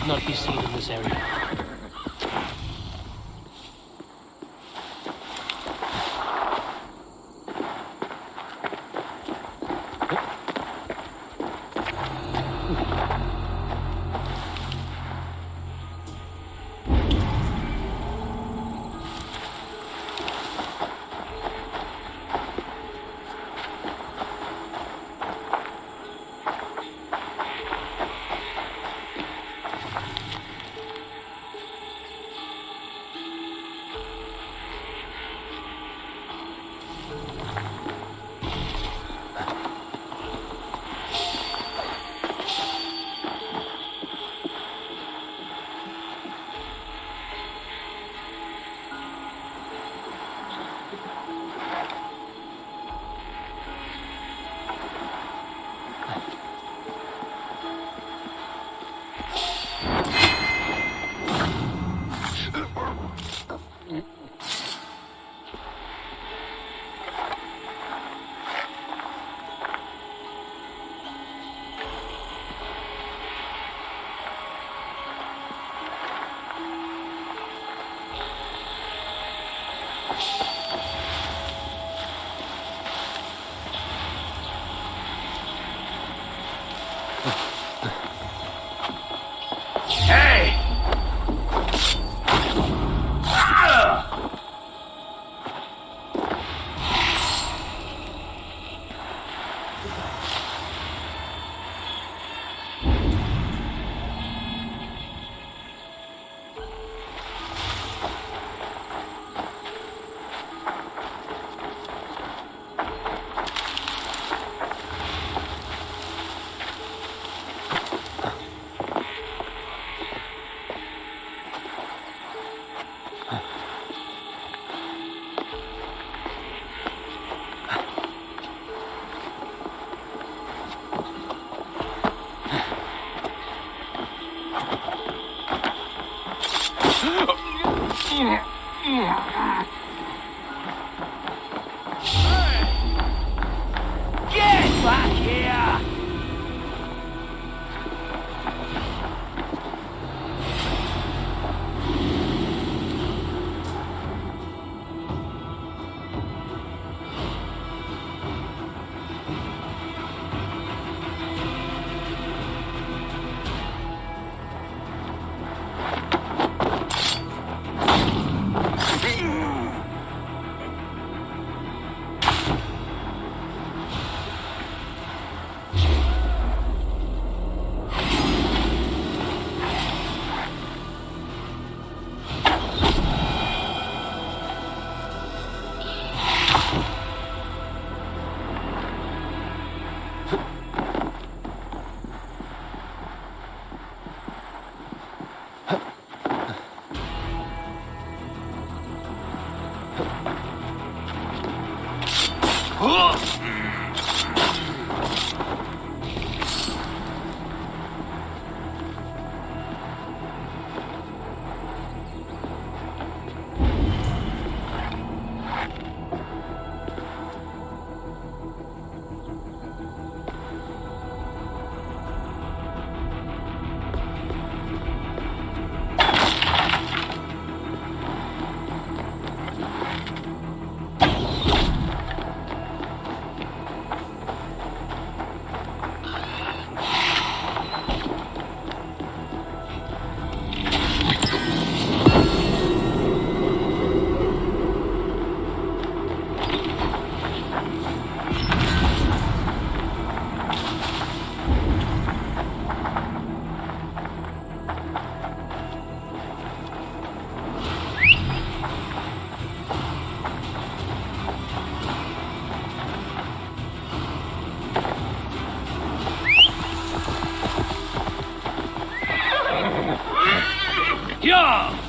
not be seen in this area. Get back here! Yeah!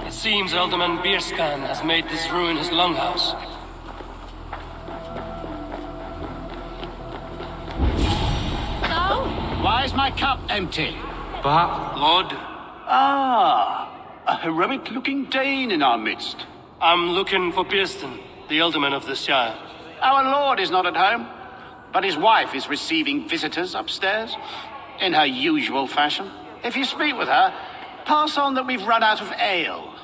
It seems Alderman Bierskan has made this ruin his longhouse. Why is my cup empty? Perhaps. Lord, Ah, a heroic-looking Dane in our midst. I'm looking for Bierston, the Alderman of the Shire. Our lord is not at home, but his wife is receiving visitors upstairs, in her usual fashion. If you speak with her, pass on that we've run out of ale.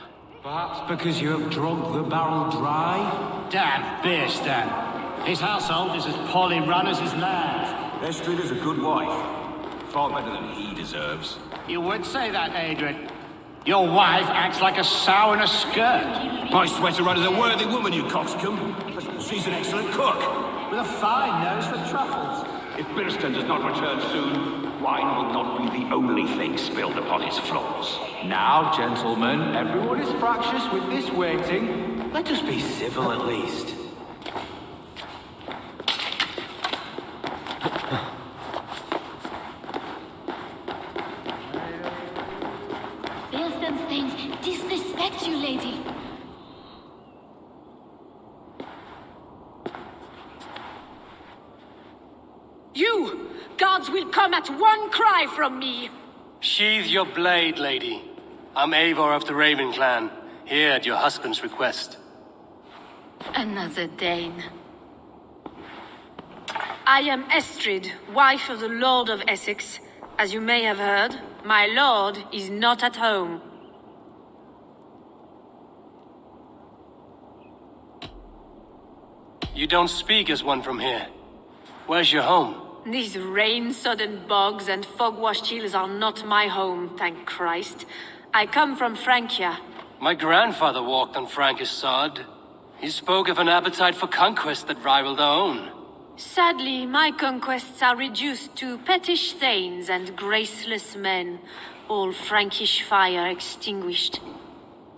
Perhaps because you have drunk the barrel dry? Damn Bierstan. His household is as poorly run as his land. Estrid is a good wife. Far better than he deserves. You would say that, Adrian. Your wife acts like a sow in a skirt. I swear to run as a worthy woman, you coxcomb. She's an excellent cook. With a fine nose for truffles. If Birston does not return soon, wine will not be the only thing spilled upon his floors. Now, gentlemen, everyone is fractious with this waiting. Let us be civil at least. Bilston's things disrespect you, lady. You! Gods will come at one cry from me! Sheathe your blade, lady. I'm Eivor of the Raven Clan, here at your husband's request. Another Dane. I am Estrid, wife of the Lord of Essex. As you may have heard, my lord is not at home. You don't speak as one from here. Where's your home? These rain-sodden bogs and fog-washed hills are not my home, thank Christ. I come from Francia. My grandfather walked on Frankish sod. He spoke of an appetite for conquest that rivaled our own. Sadly, my conquests are reduced to pettish thanes and graceless men, all Frankish fire extinguished.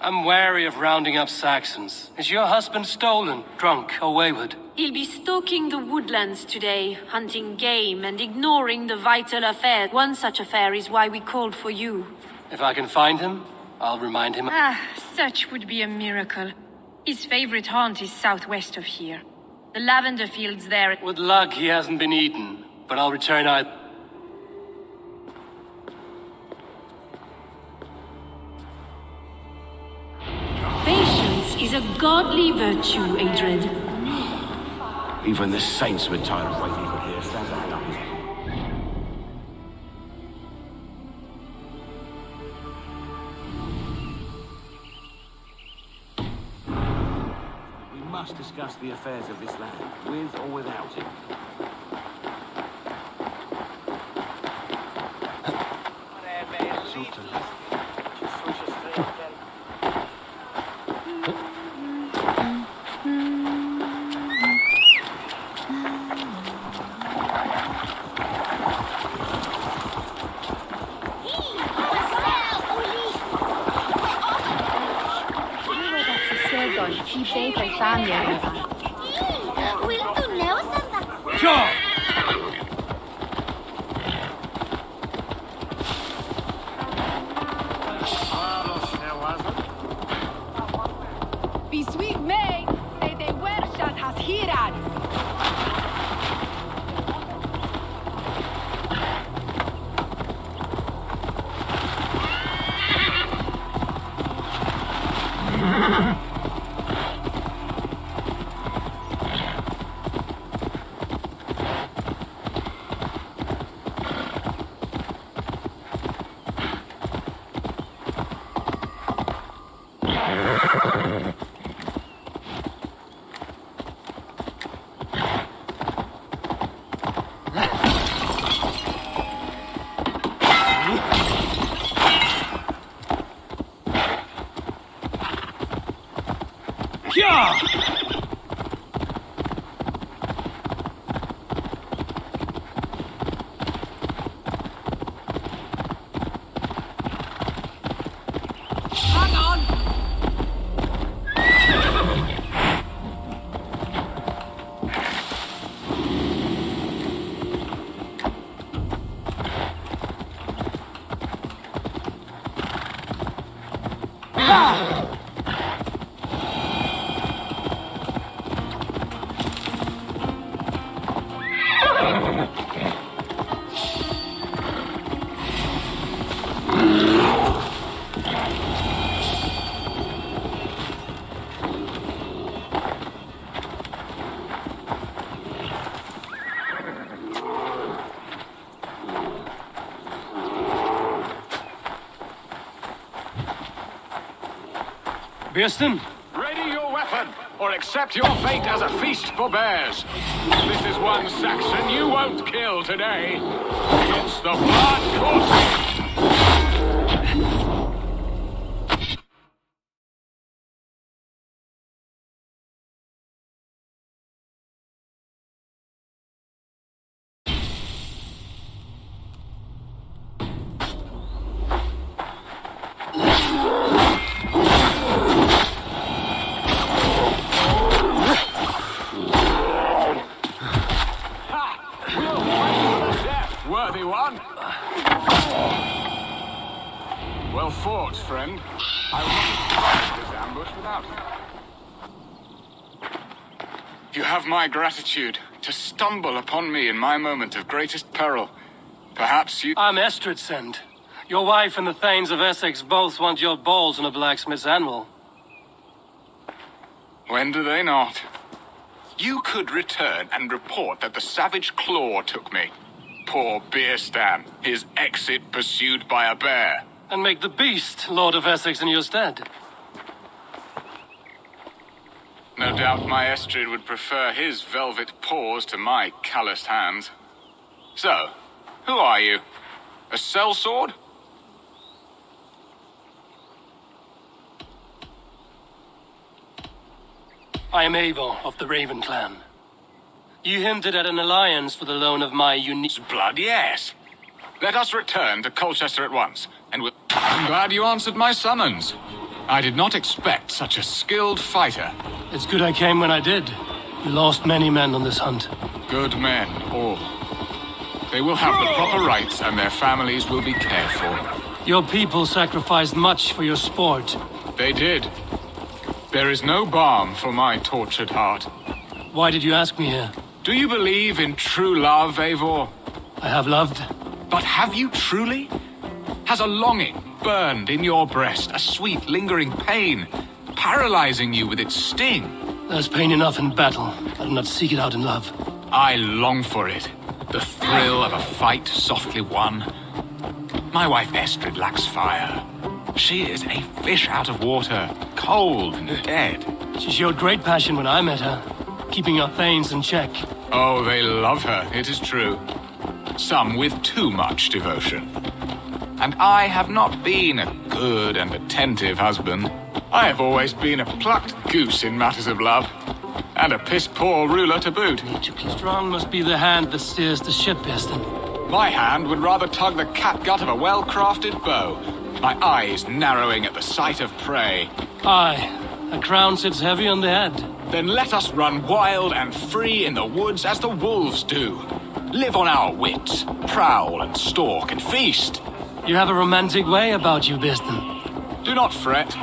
I'm wary of rounding up Saxons. Is your husband stolen, drunk, or wayward? He'll be stalking the woodlands today, hunting game and ignoring the vital affair. One such affair is why we called for you. If I can find him, I'll remind him. Such would be a miracle. His favorite haunt is southwest of here. The lavender fields there. With luck, he hasn't been eaten, but I'll return either. Patience is a godly virtue, Adred. Even the saints were tired of waiting for here. Stand hang up. We must discuss the affairs of this land, with or without him. Be sweet May, say they wershat has hirad. Bearston? Ready your weapon, or accept your fate as a feast for bears. This is one Saxon you won't kill today. It's the blood coursing. Worthy one. Well fought, friend. I will not this ambush without you. You have my gratitude to stumble upon me in my moment of greatest peril. Perhaps you... I'm Estridsend. Your wife and the Thanes of Essex both want your balls on a blacksmith's anvil. When do they not? You could return and report that the savage Claw took me. Poor Beerstan, his exit pursued by a bear. And make the beast Lord of Essex in your stead. No doubt my Estrid would prefer his velvet paws to my calloused hands. So, who are you? A sellsword? I am Eivor of the Raven Clan. You hinted at an alliance for the loan of my unique... Blood, yes. Let us return to Colchester at once, and we'll... I'm glad you answered my summons. I did not expect such a skilled fighter. It's good I came when I did. We lost many men on this hunt. Good men, all. They will have the proper rights, and their families will be cared for. Your people sacrificed much for your sport. They did. There is no balm for my tortured heart. Why did you ask me here? Do you believe in true love, Eivor? I have loved. But have you truly? Has a longing burned in your breast, a sweet, lingering pain, paralyzing you with its sting? There's pain enough in battle. I do not seek it out in love. I long for it. The thrill of a fight softly won. My wife Estrid lacks fire. She is a fish out of water, cold and dead. She showed great passion when I met her, keeping our thanes in check. Oh, they love her, it is true. Some with too much devotion. And I have not been a good and attentive husband. I have always been a plucked goose in matters of love. And a piss-poor ruler to boot. Strong must be the hand that steers the ship, Eston. My hand would rather tug the catgut of a well-crafted bow. My eyes narrowing at the sight of prey. Aye, a crown sits heavy on the head. Then let us run wild and free in the woods as the wolves do. Live on our wits, prowl and stalk and feast. You have a romantic way about you, Biston. Do not fret.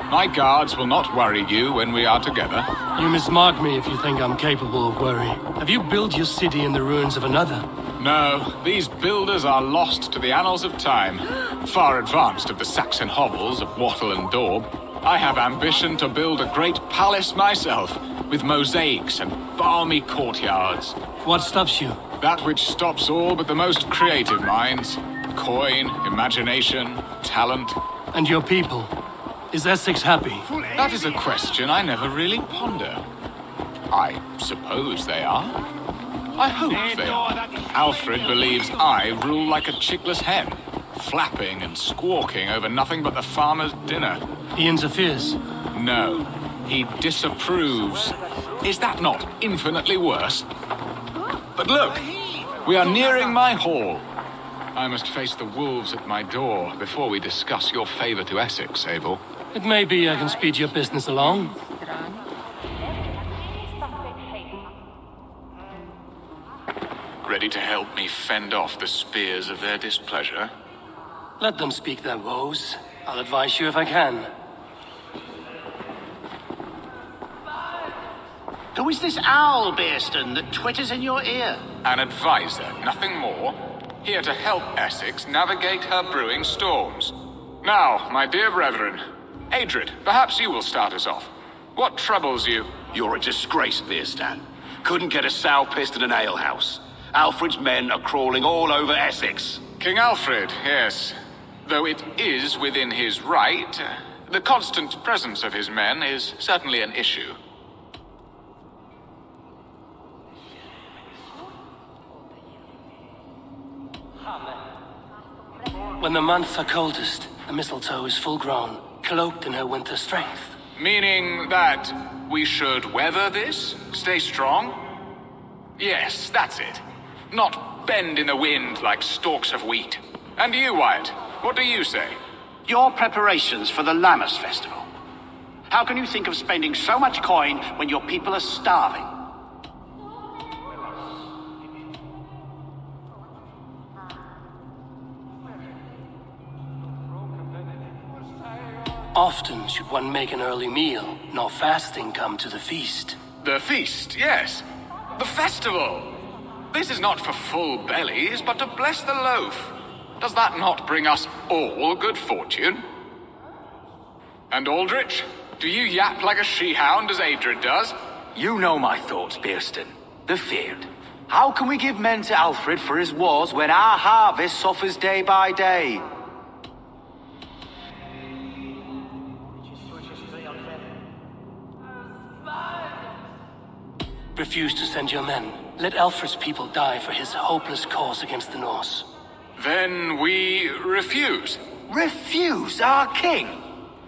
My guards will not worry you when we are together. You mismark me if you think I'm capable of worry. Have you built your city in the ruins of another? No, these builders are lost to the annals of time, far advanced of the Saxon hovels of Wattle and Daub. I have ambition to build a great palace myself, with mosaics and balmy courtyards. What stops you? That which stops all but the most creative minds. Coin, imagination, talent. And your people? Is Essex happy? That is a question I never really ponder. I suppose they are. I hope they are. Alfred believes I rule like a chickless hen, flapping and squawking over nothing but the farmer's dinner. He interferes? No, he disapproves. Is that not infinitely worse? But look, we are nearing my hall. I must face the wolves at my door before we discuss your favor to Essex, Abel. It may be I can speed your business along. Ready to help me fend off the spears of their displeasure? Let them speak their woes. I'll advise you if I can. Who is this owl, Bearston, that twitters in your ear? An advisor, nothing more. Here to help Essex navigate her brewing storms. Now, my dear brethren, Adrid, perhaps you will start us off. What troubles you? You're a disgrace, Beerstan. Couldn't get a sow pissed in an alehouse. Alfred's men are crawling all over Essex. King Alfred, yes. Though it is within his right, the constant presence of his men is certainly an issue. When the months are coldest, the mistletoe is full grown, cloaked in her winter strength. Meaning that we should weather this? Stay strong? Yes, that's it. Not bend in the wind like stalks of wheat. And you, Wyatt, what do you say? Your preparations for the Lammas festival. How can you think of spending so much coin when your people are starving? Often should one make an early meal, nor fasting come to the feast. The feast, yes. The festival. This is not for full bellies, but to bless the loaf. Does that not bring us all good fortune? And Aldrich, do you yap like a she-hound as Adrid does? You know my thoughts, Bearston. The feared. How can we give men to Alfred for his wars when our harvest suffers day by day? Refuse to send your men. Let Alfred's people die for his hopeless cause against the Norse. Then we refuse. Refuse our king?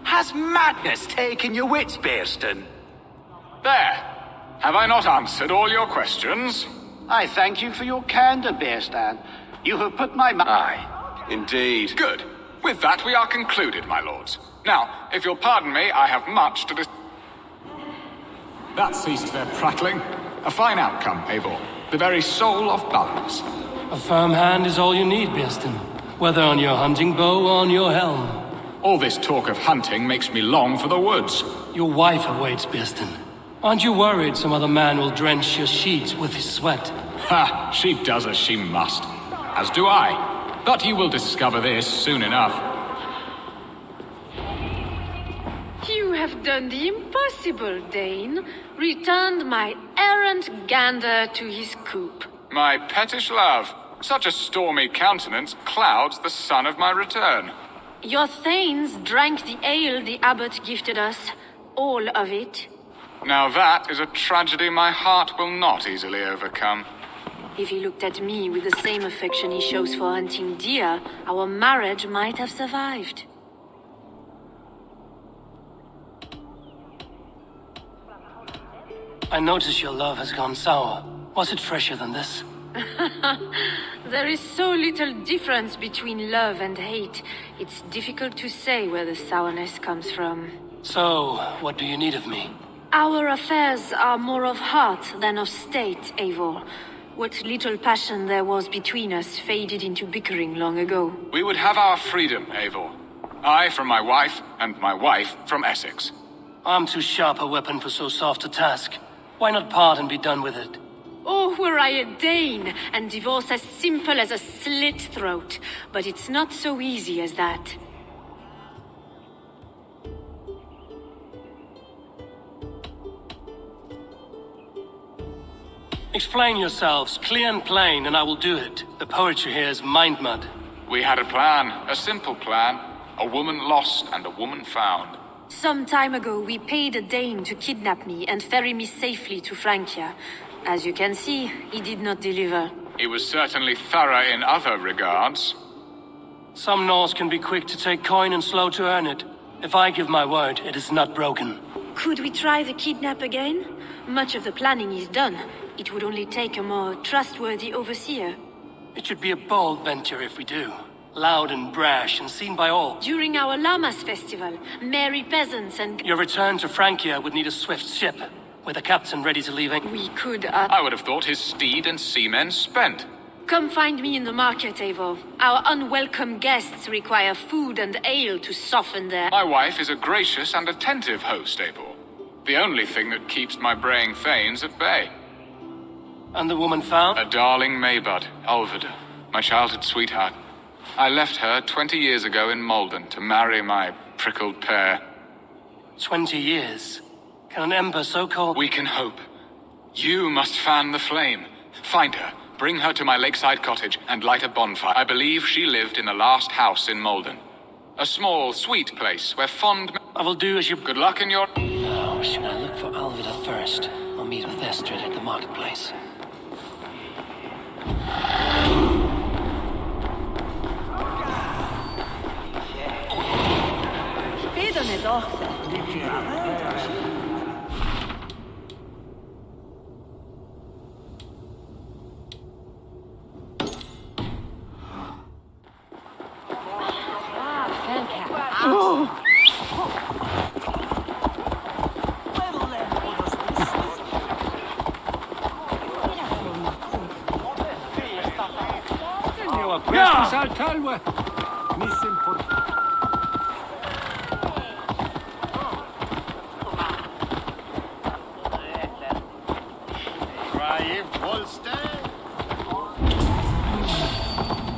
Has madness taken your wits, Bearston? There. Have I not answered all your questions? I thank you for your candor, Bearstan. You have put my mind. Aye, indeed. Good. With that, we are concluded, my lords. Now, if you'll pardon me, I have much to That ceased their prattling. A fine outcome, Eivor. The very soul of balance. A firm hand is all you need, Bearston. Whether on your hunting bow or on your helm. All this talk of hunting makes me long for the woods. Your wife awaits, Bearston. Aren't you worried some other man will drench your sheets with his sweat? Ha! She does as she must. As do I. But you will discover this soon enough. You have done the impossible, Dane. Returned my errant gander to his coop. My pettish love. Such a stormy countenance clouds the sun of my return. Your thanes drank the ale the abbot gifted us. All of it. Now that is a tragedy my heart will not easily overcome. If he looked at me with the same affection he shows for hunting deer, our marriage might have survived. I notice your love has gone sour. Was it fresher than this? There is so little difference between love and hate. It's difficult to say where the sourness comes from. So, what do you need of me? Our affairs are more of heart than of state, Eivor. What little passion there was between us faded into bickering long ago. We would have our freedom, Eivor. I from my wife, and my wife from Essex. I'm too sharp a weapon for so soft a task. Why not part and be done with it? Oh, were I a Dane, and divorce as simple as a slit throat. But it's not so easy as that. Explain yourselves, clear and plain, and I will do it. The poetry here is mind mud. We had a plan, a simple plan. A woman lost and a woman found. Some time ago, we paid a Dane to kidnap me and ferry me safely to Francia. As you can see, he did not deliver. He was certainly thorough in other regards. Some Norse can be quick to take coin and slow to earn it. If I give my word, it is not broken. Could we try the kidnap again? Much of the planning is done. It would only take a more trustworthy overseer. It should be a bold venture if we do. Loud and brash and seen by all. During our Llamas festival, merry peasants and... Your return to Francia would need a swift ship, with a captain ready to leave. We could, I would have thought his steed and seamen spent. Come find me in the market, Eivor. Our unwelcome guests require food and ale to soften their... My wife is a gracious and attentive host, Eivor. The only thing that keeps my braying thanes at bay. And the woman found? A darling Maybud, Ulvida, my childhood sweetheart. I left her 20 years ago in Malden to marry my prickled pear. 20 years? Can an ember so cold... We can hope. You must fan the flame. Find her, bring her to my lakeside cottage, and light a bonfire. I believe she lived in the last house in Malden. A small, sweet place where fond... I will do as you... Good luck in your... Now, should I look for Alvida first, or meet with Estrid at the marketplace?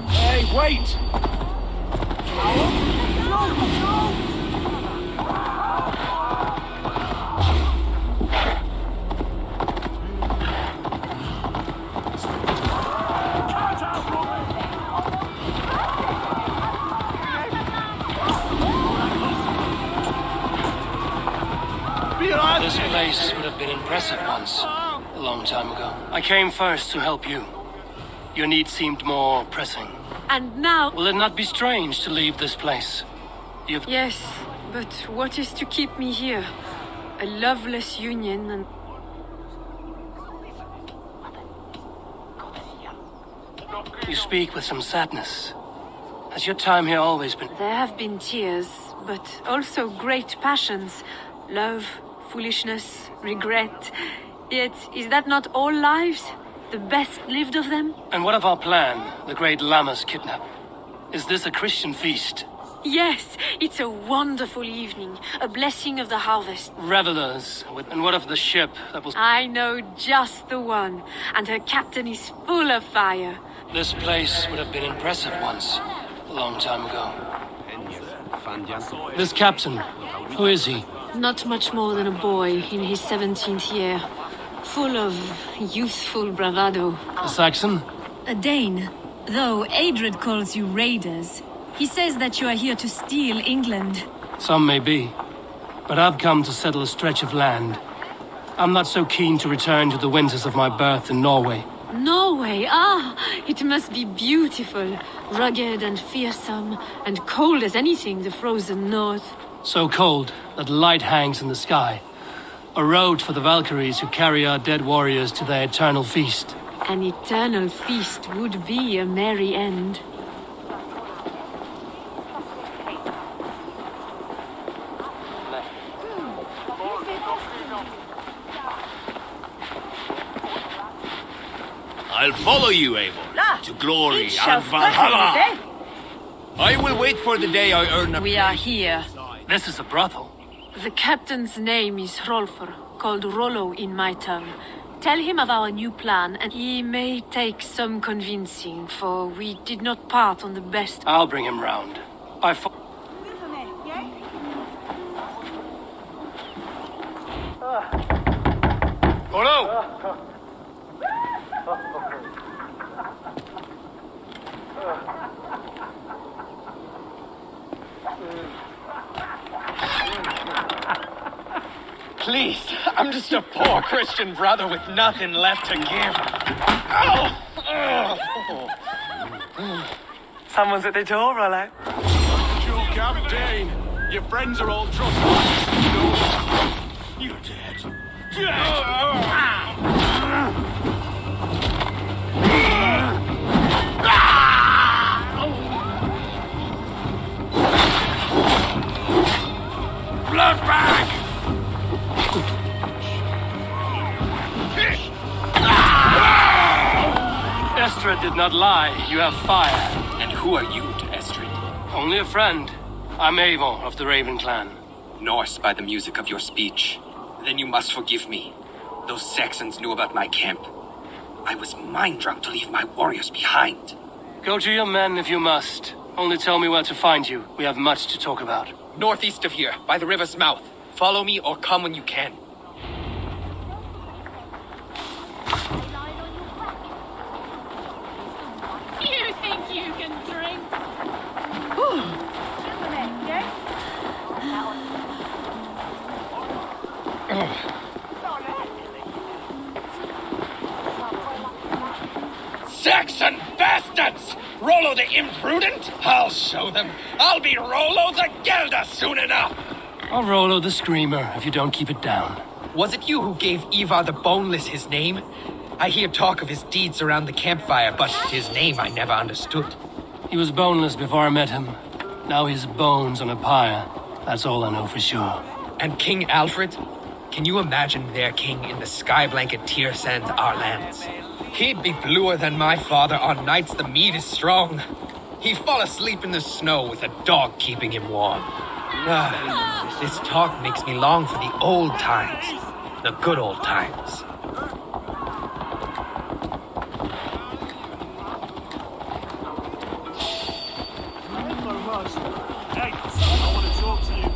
Hey, wait! This place would have been impressive once. A a long time ago. I came first to help you. Your need seemed more pressing. And now... Will it not be strange to leave this place? Yes, but what is to keep me here? A loveless union and... You speak with some sadness. Has your time here always been... There have been tears, but also great passions. Love, foolishness, regret. Yet, is that not all lives? The best lived of them? And what of our plan, the great Lamma's kidnap? Is this a Christian feast? Yes, it's a wonderful evening. A blessing of the harvest. Revelers. And what of the ship that was... I know just the one. And her captain is full of fire. This place would have been impressive once. A long time ago. This captain, who is he? Not much more than a boy in his 17th year. Full of youthful bravado. A Saxon? A Dane. Though Adred calls you raiders. He says that you are here to steal England. Some may be. But I've come to settle a stretch of land. I'm not so keen to return to the winters of my birth in Norway. Norway? Ah, it must be beautiful. Rugged and fearsome, and cold as anything, the frozen north. So cold that light hangs in the sky. A road for the Valkyries who carry our dead warriors to their eternal feast. An eternal feast would be a merry end. I'll follow you, Eivor, to glory and Valhalla. I will wait for the day I earn a... We are here. This is a brothel. The captain's name is Hrolfr, called Rollo in my tongue. Tell him of our new plan, and he may take some convincing, for we did not part on the best... I'll bring him round. Rollo! Please, I'm just a poor Christian brother with nothing left to give. Someone's at the door, Rollo. Your captain! Your friends are all drunk. You're dead. Blood bag! Estrid did not lie. You have fire. And who are you to Estrid? Only a friend. I'm Eivor of the Raven clan. Norse by the music of your speech. Then you must forgive me. Those Saxons knew about my camp. I was mind-drunk to leave my warriors behind. Go to your men if you must. Only tell me where to find you. We have much to talk about. Northeast of here, by the river's mouth. Follow me or come when you can. You think you can drink? Saxon bastards! Rollo the imprudent? I'll show them. I'll be Rollo the Gelder soon enough! I'll Rollo the Screamer if you don't keep it down. Was it you who gave Ivar the Boneless his name? I hear talk of his deeds around the campfire, but his name I never understood. He was boneless before I met him. Now he's bones on a pyre. That's all I know for sure. And King Alfred? Can you imagine their king in the sky blanket tear sand our lands? He'd be bluer than my father on nights the mead is strong. He'd fall asleep in the snow with a dog keeping him warm. This talk makes me long for the old times. The good old times. Hey, I want to talk to you.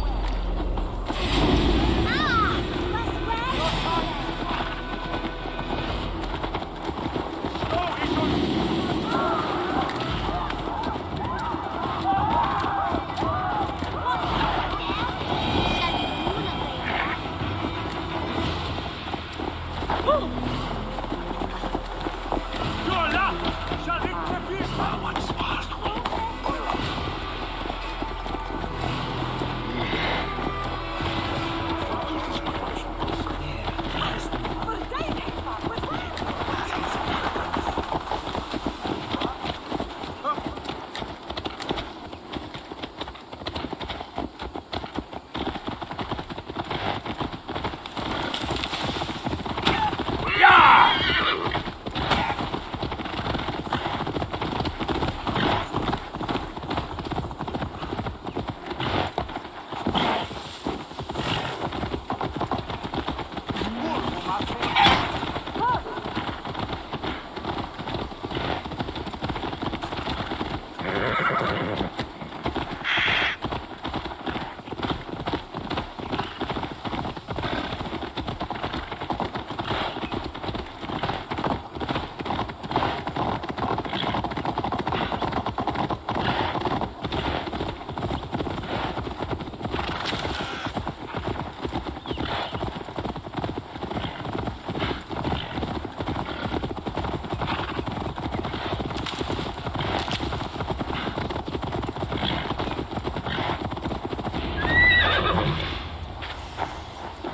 Woo!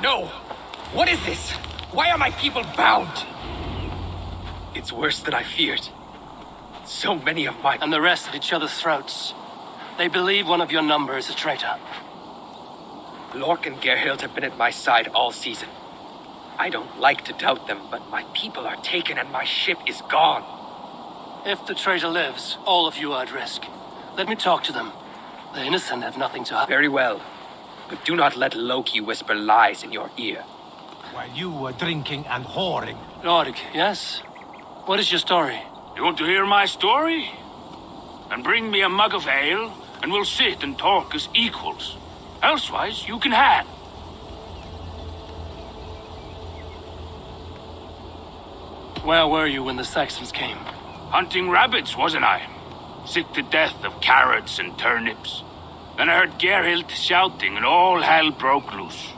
No! What is this? Why are my people bound? It's worse than I feared. So many of my... And the rest at each other's throats. They believe one of your number is a traitor. Lork and Gerhild have been at my side all season. I don't like to doubt them, but my people are taken and my ship is gone. If the traitor lives, all of you are at risk. Let me talk to them. The innocent have nothing to hide. Very well. But do not let Loki whisper lies in your ear. While you were drinking and whoring. Lord, yes? What is your story? You want to hear my story? Then bring me a mug of ale, and we'll sit and talk as equals. Elsewise, you can hang. Where were you when the Saxons came? Hunting rabbits, wasn't I? Sick to death of carrots and turnips. Then I heard Gerhild shouting, and all hell broke loose.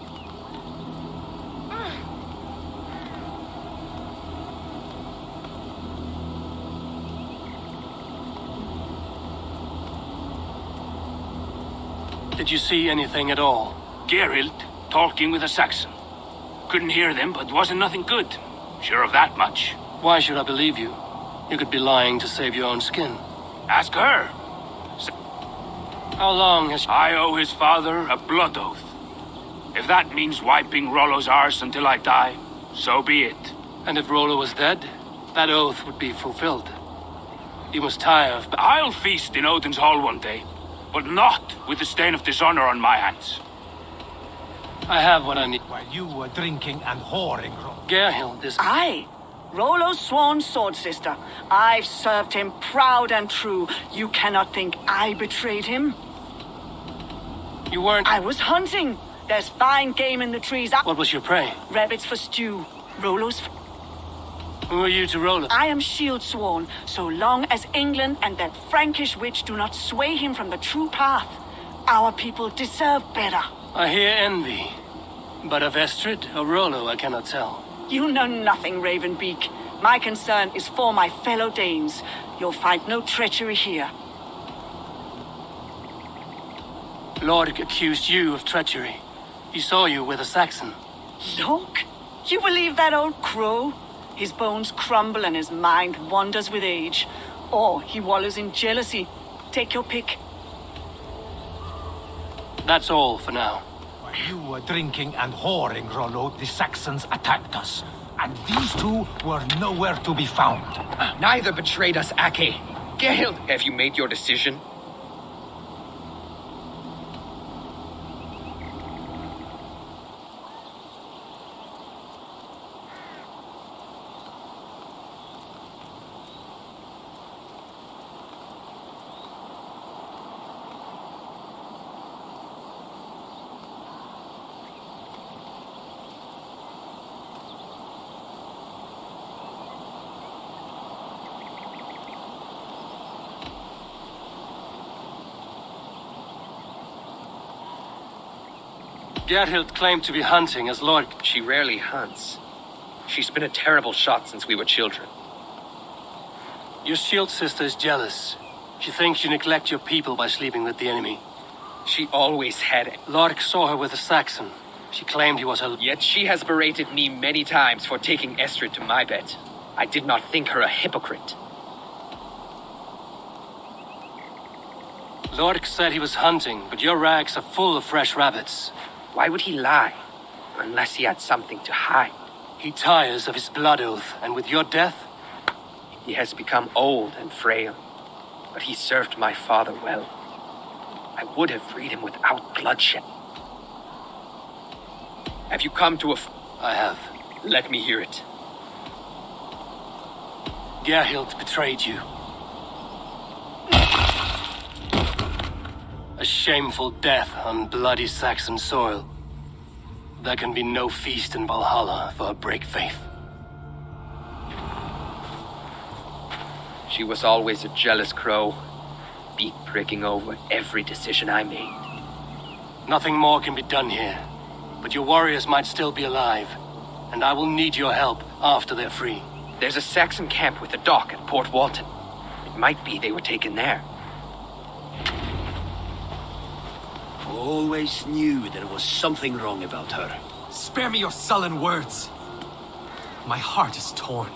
Did you see anything at all? Gerhild talking with a Saxon. Couldn't hear them, but wasn't nothing good. Sure of that much. Why should I believe you? You could be lying to save your own skin. Ask her. How long has... I owe his father a blood oath. If that means wiping Rollo's arse until I die, so be it. And if Rollo was dead, that oath would be fulfilled. You must tire of... I'll feast in Odin's hall one day, but not with the stain of dishonor on my hands. I have what I need. While you were drinking and whoring, Gerhild is... Aye. Rollo's sworn sword sister. I've served him proud and true. You cannot think I betrayed him. You weren't... I was hunting. There's fine game in the trees. What was your prey? Rabbits for stew. Rollo's... Who are you to Rollo? I am shield sworn, so long as England and that Frankish witch do not sway him from the true path. Our people deserve better. I hear envy. But of Estrid or Rollo, I cannot tell. You know nothing, Ravenbeak. My concern is for my fellow Danes. You'll find no treachery here. Lord accused you of treachery. He saw you with a Saxon. Look, you believe that old crow? His bones crumble and his mind wanders with age. Or he wallows in jealousy. Take your pick. That's all for now. While you were drinking and whoring, Rollo, the Saxons attacked us. And these two were nowhere to be found. Neither betrayed us, Ake. Gerhild, have you made your decision? Gerhild claimed to be hunting as Lord... She rarely hunts. She's been a terrible shot since we were children. Your shield sister is jealous. She thinks you neglect your people by sleeping with the enemy. She always had it. Lork saw her with a Saxon. She claimed he was her... Yet she has berated me many times for taking Estrid to my bed. I did not think her a hypocrite. Lork said he was hunting, but your rags are full of fresh rabbits. Why would he lie? Unless he had something to hide. He tires of his blood oath, and with your death... He has become old and frail. But he served my father well. I would have freed him without bloodshed. Have you come to a... I have. Let me hear it. Gerhild betrayed you. A shameful death on bloody Saxon soil. There can be no feast in Valhalla for a break faith. She was always a jealous crow, beak pricking over every decision I made. Nothing more can be done here, but your warriors might still be alive, and I will need your help after they're free. There's a Saxon camp with a dock at Port Walton. It might be they were taken there. Always knew there was something wrong about her. Spare me your sullen words. My heart is torn.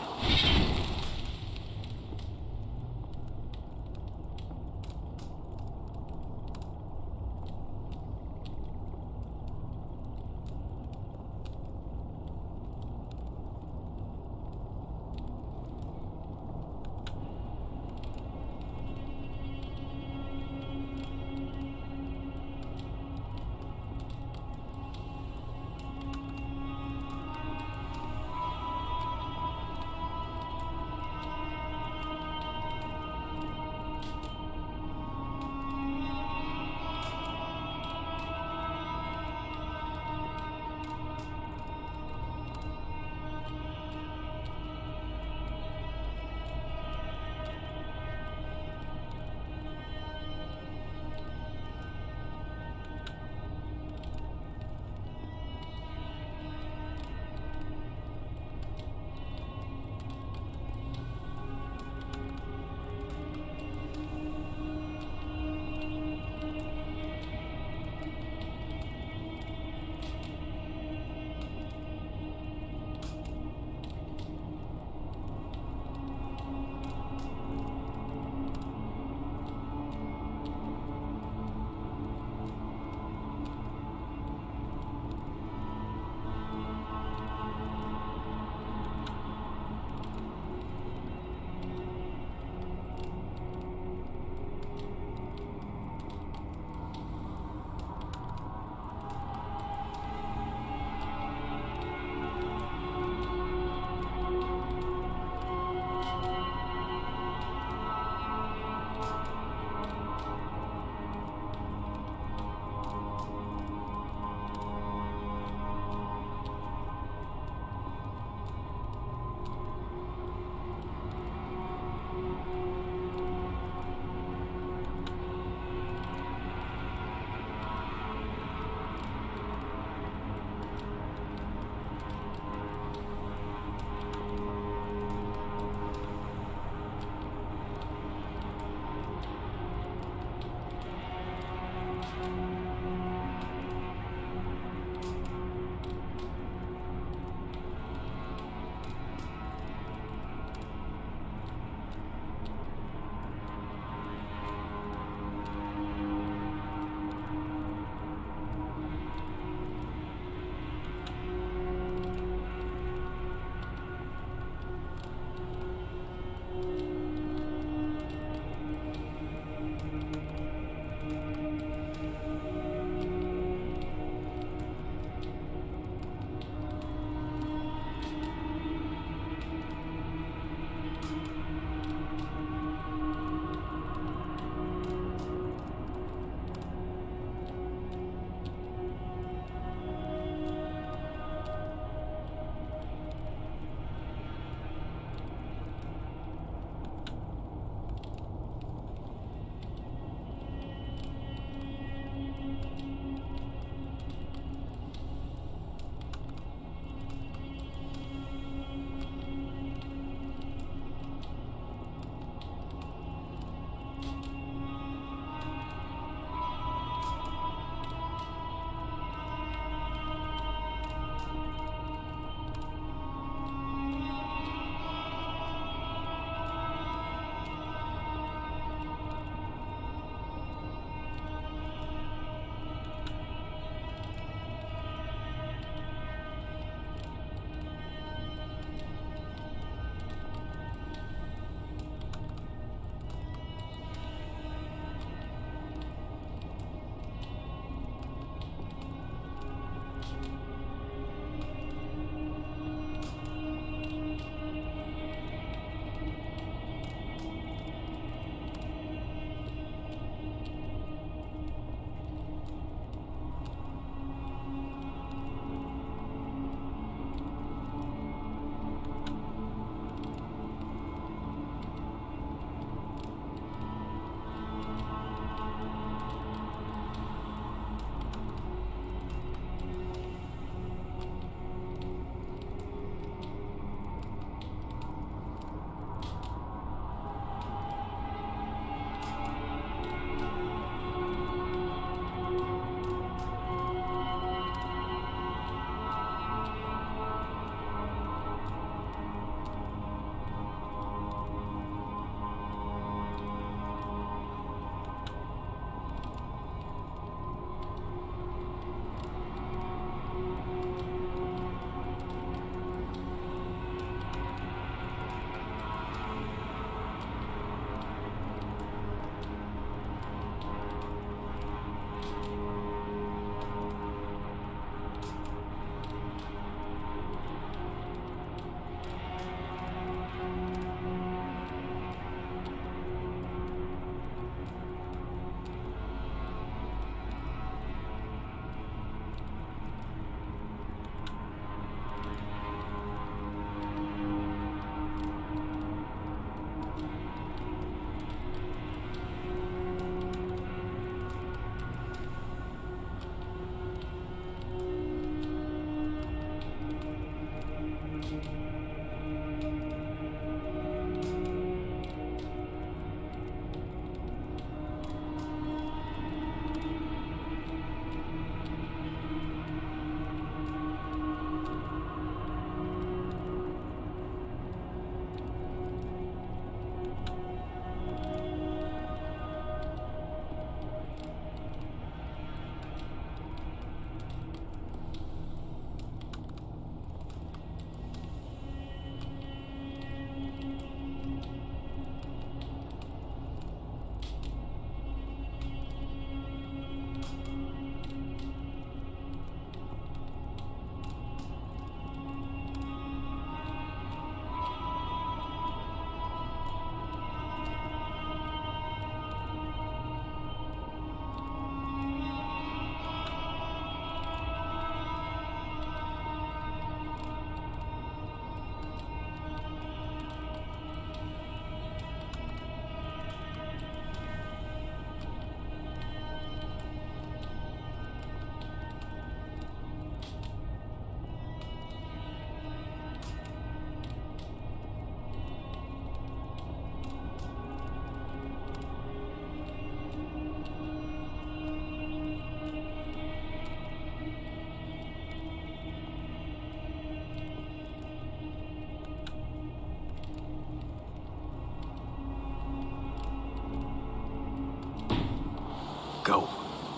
Go.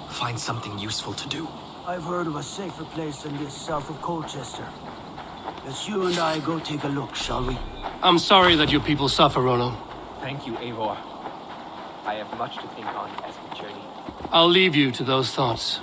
Find something useful to do. I've heard of a safer place than this south of Colchester. Let's you and I go take a look, shall we? I'm sorry that your people suffer, Rollo. Thank you, Eivor. I have much to think on as we journey. I'll leave you to those thoughts.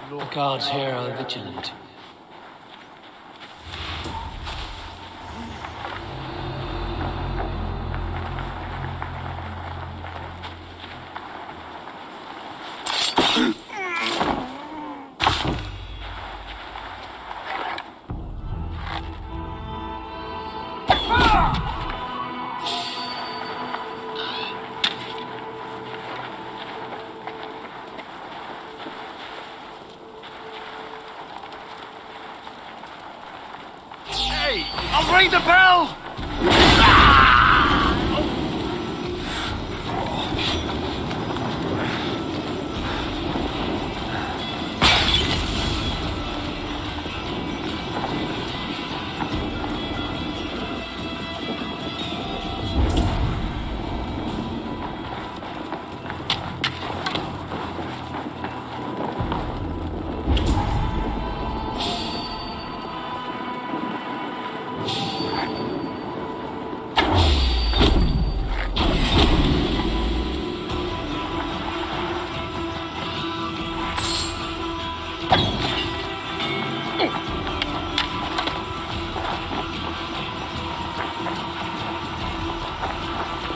The guards here are vigilant. I'll ring the bell!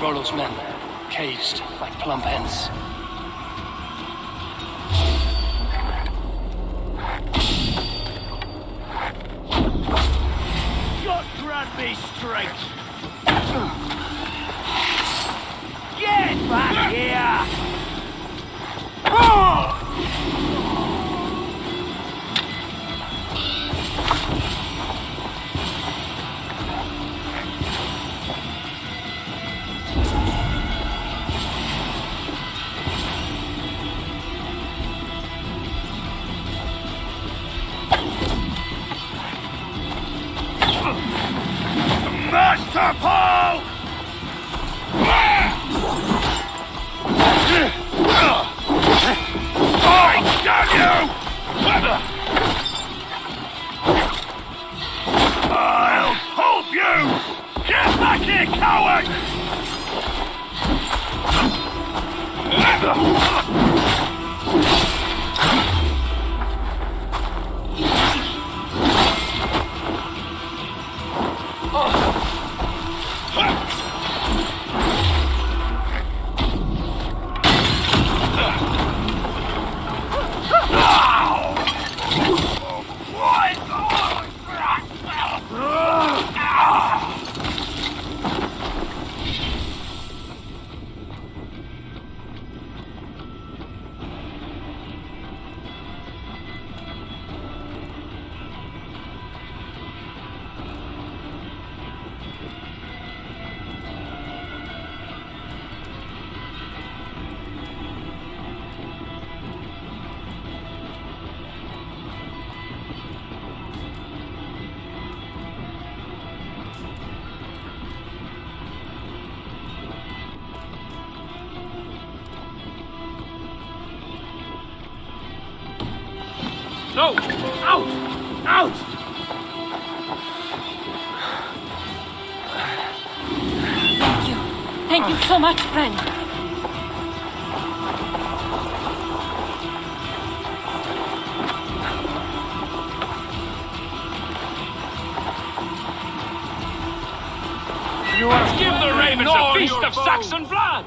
Rollo's men, caged like plump hens. God grant me strength! Yeah! No! Out! Out! Thank you. Thank you so much, friend. You are give the ravens a feast of Saxon blood!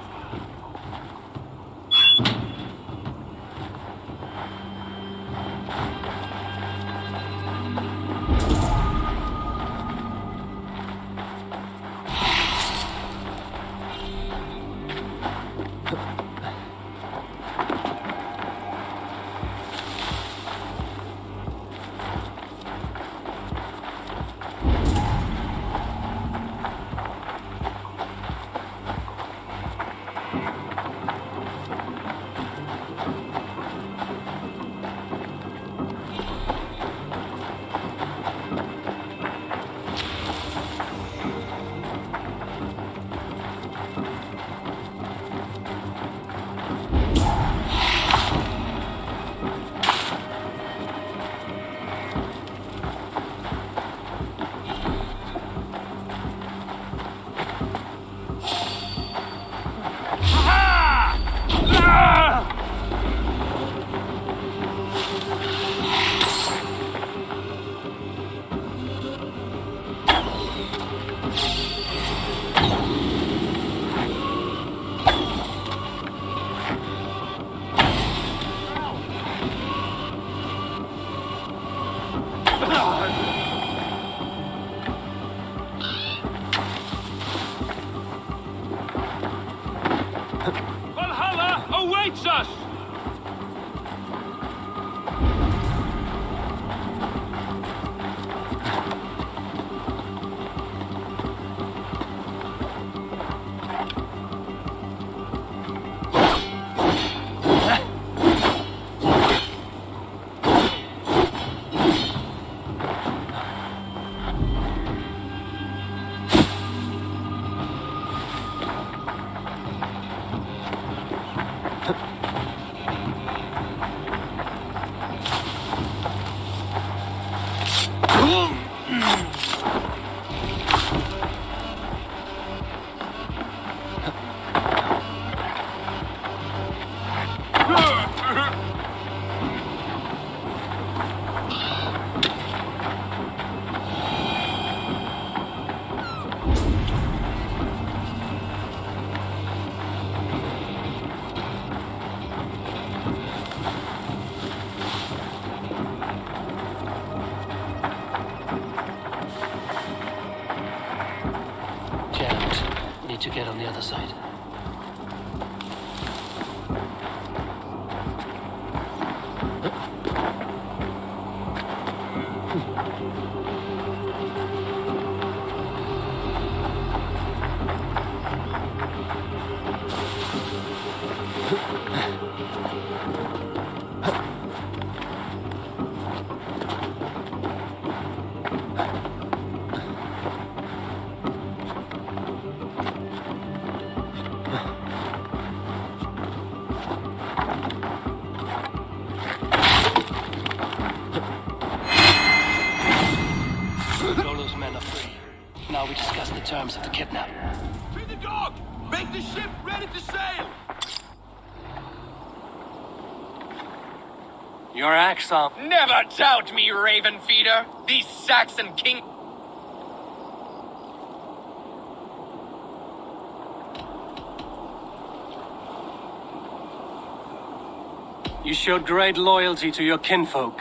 Valhalla awaits us! To get on the other side. Lolo's men are free. Now we discuss the terms of the kidnap. To the dock! Make the ship ready to sail! Your axe up. Never doubt me, Raven Feeder! These Saxon king... You showed great loyalty to your kinfolk.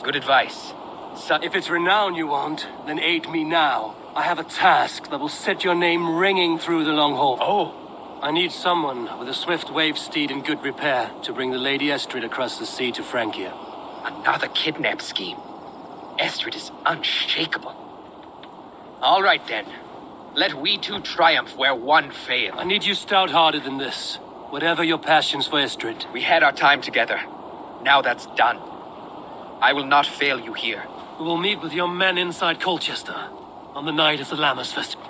Good advice. If it's renown you want, then aid me now. I have a task that will set your name ringing through the long haul. Oh! I need someone with a swift wave steed in good repair to bring the Lady Estrid across the sea to Francia. Another kidnap scheme. Estrid is unshakable. All right then. Let we two triumph where one failed. I need you stout-hearted in this. Whatever your passions for Estrid. We had our time together. Now that's done. I will not fail you here. We will meet with your men inside Colchester on the night of the Lammas Festival.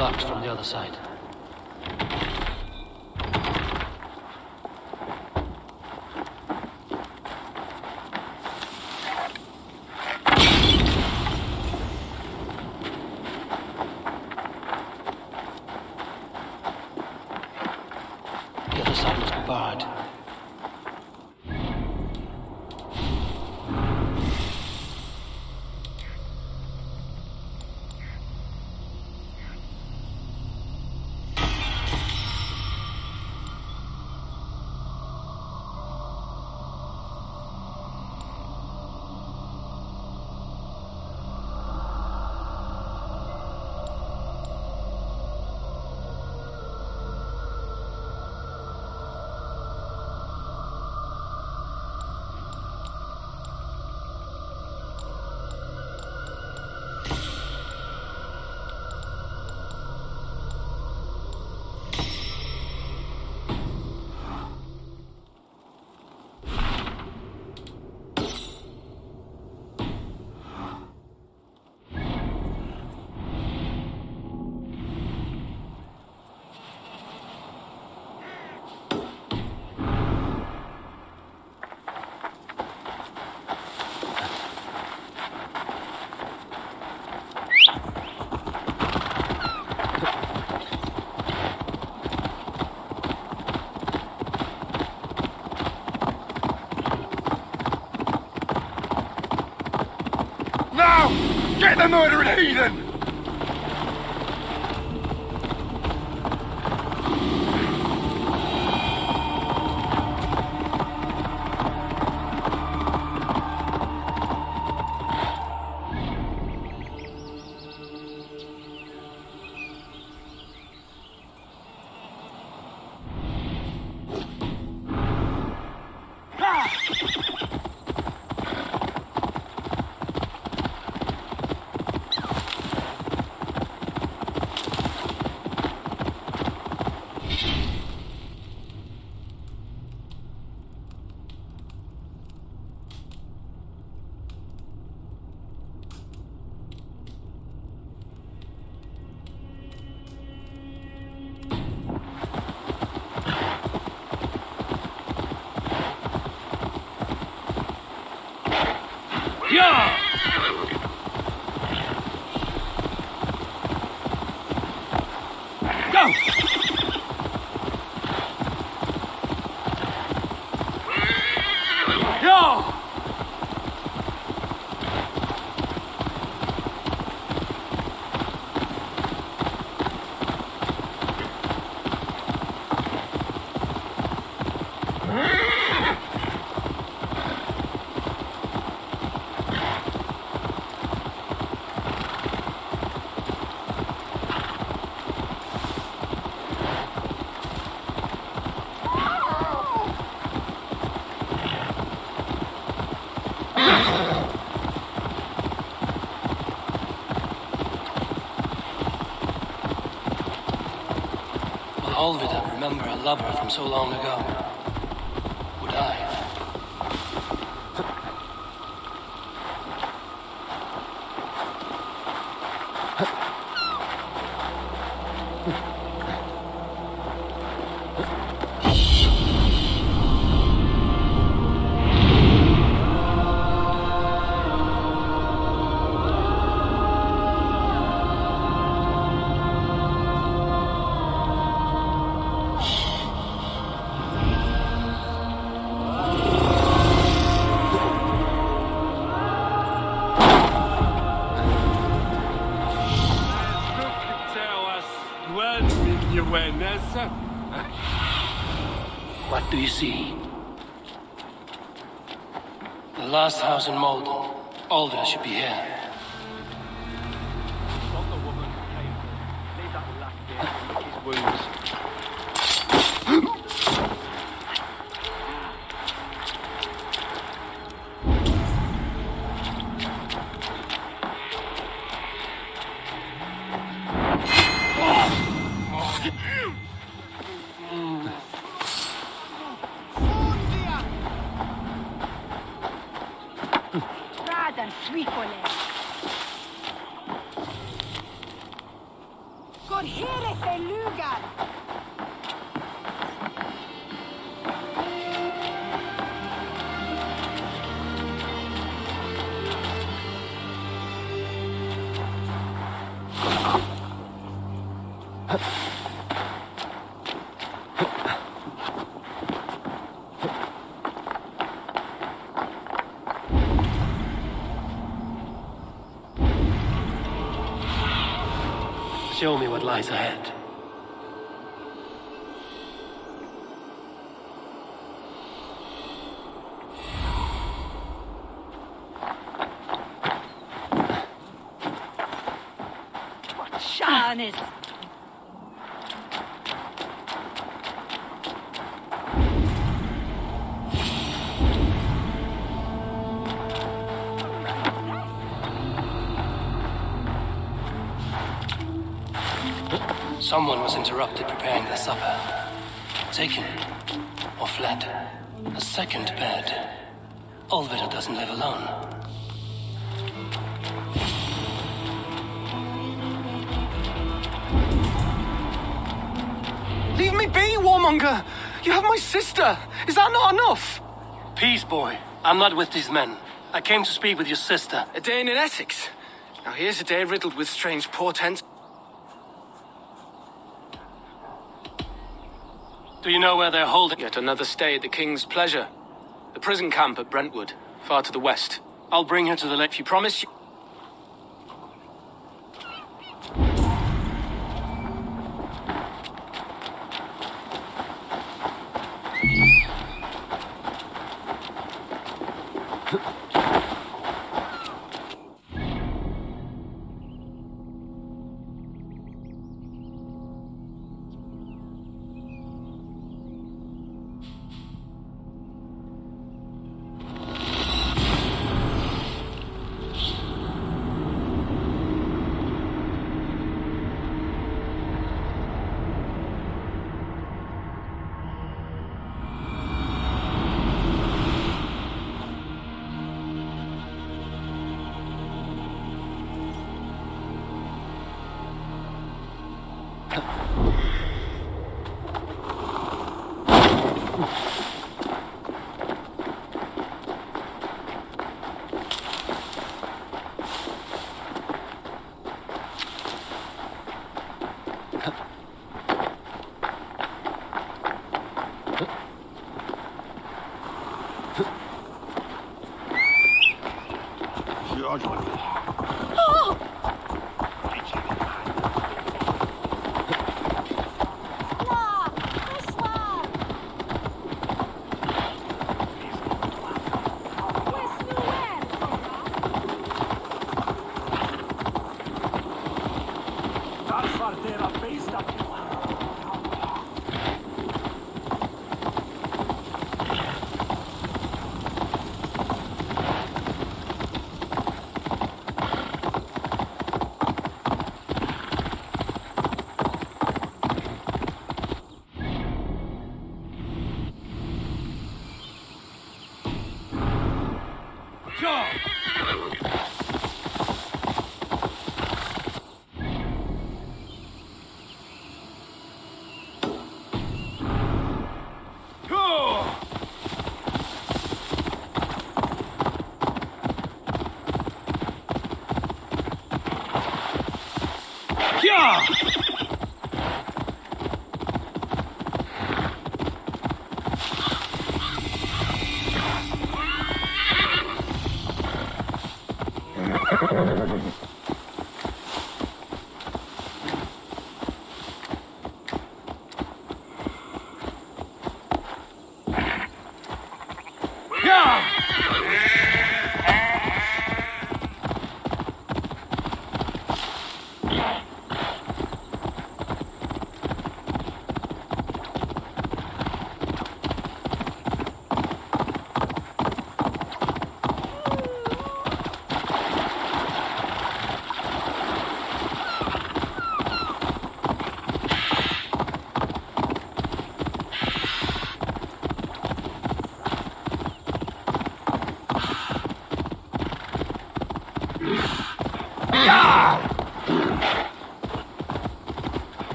locked from the other side. The other side must be barred. Get the murdering heathen! Yeah! Go! Yeah! All of it I remember a lover from so long ago. Would I? What do you see? The last house in Malden. All of it should be here. Good Belugan! Show me what lies ahead. Shanis! Someone was interrupted preparing their supper. Taken. Or fled. A second bed. Olvida doesn't live alone. Leave me be, warmonger! You have my sister! Is that not enough? Peace, boy. I'm not with these men. I came to speak with your sister. A day in Essex. Now here's a day riddled with strange portents. Do you know where they're holding? Yet another stay at the King's pleasure. The prison camp at Brentwood, far to the west. I'll bring her to the lake. If you promise you...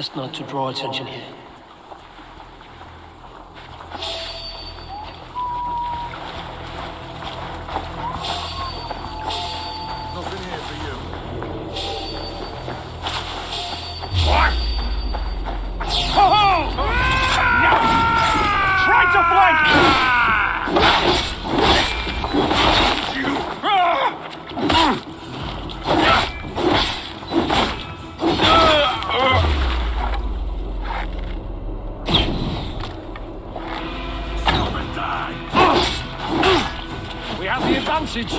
Best not to draw attention here. Nothing here for you. What? Ho ho! No! Try to flank! We have the advantage.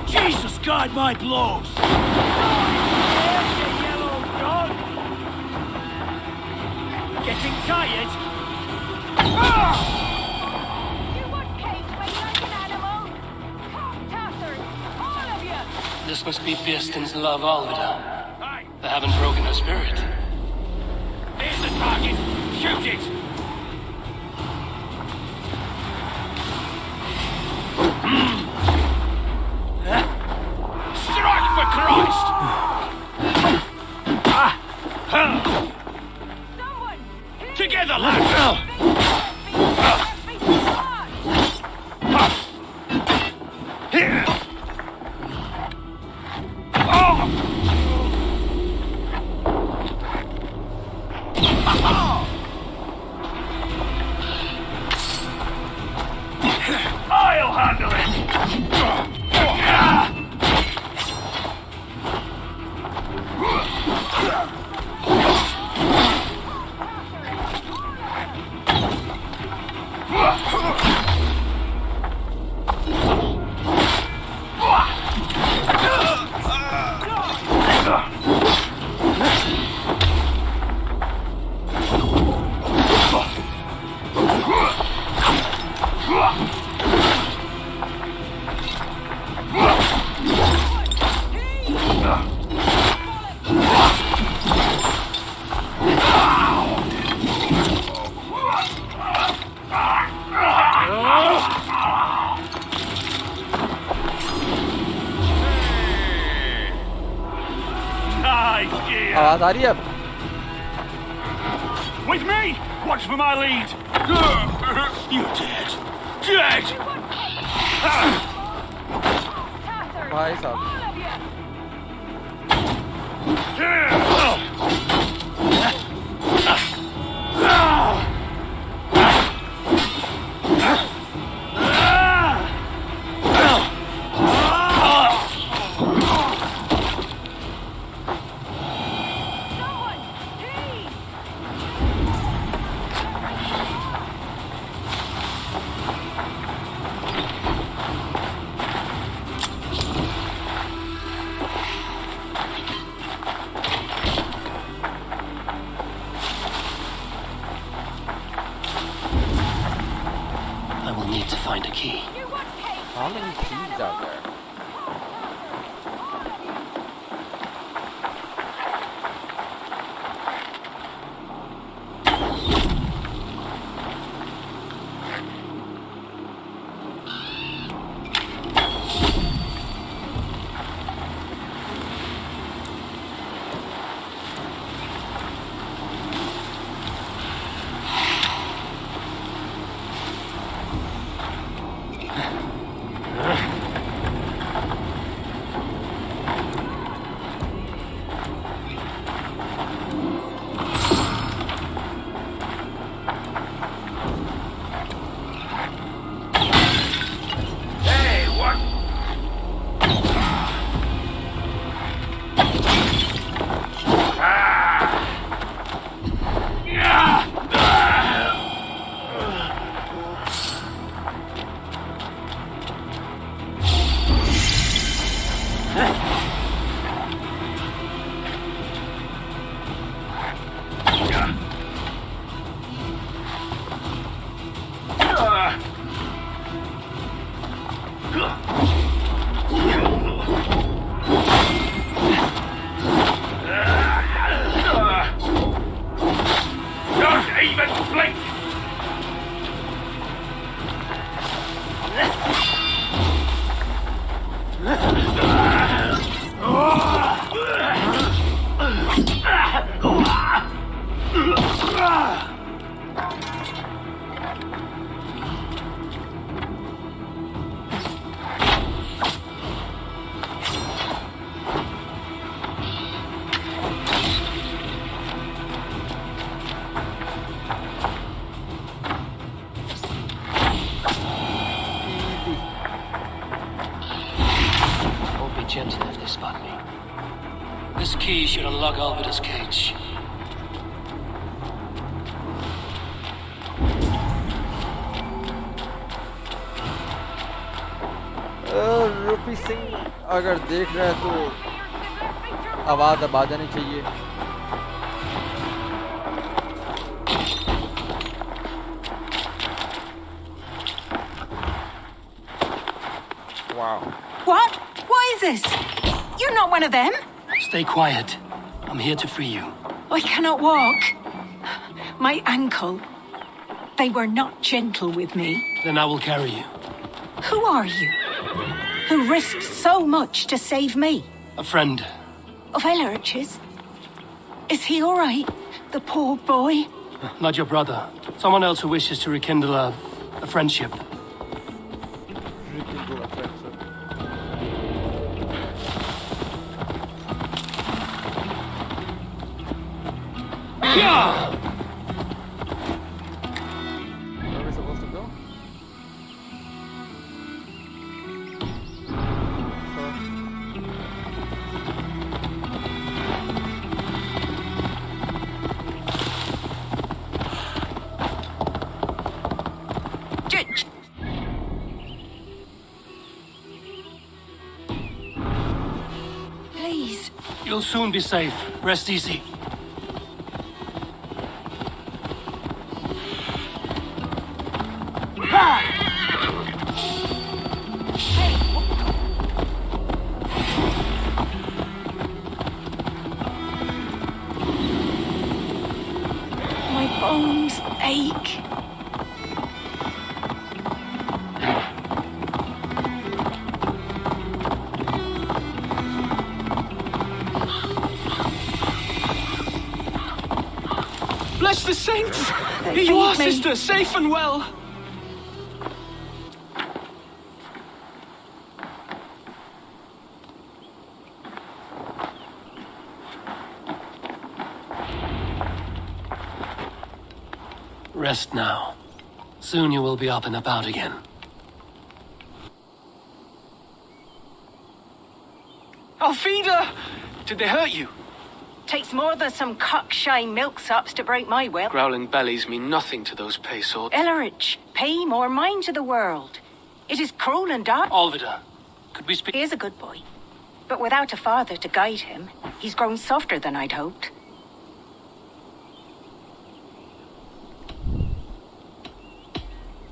Jesus, guide my blows! Getting tired? This must be Biestin's love, Alvida. They haven't broken her spirit. There's the target. Shoot it! Strike for Christ! Together, lads! आवाज आ रही है अब? With me! Watch for my lead! You're dead! Dead! भाई साहब I will need to find a key. How many keys are there? Gentle if they spot me. This key should unlock Alvida's cage. रूपी सिंह अगर देख रहे हैं तो आवाज अब आ जानी चाहिए. Wow. What? What is this? You're not one of them? Stay quiet. I'm here to free you. I cannot walk. My ankle. They were not gentle with me. Then I will carry you. Who are you? Who risked so much to save me? A friend. Of Ellerch's? Is he all right? The poor boy? Not your brother. Someone else who wishes to rekindle a friendship. Where are we supposed to go? You'll soon be safe. Rest easy. My bones ache. Bless the saints! They Here you are, feed me. sister, safe and well. Rest now. Soon you will be up and about again. Alfida! Did they hurt you? Takes more than some cockshy milksops to break my will. Growling bellies mean nothing to those pay swords. Ellerich, pay more mind to the world. It is cruel and dark. Alvida, could we speak? He is a good boy. But without a father to guide him, he's grown softer than I'd hoped.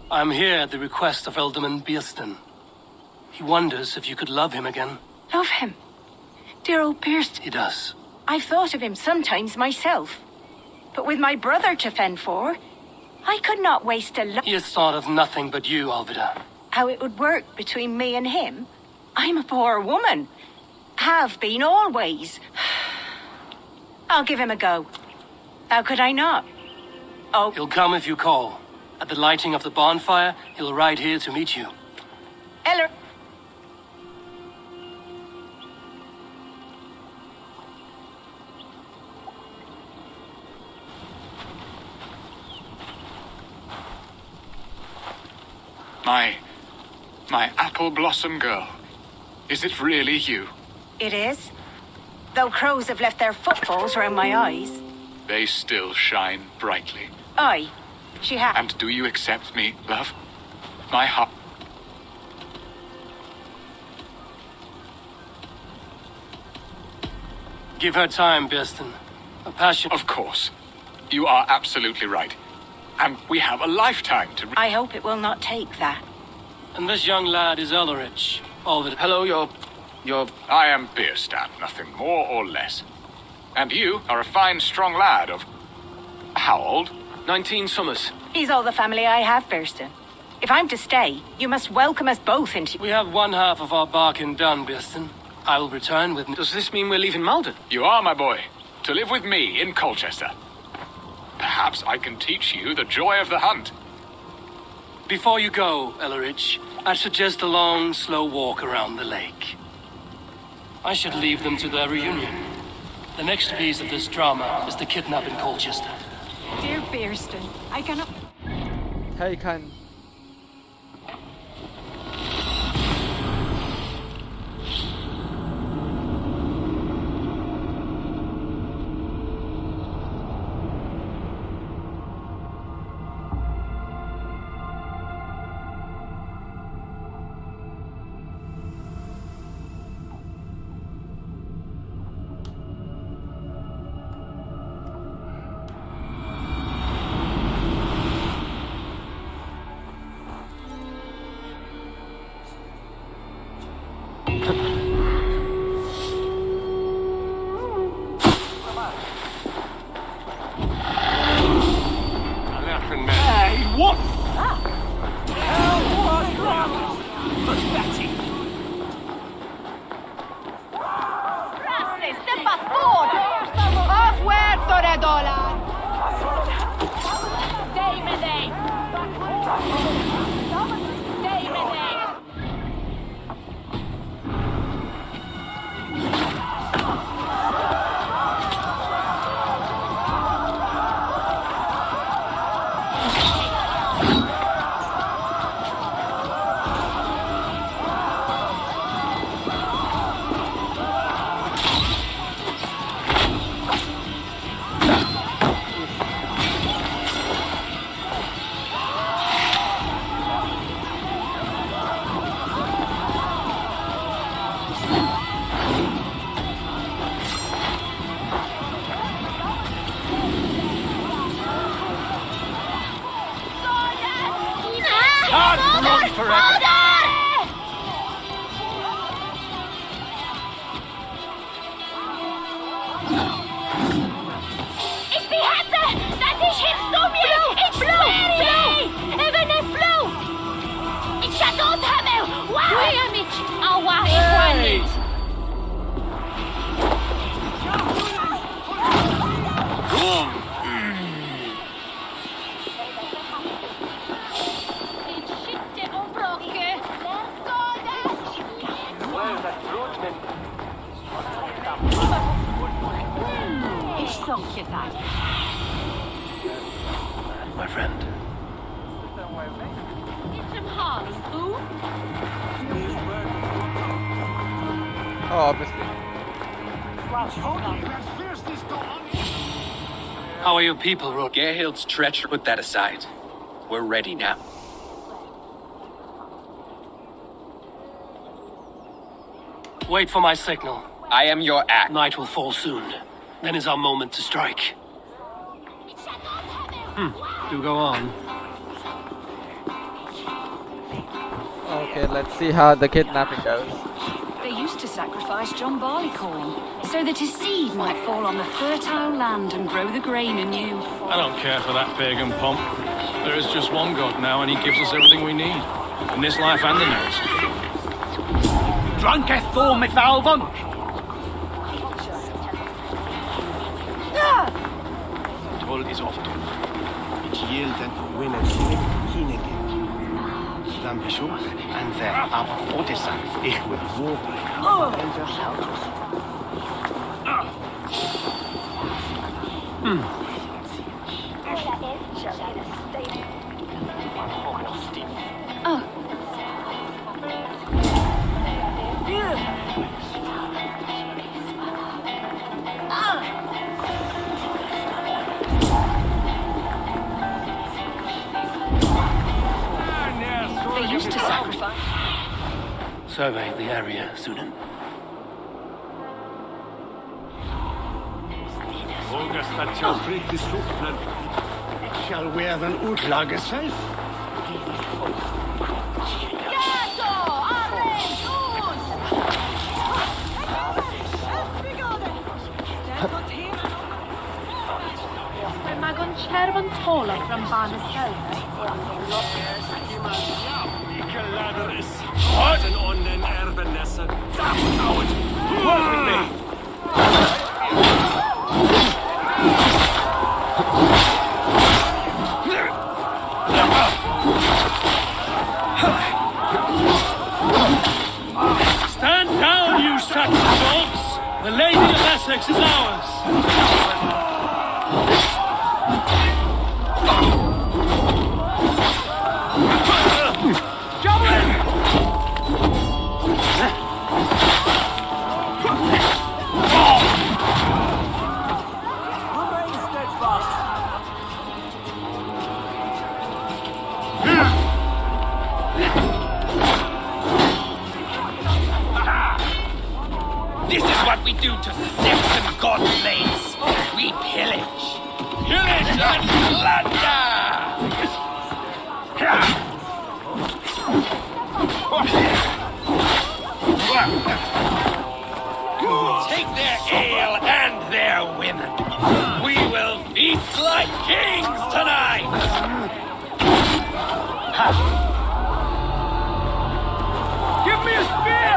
I'm here at the request of Alderman Beerston. He wonders if you could love him again. Love him. Dear old Pierce. He does. I've thought of him sometimes myself. But with my brother to fend for, I could not waste a He has thought of nothing but you, Alvida. How it would work between me and him? I'm a poor woman. Have been always. I'll give him a go. How could I not? Oh. He'll come if you call. At the lighting of the bonfire, he'll ride here to meet you. Eller. My apple blossom girl. Is it really you? It is. Though crows have left their footfalls around my eyes. They still shine brightly. Aye, she has. And do you accept me, love? My heart. Give her time, Beerston. A passion. Of course. You are absolutely right. And we have a lifetime to... I hope it will not take that. And this young lad is Ellerich. Alvida. Hello, you're... I am Beerstan, nothing more or less. And you are a fine, strong lad of... How old? 19 summers. He's all the family I have, Beerston. If I'm to stay, you must welcome us both into... We have one half of our bargain done, Beerston. I will return with... Does this mean we're leaving Malden? You are, my boy. To live with me in Colchester. Perhaps I can teach you the joy of the hunt. Before you go, Ellerich, I suggest a long, slow walk around the lake. I should leave them to their reunion. The next piece of this drama is the kidnap in Colchester. Dear Beerston, I cannot... Hey, can... can't run forever. Ich behärte! Das ich hilfst du mir! Ich floh! Even ich floh! Ich shadowed hammer! Wow! Dujemich! Ała! Hey! Schickte Umbrocke! Ich sag dir das. My friend. It's im Haus, du? Oh, obviously. How are your people, Rod? Gerhild's treachery. Put that aside. We're ready now. Wait for my signal. I am your act. Night will fall soon. Then is our moment to strike. Do go on. Okay, let's see how the kidnapping goes. They used to sacrifice John Barleycorn so that his seed might fall on the fertile land and grow the grain anew. I don't care for that pagan pomp. There is just one God now, and he gives us everything we need. In this life and the next. Drunketh thorn with Alban! Toll is often. It's yielded when a slip kinegit. Dan bezoek en ver ab Odessa. Ik wil woorden. En de houters. Oh. They used to sacrifice. Survey the area, Sunan. Shall we have an utlage self? Mag on červen tola from Barnesel. What? An onnen erbenesse. Work with me. Stand down, you Saxon dogs! The Lady of Essex is ours! This is what we do to Saxon godblades. We pillage. Pillage and plunder! Take their ale and their women. We will feast like kings tonight! Give me a spear!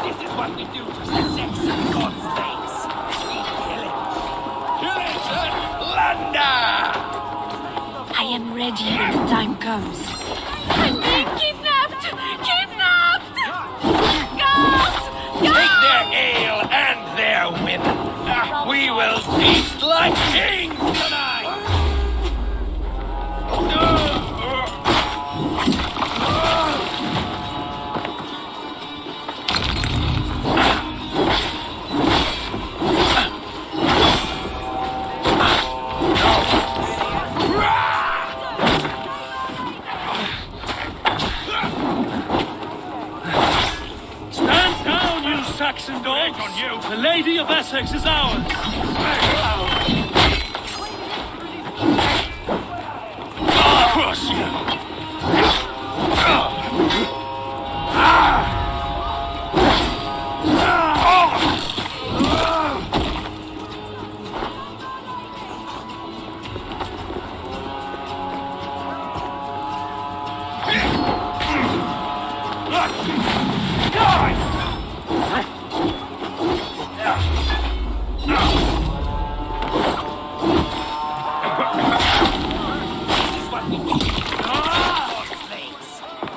This is what we do to Saxon godblades. We pillage. Pillage and plunder! I am ready when the time comes. I'm being kidnapped! Kidnapped! Guards! Take their ale and their women. We will feast like kings tonight! Stand down, you Saxon dogs! The Lady of Essex is ours!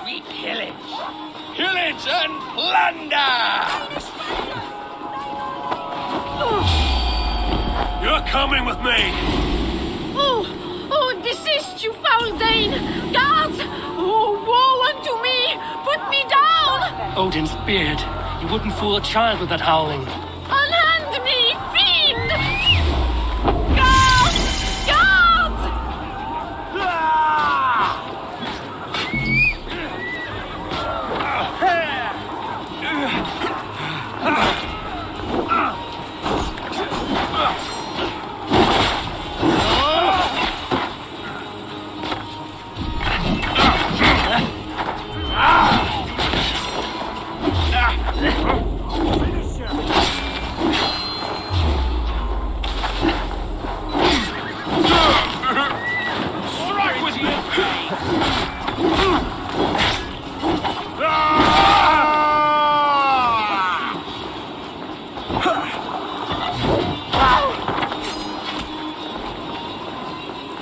We pillage. Pillage and plunder! You're coming with me! Oh, desist, you foul Dane! Guards! Oh, woe unto me! Put me down! Odin's beard. You wouldn't fool a child with that howling. Unhand me, fiend! Guards! Guards!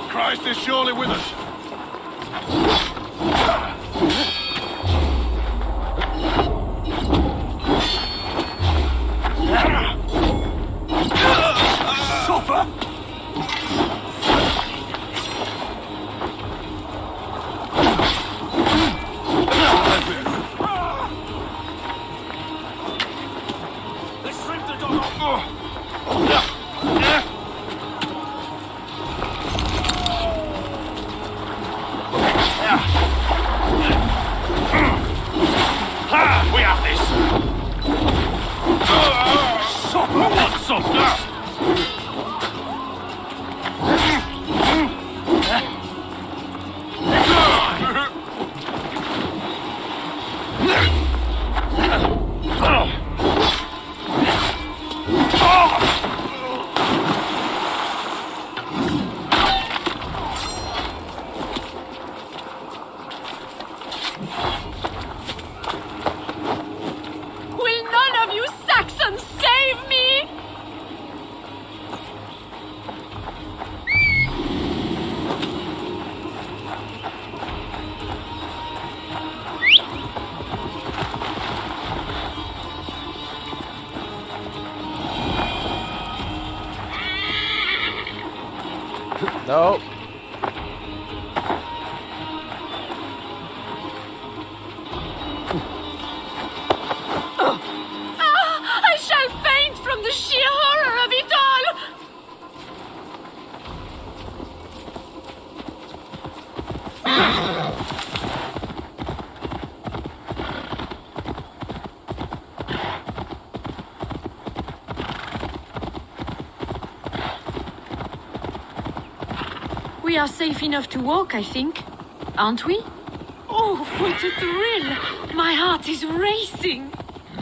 Christ is surely with us. We have this. What's up? Will none of you Saxons save me? No. I shall faint from the sheer horror of it all! We are safe enough to walk, I think. Aren't we? Oh, what a thrill! My heart is racing.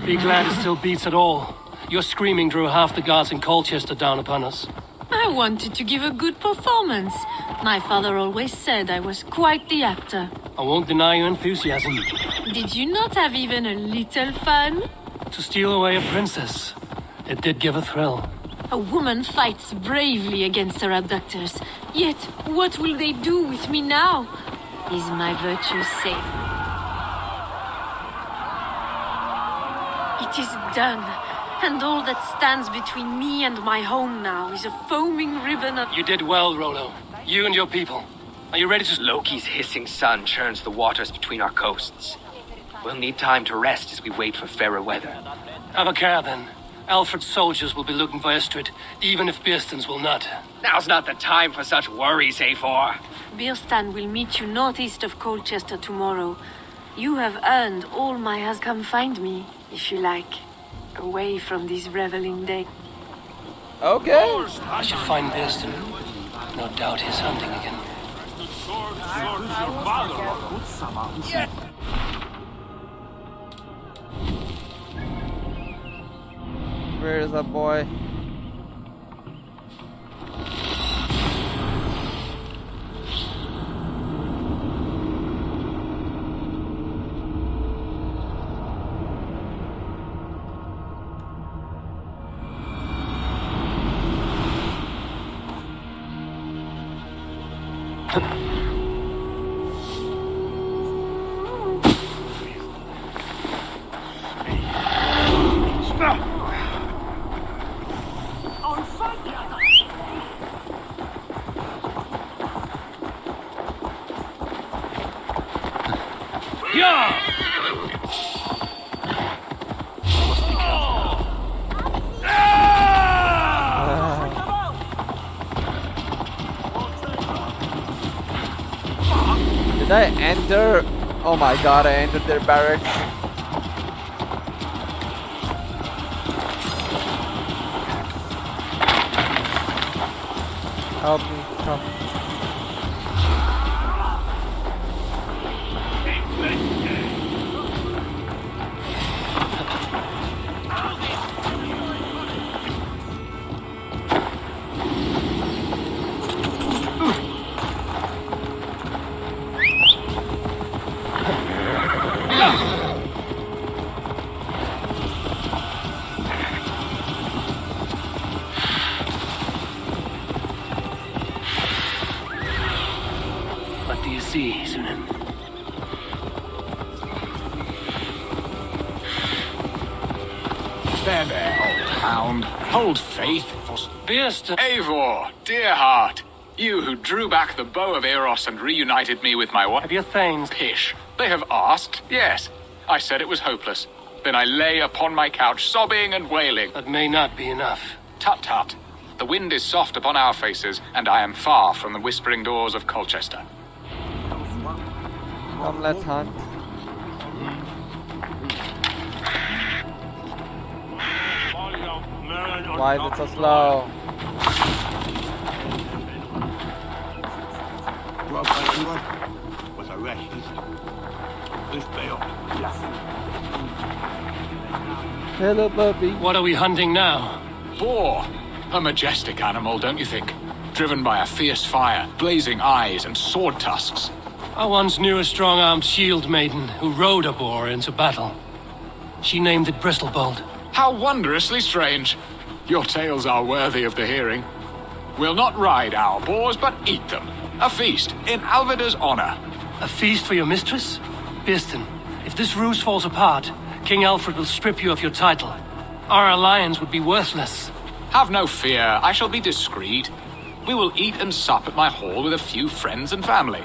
Be glad it still beats at all. Your screaming drew half the guards in Colchester down upon us. I wanted to give a good performance. My father always said I was quite the actor. I won't deny your enthusiasm. Did you not have even a little fun? To steal away a princess. It did give a thrill. A woman fights bravely against her abductors. Yet, what will they do with me now? Is my virtue safe? It is done. And all that stands between me and my home now is a foaming ribbon of... You did well, Rollo. You and your people. Are you ready to... Loki's hissing sun churns the waters between our coasts. We'll need time to rest as we wait for fairer weather. Have a care, then. Alfred's soldiers will be looking for Estrid, even if Birsten's will not. Now's not the time for such worries, A4. Birstan will meet you northeast of Colchester tomorrow. You have earned all my has come find me, if you like. Away from this reveling day. Okay. I should find Birsten. No doubt he's hunting again. Where is that boy? Did I enter? Oh my god, I entered their barracks. Help me, come. What do you see, Sunan? There, old hound. Hold faith for... Beast! Eivor, dear heart. You who drew back the bow of Eros and reunited me with my wife. Have your thanes... Pish. They have asked, yes. I said it was hopeless. Then I lay upon my couch, sobbing and wailing. That may not be enough. Tut tut. The wind is soft upon our faces, and I am far from the whispering doors of Colchester. Come, let's hunt. Why is it so slow? Hello, puppy. What are we hunting now? Boar. A majestic animal, don't you think? Driven by a fierce fire, blazing eyes, and sword tusks. I once knew a strong-armed shield maiden who rode a boar into battle. She named it Bristlebolt. How wondrously strange. Your tales are worthy of the hearing. We'll not ride our boars, but eat them. A feast in Alvida's honor. A feast for your mistress? Bearsten, if this ruse falls apart, King Alfred will strip you of your title. Our alliance would be worthless. Have no fear, I shall be discreet. We will eat and sup at my hall with a few friends and family.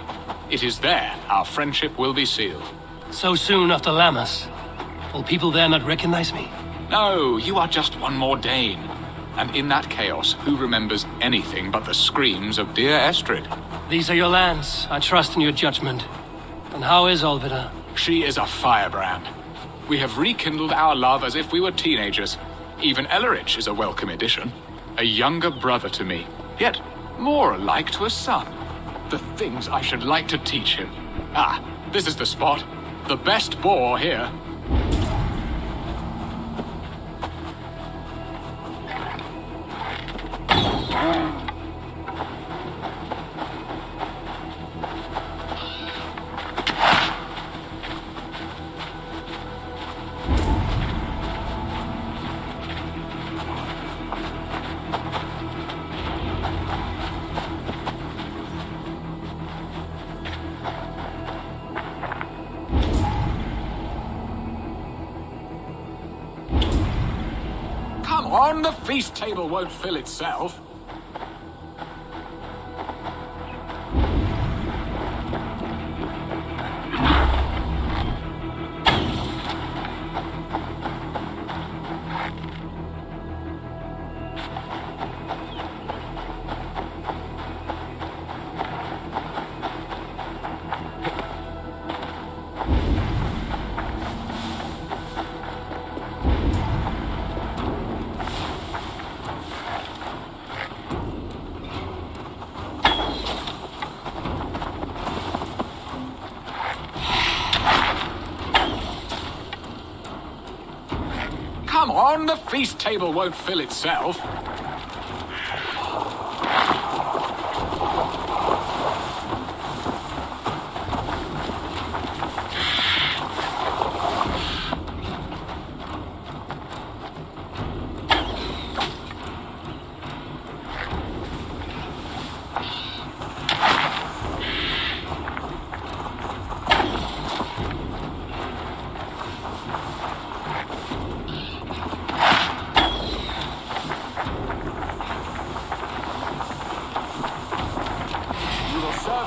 It is there our friendship will be sealed. So soon after Lammas? Will people there not recognize me? No, you are just one more Dane. And in that chaos, who remembers anything but the screams of dear Estrid? These are your lands. I trust in your judgment. And how is Alvida? She is a firebrand. We have rekindled our love as if we were teenagers. Even Ellerich is a welcome addition. A younger brother to me, yet more alike to a son. The things I should like to teach him. Ah, this is the spot. The best boar here. Come on, the feast table won't fill itself. Come on, the feast table won't fill itself.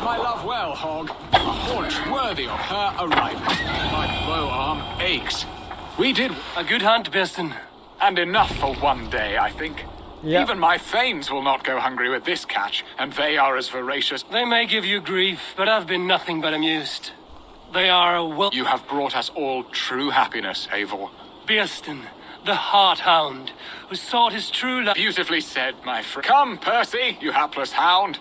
my love well, Hog. A haunch worthy of her arrival. My bow arm aches. We did a good hunt, Beston. And enough for one day, I think. Yeah. Even my thanes will not go hungry with this catch, and they are as voracious. They may give you grief, but I've been nothing but amused. They are a You have brought us all true happiness, Eivor. Beston, the heart hound, who sought his true love. Beautifully said, my friend. Come, Percy, you hapless hound.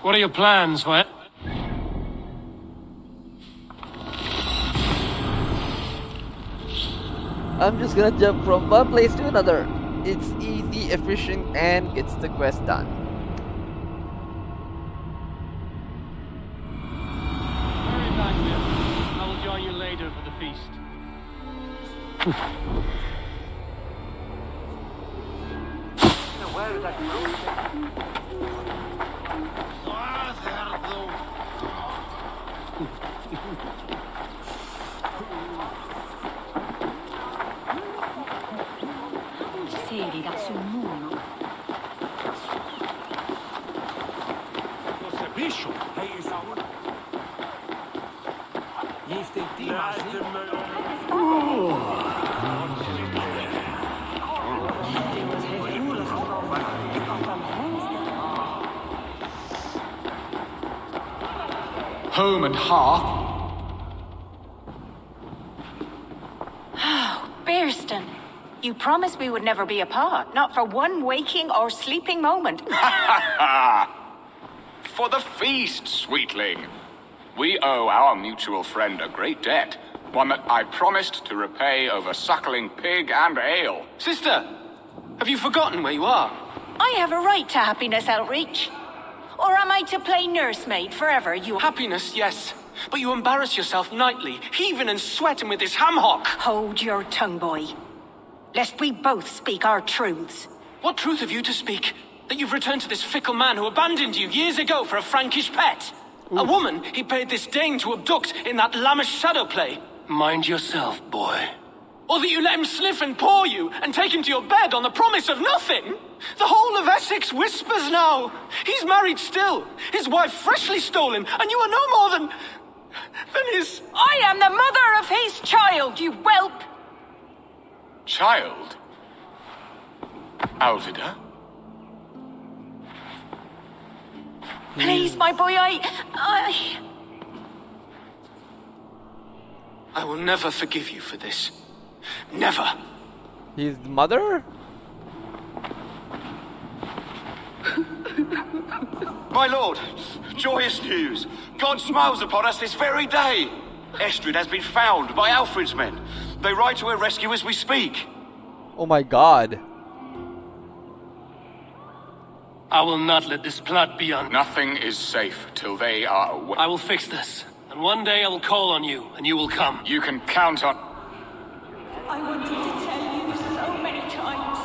What are your plans, Wet? I'm just gonna jump from one place to another. It's easy, efficient, and gets the quest done. Hurry back, Beston. I will join you later for the feast. Where is that? Sedi da sul muro. Home and hearth. Oh, Bearston. You promised we would never be apart, not for one waking or sleeping moment. For the feast, sweetling. We owe our mutual friend a great debt. One that I promised to repay over suckling pig and ale. Sister, have you forgotten where you are? I have a right to happiness, Outreach. Or am I to play nursemaid forever, you... Happiness, yes. But you embarrass yourself nightly, heaving and sweating with this ham hock. Hold your tongue, boy. Lest we both speak our truths. What truth have you to speak? That you've returned to this fickle man who abandoned you years ago for a Frankish pet? A woman he paid this Dane to abduct in that lammish shadow play? Mind yourself, boy. Or that you let him sniff and paw you and take him to your bed on the promise of nothing? The whole of Essex whispers now. He's married still. His wife freshly stolen, and you are no more than his... I am the mother of his child, you whelp! Child? Alvida? Please, my boy, I will never forgive you for this. Never. His mother? My lord, joyous news. God smiles upon us this very day. Estrid has been found by Alfred's men. They ride to her rescue as we speak. Oh my god. I will not let this plot be on. Nothing is safe till they are away. I will fix this. And one day I will call on you, and you will come. You can count on... I wanted to tell you so many times.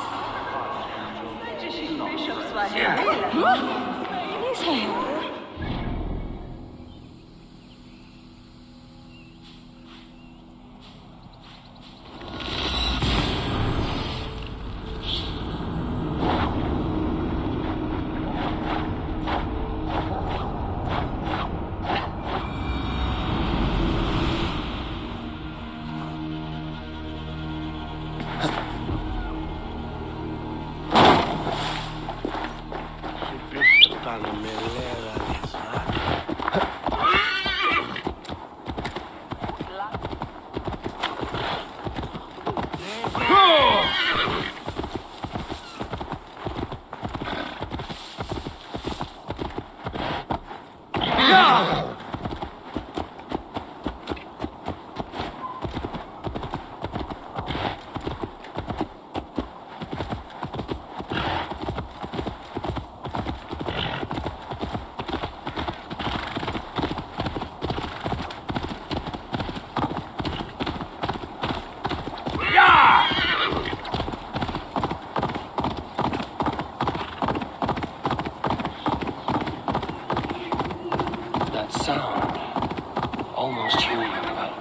sound. Almost human. Well,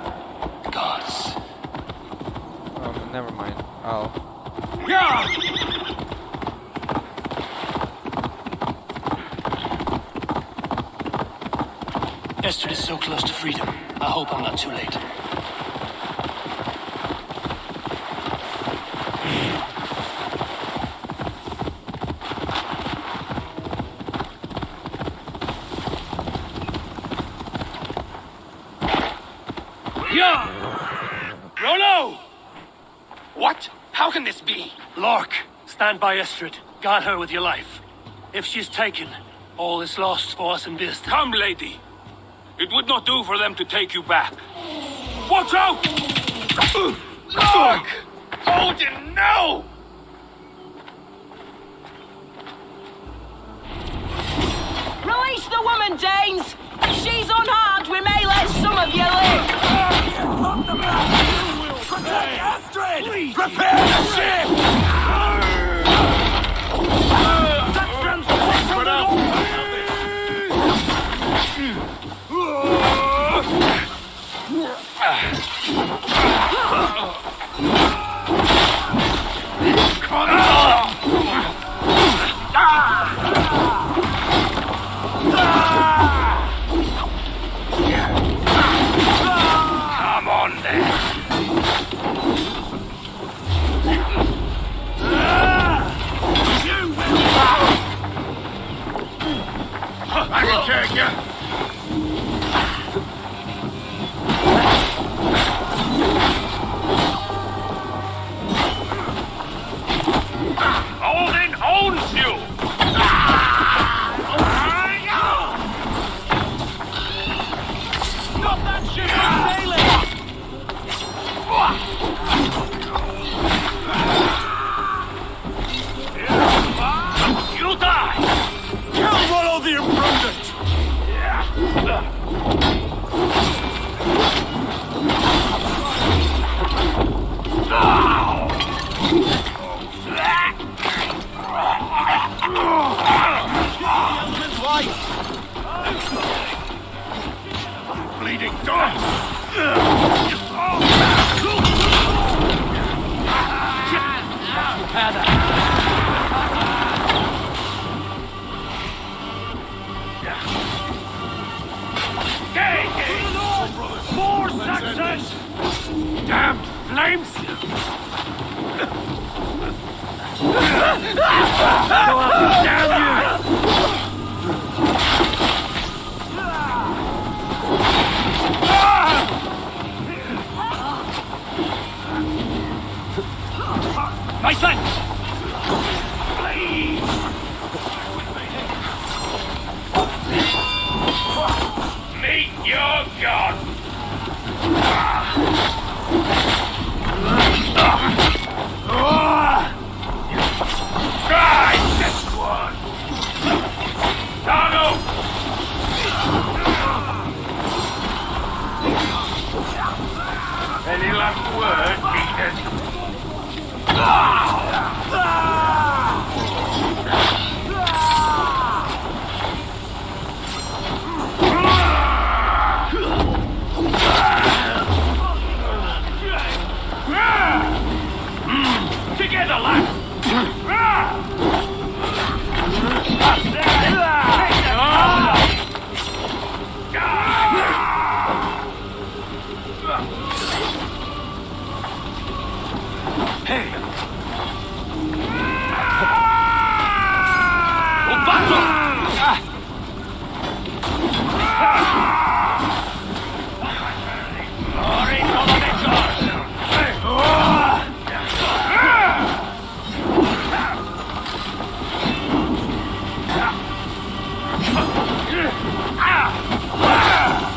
gods. Oh, never mind. Oh. Yeah! Estrid is so close to freedom. I hope I'm not too late. Yeah! Rollo! What? How can this be? Lork, stand by Estrid. Guard her with your life. If she's taken, all is lost for us in Beast. Come, lady. It would not do for them to take you back. Watch out! Lork! Odin, no! Release the woman, Danes! She's unharmed. We may let some of you live. Protect Astrid! Prepare the ship! Come on then. I can take you. Odin owns you! Stop that ship from sailing! You die! Kill Rollo the Imprudent! Bleeding dog! More success! Damn flames! Go up, damn you! My son! Meet your god! Try this one! Dano! Any last word, needed? Together, lad! Hey! Battle!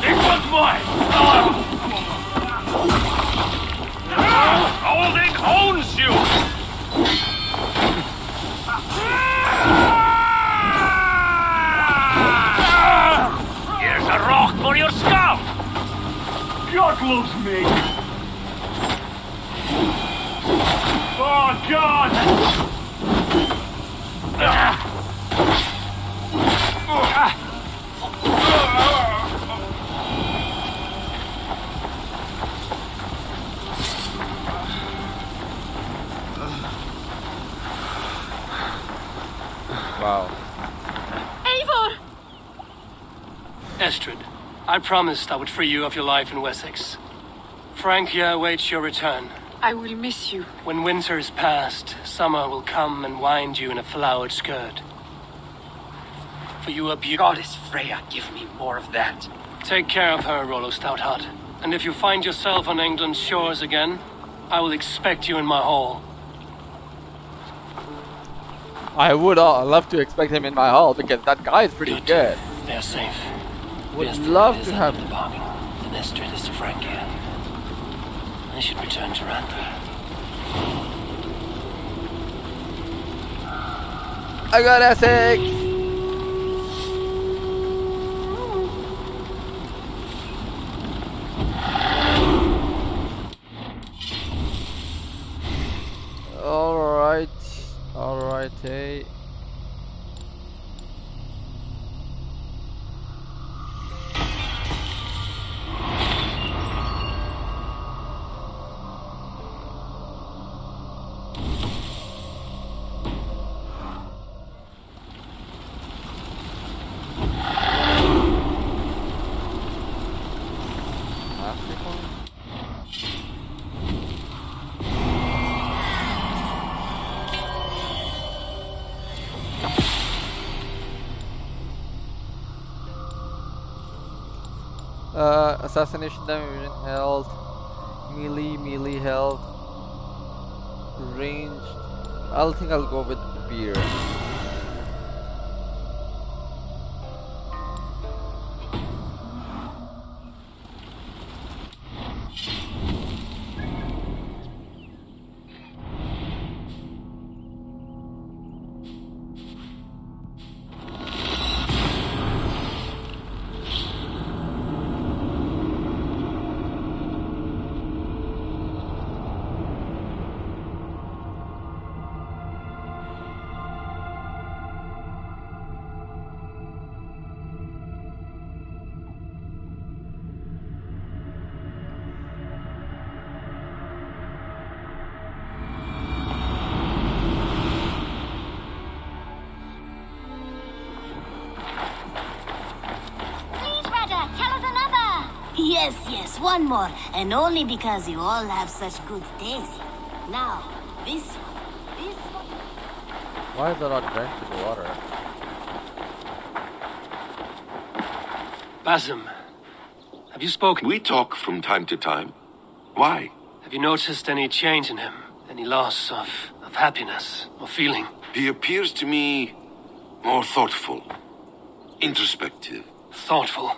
This one's mine! Odin owns you! Here's a rock for your skull! God loves me! Oh, God! Estrid, I promised I would free you of your life in Wessex. Francia awaits your return. I will miss you. When winter is past, summer will come and wind you in a flowered skirt. For you are beautiful. Goddess Freya, give me more of that. Take care of her, Rollo Stoutheart. And if you find yourself on England's shores again, I will expect you in my hall. I would love to expect him in my hall because that guy is pretty good. They're safe. Would love to have. The bargain. The Nestrid is to Francia. I should return to Randvi. I got Essex! Alright, hey. Assassination damage in health, melee health, ranged. I think I'll go with beer. Yes, one more. And only because you all have such good taste. Now, this one. Why is that not drenched in water? Basim, have you spoken? We talk from time to time. Why? Have you noticed any change in him? Any loss of happiness or feeling? He appears to me more thoughtful, introspective. Thoughtful?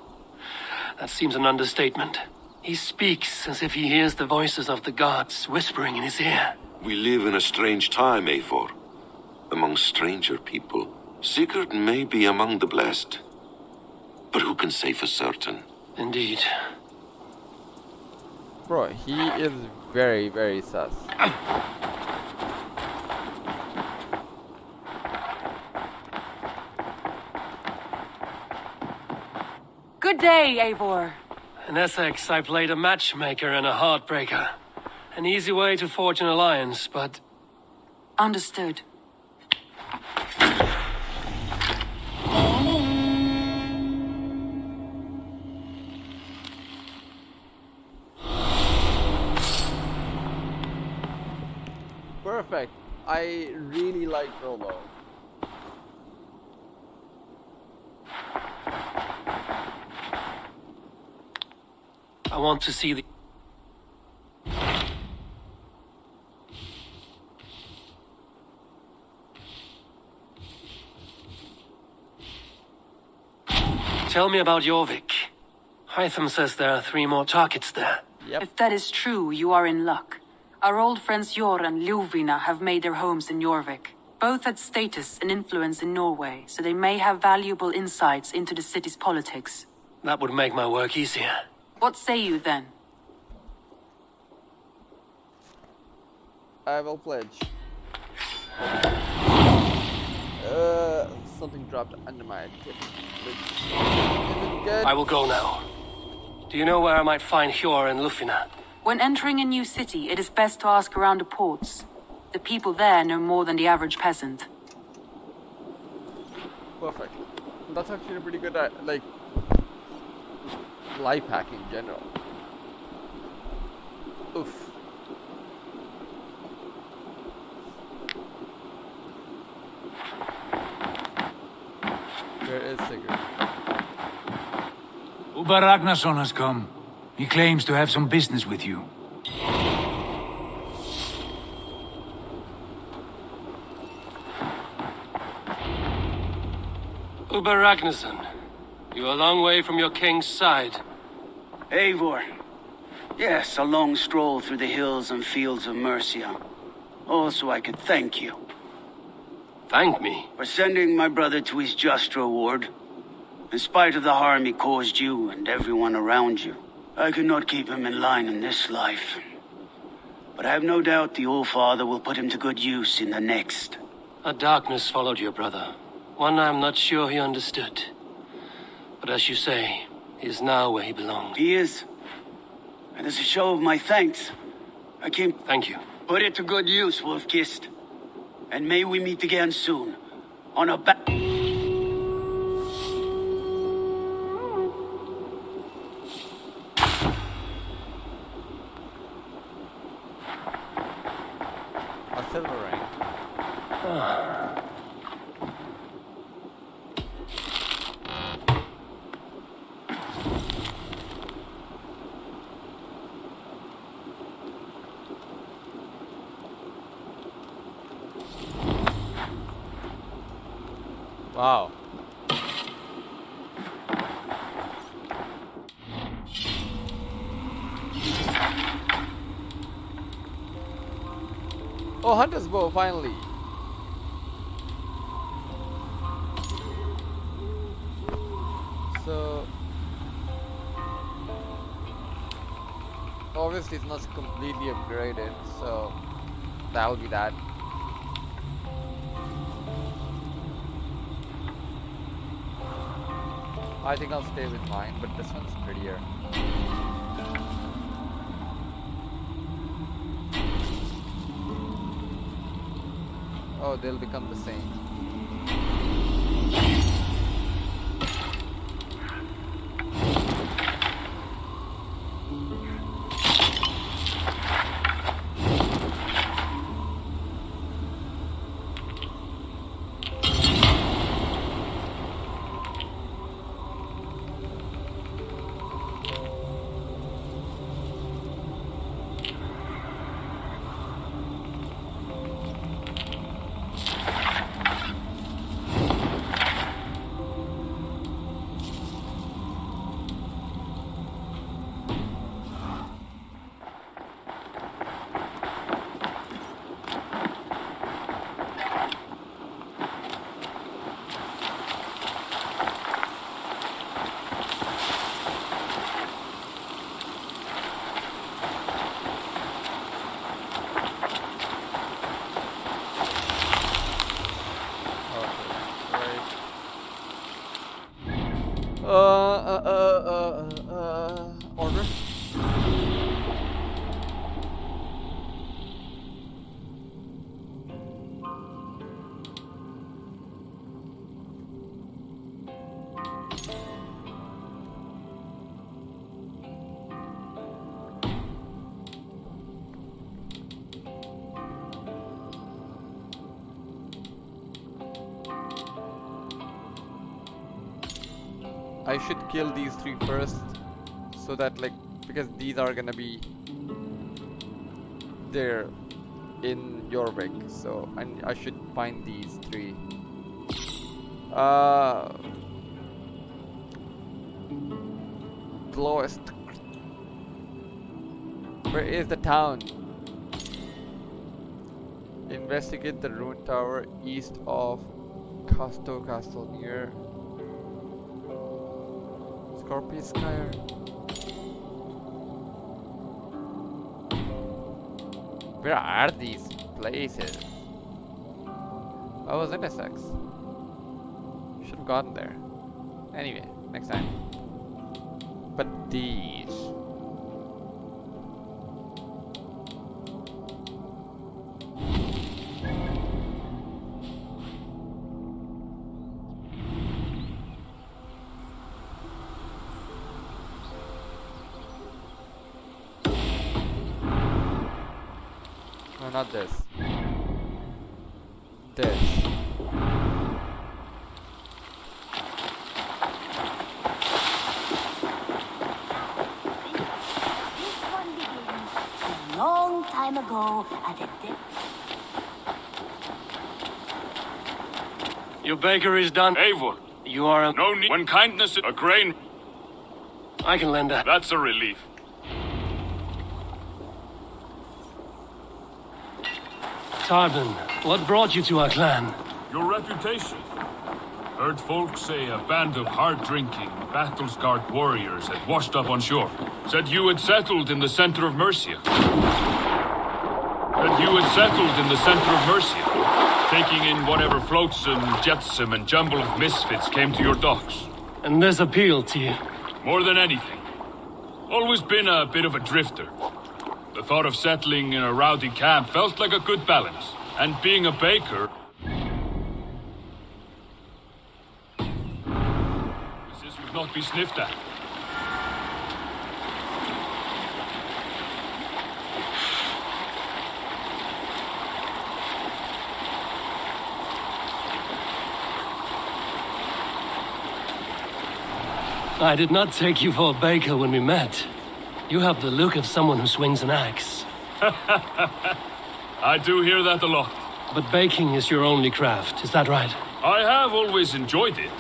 That seems an understatement. He speaks as if he hears the voices of the gods whispering in his ear. We live in a strange time, Eivor. Among stranger people. Sigurd may be among the blessed. But who can say for certain? Indeed. Bro, he is very, very sus. Good day, Eivor. In Essex, I played a matchmaker and a heartbreaker. An easy way to forge an alliance, but... Understood. Perfect. I really like Rollo. I want to see the... Tell me about Jorvik. Hytham says there are 3 more targets there. Yep. If that is true, you are in luck. Our old friends Jor and Ljuvina have made their homes in Jorvik. Both had status and influence in Norway, so they may have valuable insights into the city's politics. That would make my work easier. What say you then? I will pledge. Something dropped under my tip. I will go now. Do you know where I might find Hjor and Lufina? When entering a new city, it is best to ask around the ports. The people there know more than the average peasant. Perfect. That's actually a pretty good, life hack in general. Oof. Where is Sigurd? Uber Ragnarsson has come. He claims to have some business with you. Uber Ragnarsson, you're a long way from your king's side. Eivor. Yes, a long stroll through the hills and fields of Mercia. Also, I could thank you. Thank me? For sending my brother to his just reward. In spite of the harm he caused you and everyone around you, I could not keep him in line in this life. But I have no doubt the Old Father will put him to good use in the next. A darkness followed your brother. One I'm not sure he understood. But as you say, he is now where he belongs. He is. And as a show of my thanks, I came... Thank you. Put it to good use, Wolf-Kissed. And may we meet again soon. On a A silver ring. Wow. Oh, Hunter's Bow, finally. So, obviously it's not completely upgraded, so that'll be that. I think I'll stay with mine, but this one's prettier. Oh, they'll become the same. Order? I should kill these three first, so that, like, because these are gonna be there in Jorvik, so I should find these three. Lowest. Where is the town? Investigate the ruined tower east of Casto Castle near Scorpiuskyre. Where are these places? I was in Essex. Should have gotten there. Anyway, next time. But these. No, not this. This. A long time ago at a Your baker is done. Eivor, You are a... no need. When kindness, a grain. I can lend a... That's a relief. Tarban, what brought you to our clan? Your reputation. Heard folks say a band of hard-drinking, battle-scarred warriors had washed up on shore. Said you had settled in the center of Mercia. Taking in whatever flotsam, jetsam, and jumble of misfits came to your docks. And this appealed to you? More than anything. Always been a bit of a drifter. The thought of settling in a rowdy camp felt like a good balance. And being a baker... This would not be sniffed at. I did not take you for a baker when we met. You have the look of someone who swings an axe. I do hear that a lot. But baking is your only craft, is that right? I have always enjoyed it.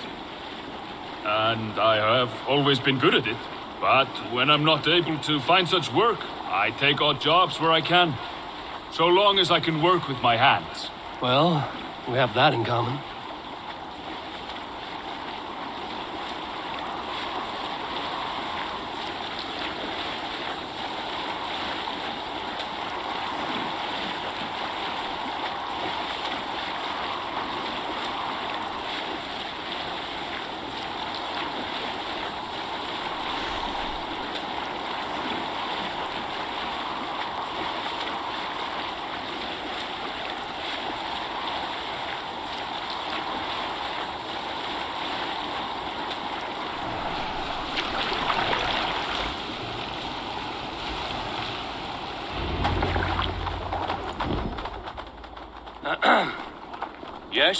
And I have always been good at it. But when I'm not able to find such work, I take odd jobs where I can. So long as I can work with my hands. Well, we have that in common.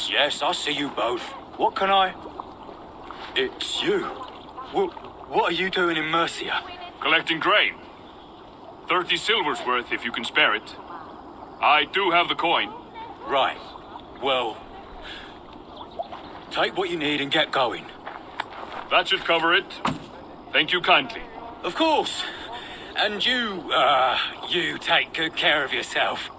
Yes, I see you both. What can I... It's you. What are you doing in Mercia? Collecting grain. 30 silver's worth if you can spare it. I do have the coin. Right. Well... Take what you need and get going. That should cover it. Thank you kindly. Of course. And you take good care of yourself.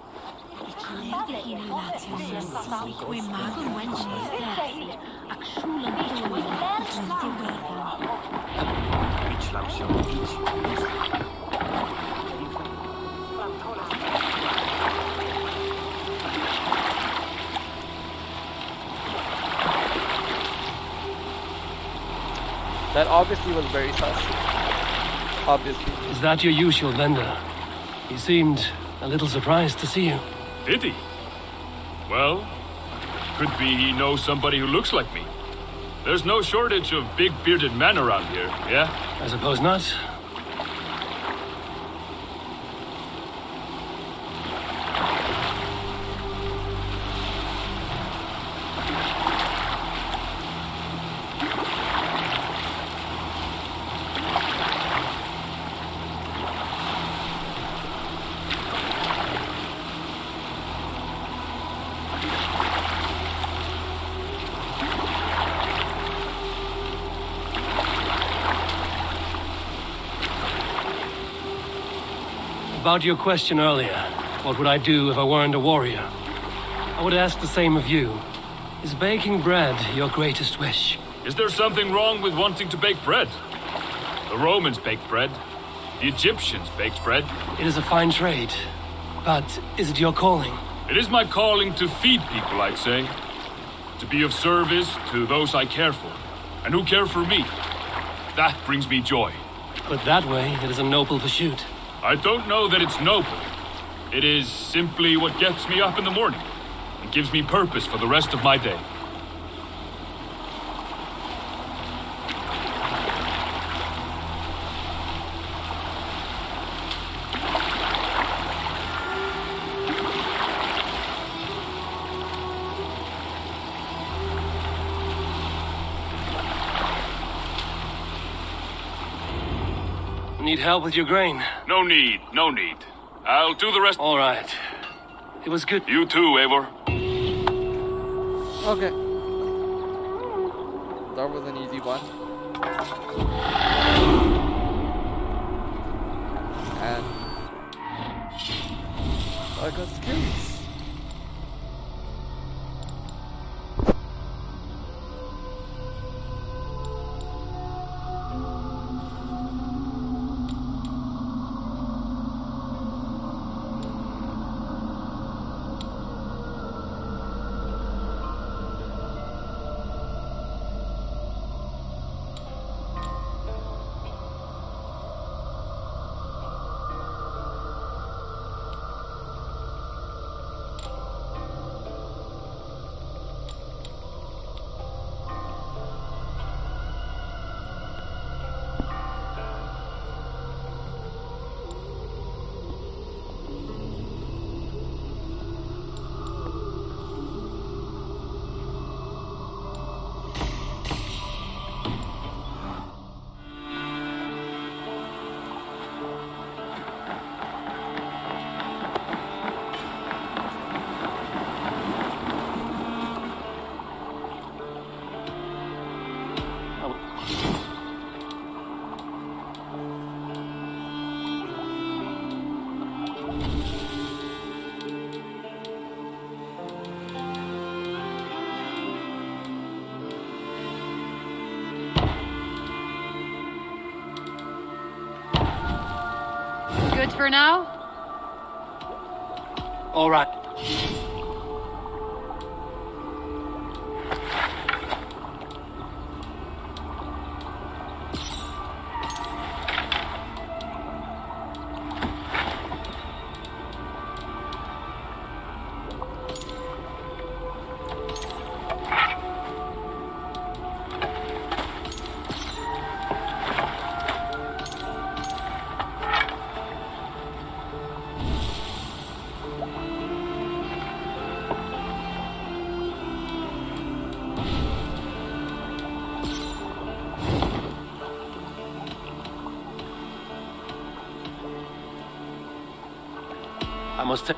That obviously was very sus. Obviously. Is that your usual vendor? He seemed a little surprised to see you. Did he? Well, could be he knows somebody who looks like me. There's no shortage of big bearded men around here, yeah? I suppose not. About your question earlier, what would I do if I weren't a warrior? I would ask the same of you. Is baking bread your greatest wish? Is there something wrong with wanting to bake bread? The Romans baked bread. The Egyptians baked bread. It is a fine trade. But is it your calling? It is my calling to feed people, I'd say. To be of service to those I care for, and who care for me. That brings me joy. Put that way, it is a noble pursuit. I don't know that it's noble. It is simply what gets me up in the morning and gives me purpose for the rest of my day. Need help with your grain? No need, no need. I'll do the rest. All right. It was good. You too, Eivor. Okay. That was an easy one. And I got skills. Good for now? All right. I must take...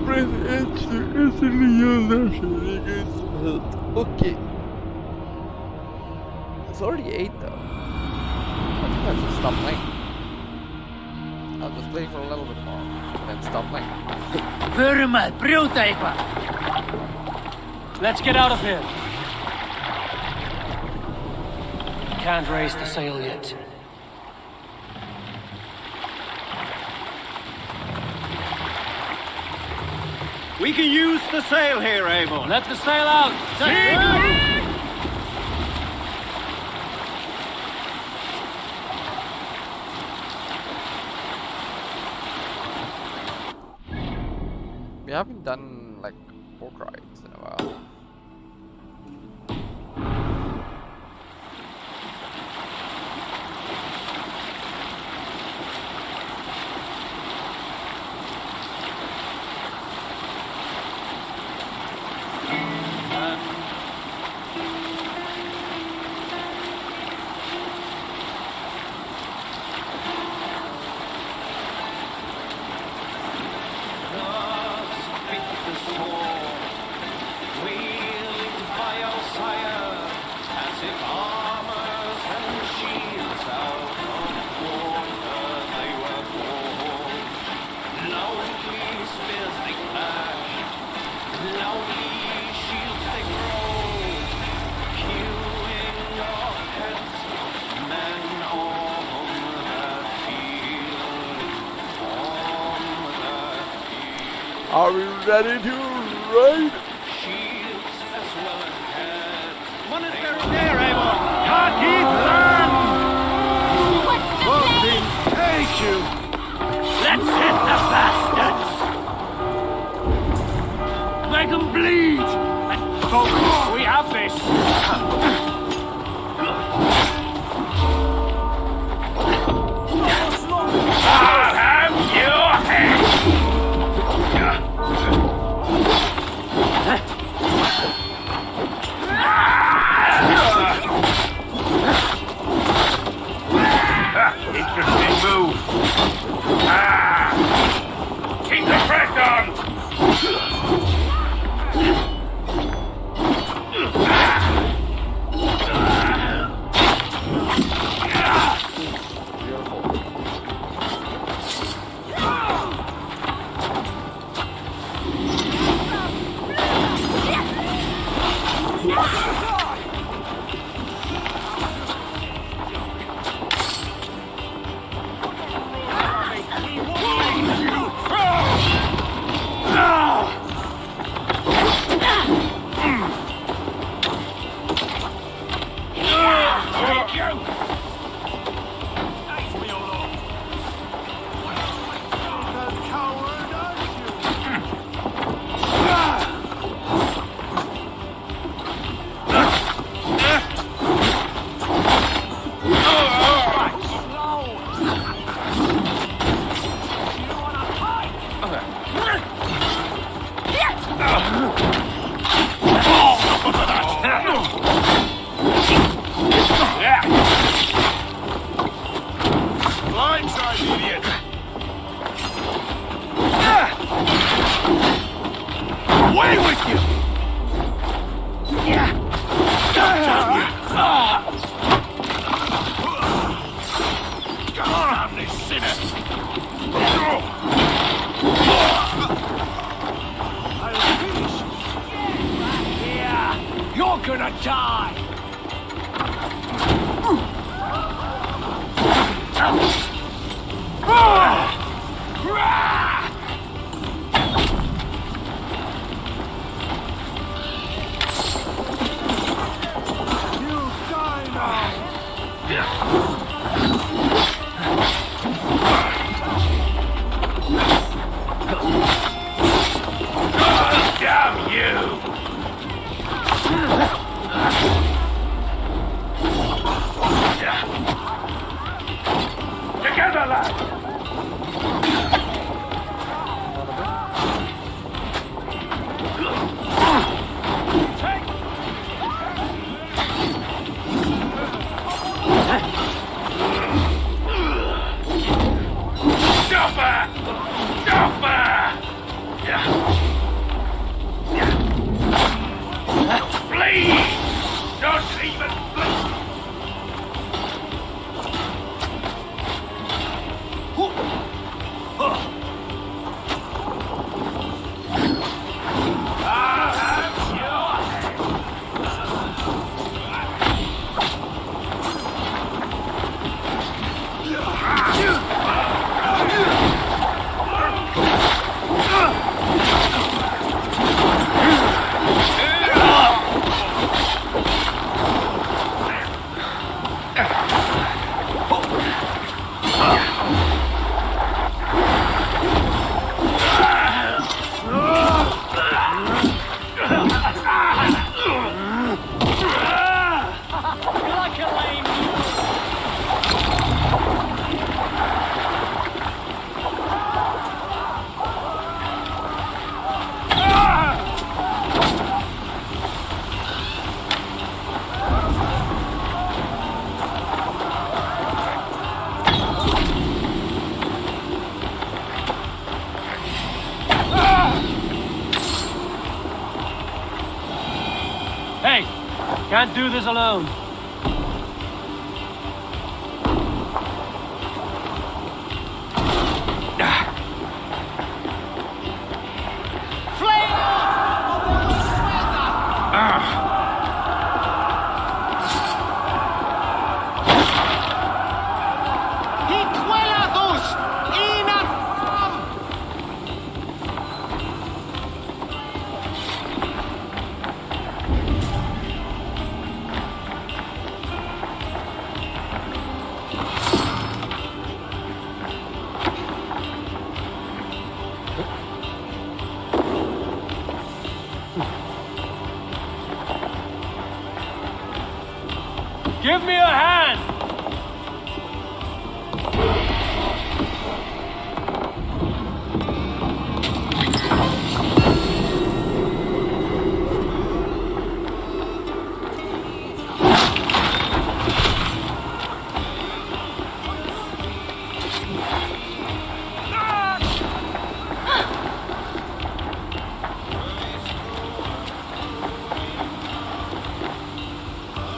Press H to instantly use their shit against some health. Okay. It's already 8 though. I think I should stop playing. I'll just play for a little bit more and then stop playing. Let's get out of here. Can't raise the sail yet. We can use the sail here, Eivor. Let the sail out. We haven't done like boat rides in a while. Are we ready to ride? One is very near, Eivor. Keep land! What's the plan? Hate you! Let's hit the bastards! Make them bleed! And We have this. I'll have your head. Interesting move. Keep the press on. Away with you! Damn this sinner! You're gonna die! Damn you! Together, lads! Hey, can't do this alone. Give me a hand!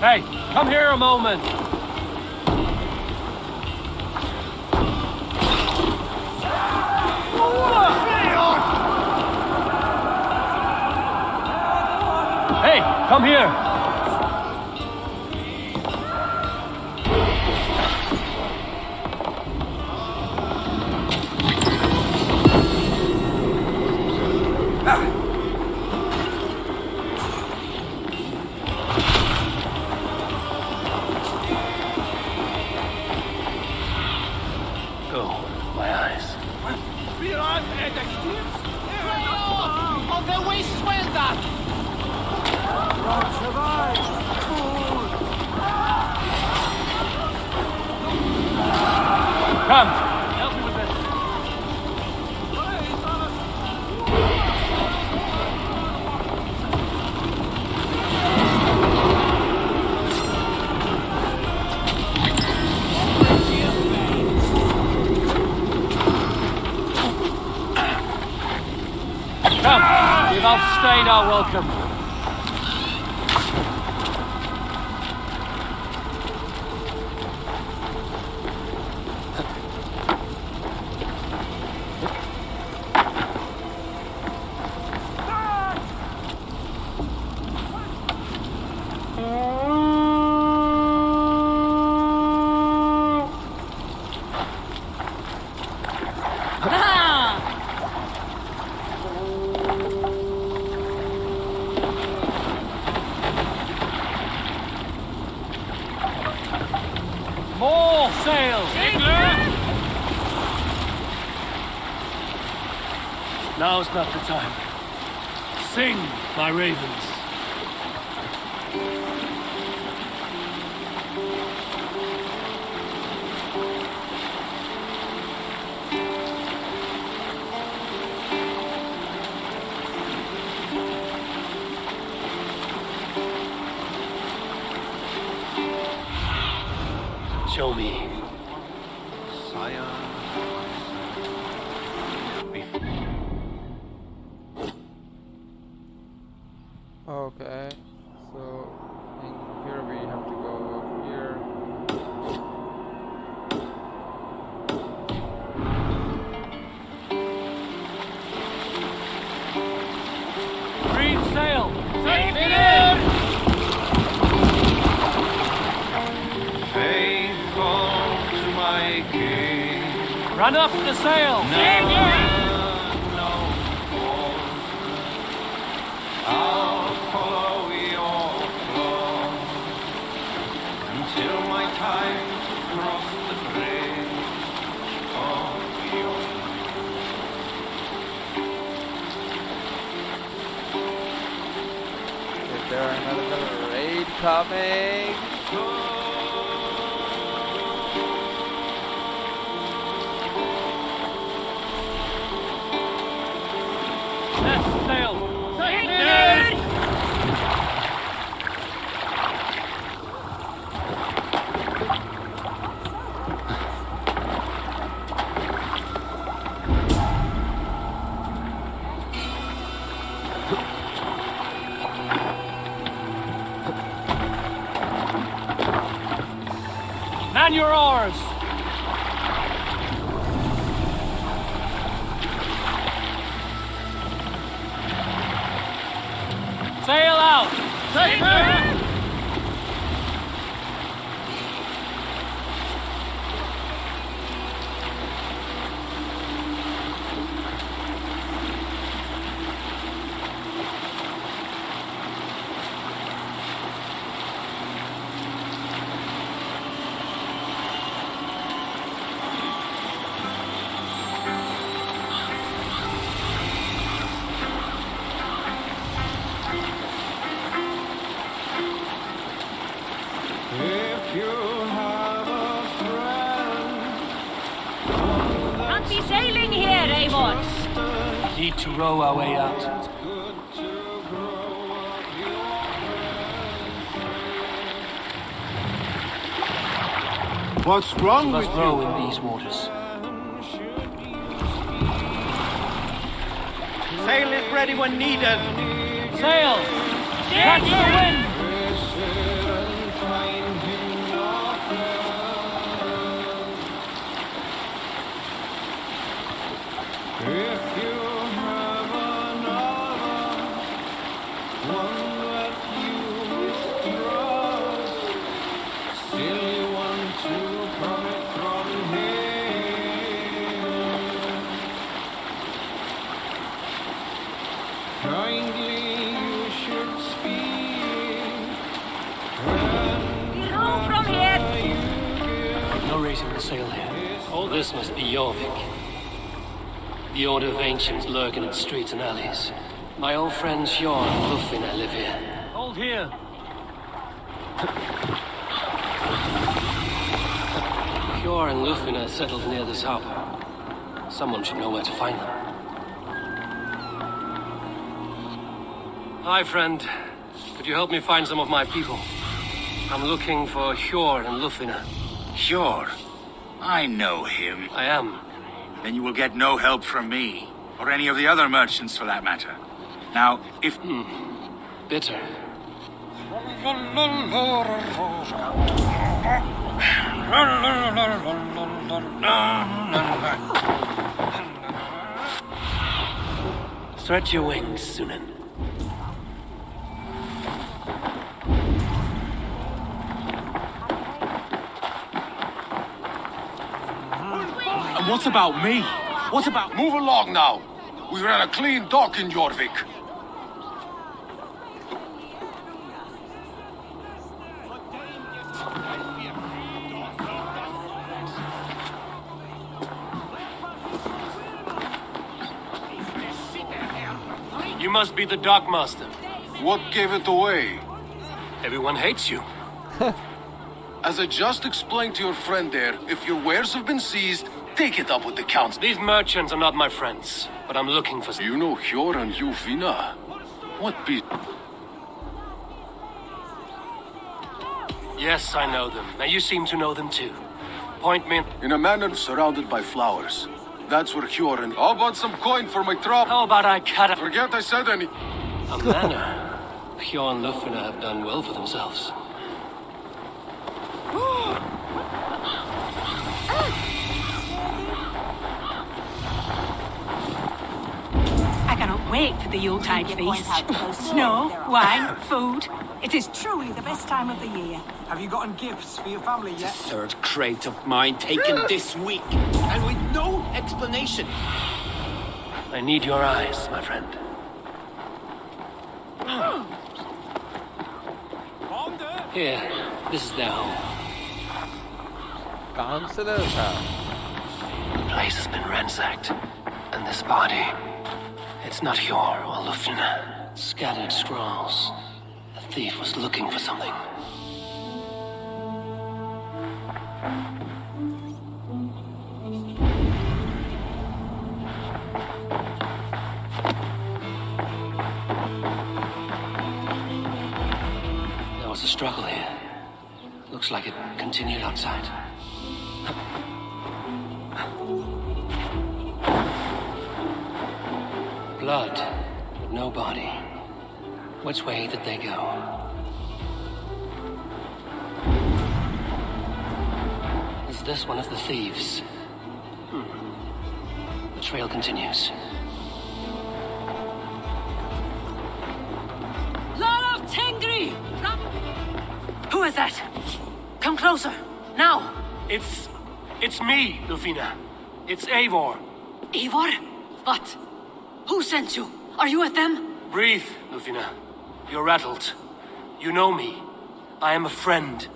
Hey, come here a moment. Hey, come here. Come, help me with this. Come, you've outstayed our welcome. More sails! Now's not the time. Sing, my ravens. Show me. Okay, so in here we have to go here. Green sail! Take it in! Faithful to my king. Run up the sail! I'll follow your flow until my time to cross the bridge of your. Is there another raid coming? Left sail! Man your oars! Sail out! Take it! need to row our way out. What's wrong We with must you? row in these waters. Sail is ready when needed. Sail! Catch the wind! No raising the sail here. All this must be Jorvik. The Order of Ancients lurk in its streets and alleys. My old friends Hjorn and Lufvina live here. Hold here. Hjorn and Lufvina settled near this harbor. Someone should know where to find them. Hi, friend. Could you help me find some of my people? I'm looking for Hjorn and Lufvina. Sure. I know him. I am. Then you will get no help from me, or any of the other merchants for that matter. Now, if... Bitter. Stretch your wings, Sunan. And what about me? What about... Move along now. We ran a clean dock in Jorvik. You must be the dockmaster. What gave it away? Everyone hates you. As I just explained to your friend there, if your wares have been seized, take it up with the council. These merchants are not my friends, but I'm looking for... You know Hjor and Lufvina? What be... Yes, I know them. Now you seem to know them too. Point me... In a manor surrounded by flowers. That's where Hjor and... How about some coin for my trouble? How about I cut up... Forget I said any... A manor. Hjor and Lufvina have done well for themselves. I cannot wait for the Yuletide feast. Snow, wine, food. It is truly the best time of the year. Have you gotten gifts for your family yet? Third crate of mine taken this week, and with no explanation. I need your eyes, my friend. Here, this is their home. Counselor's house. The place has been ransacked, and this body, it's not Hjor or Lufvina. Scattered scrolls. The thief was looking for something. There was a struggle here. Looks like it continued outside. Blood, but no body. Which way did they go? Is this one of the thieves? The trail continues. Lord of Tengri! Who is that? Come closer, now! It's me, Lufvina. It's Eivor. Eivor? What? Who sent you? Are you with them? Breathe, Lufvina. You're rattled. You know me. I am a friend.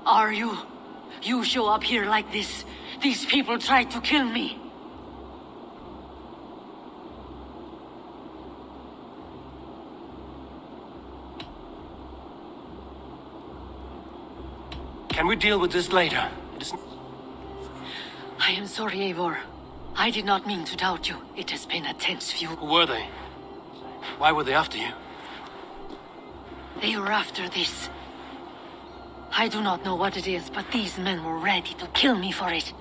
Are you? You show up here like this. These people tried to kill me. Can we deal with this later? It isn't... I am sorry, Eivor. I did not mean to doubt you. It has been a tense few. Who were they? Why were they after you? They were after this. I do not know what it is, but these men were ready to kill me for it.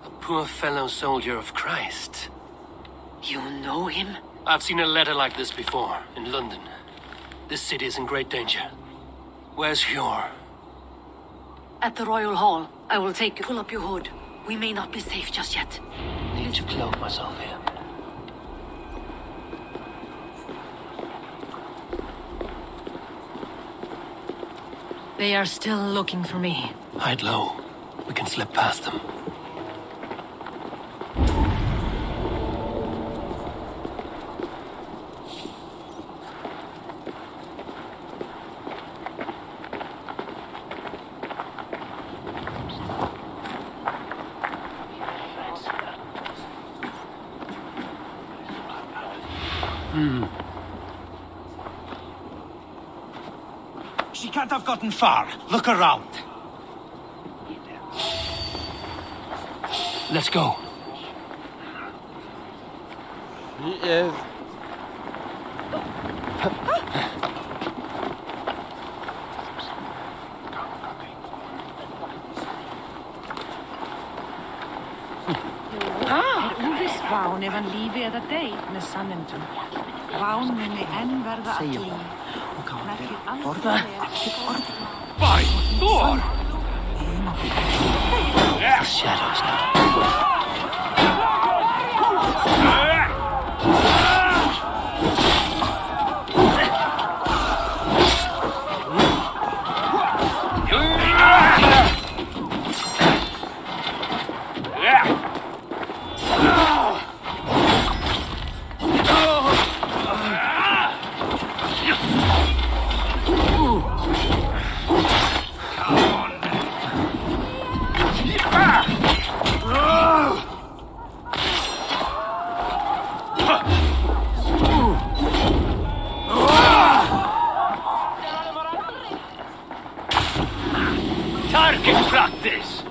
A poor fellow soldier of Christ. You know him? I've seen a letter like this before, in London. This city is in great danger. Where's Hjor? At the Royal Hall. I will take you. Pull up your hood. We may not be safe just yet. Need to cloak myself here. They are still looking for me. Hide low. We can slip past them. She can't have gotten far. Look around. Let's go. He is. Úvis ván ef hann lífi eða dey með sannindum. Ván muni enn verða að lífi. Borða. By Thor! The shadows now. Target practice!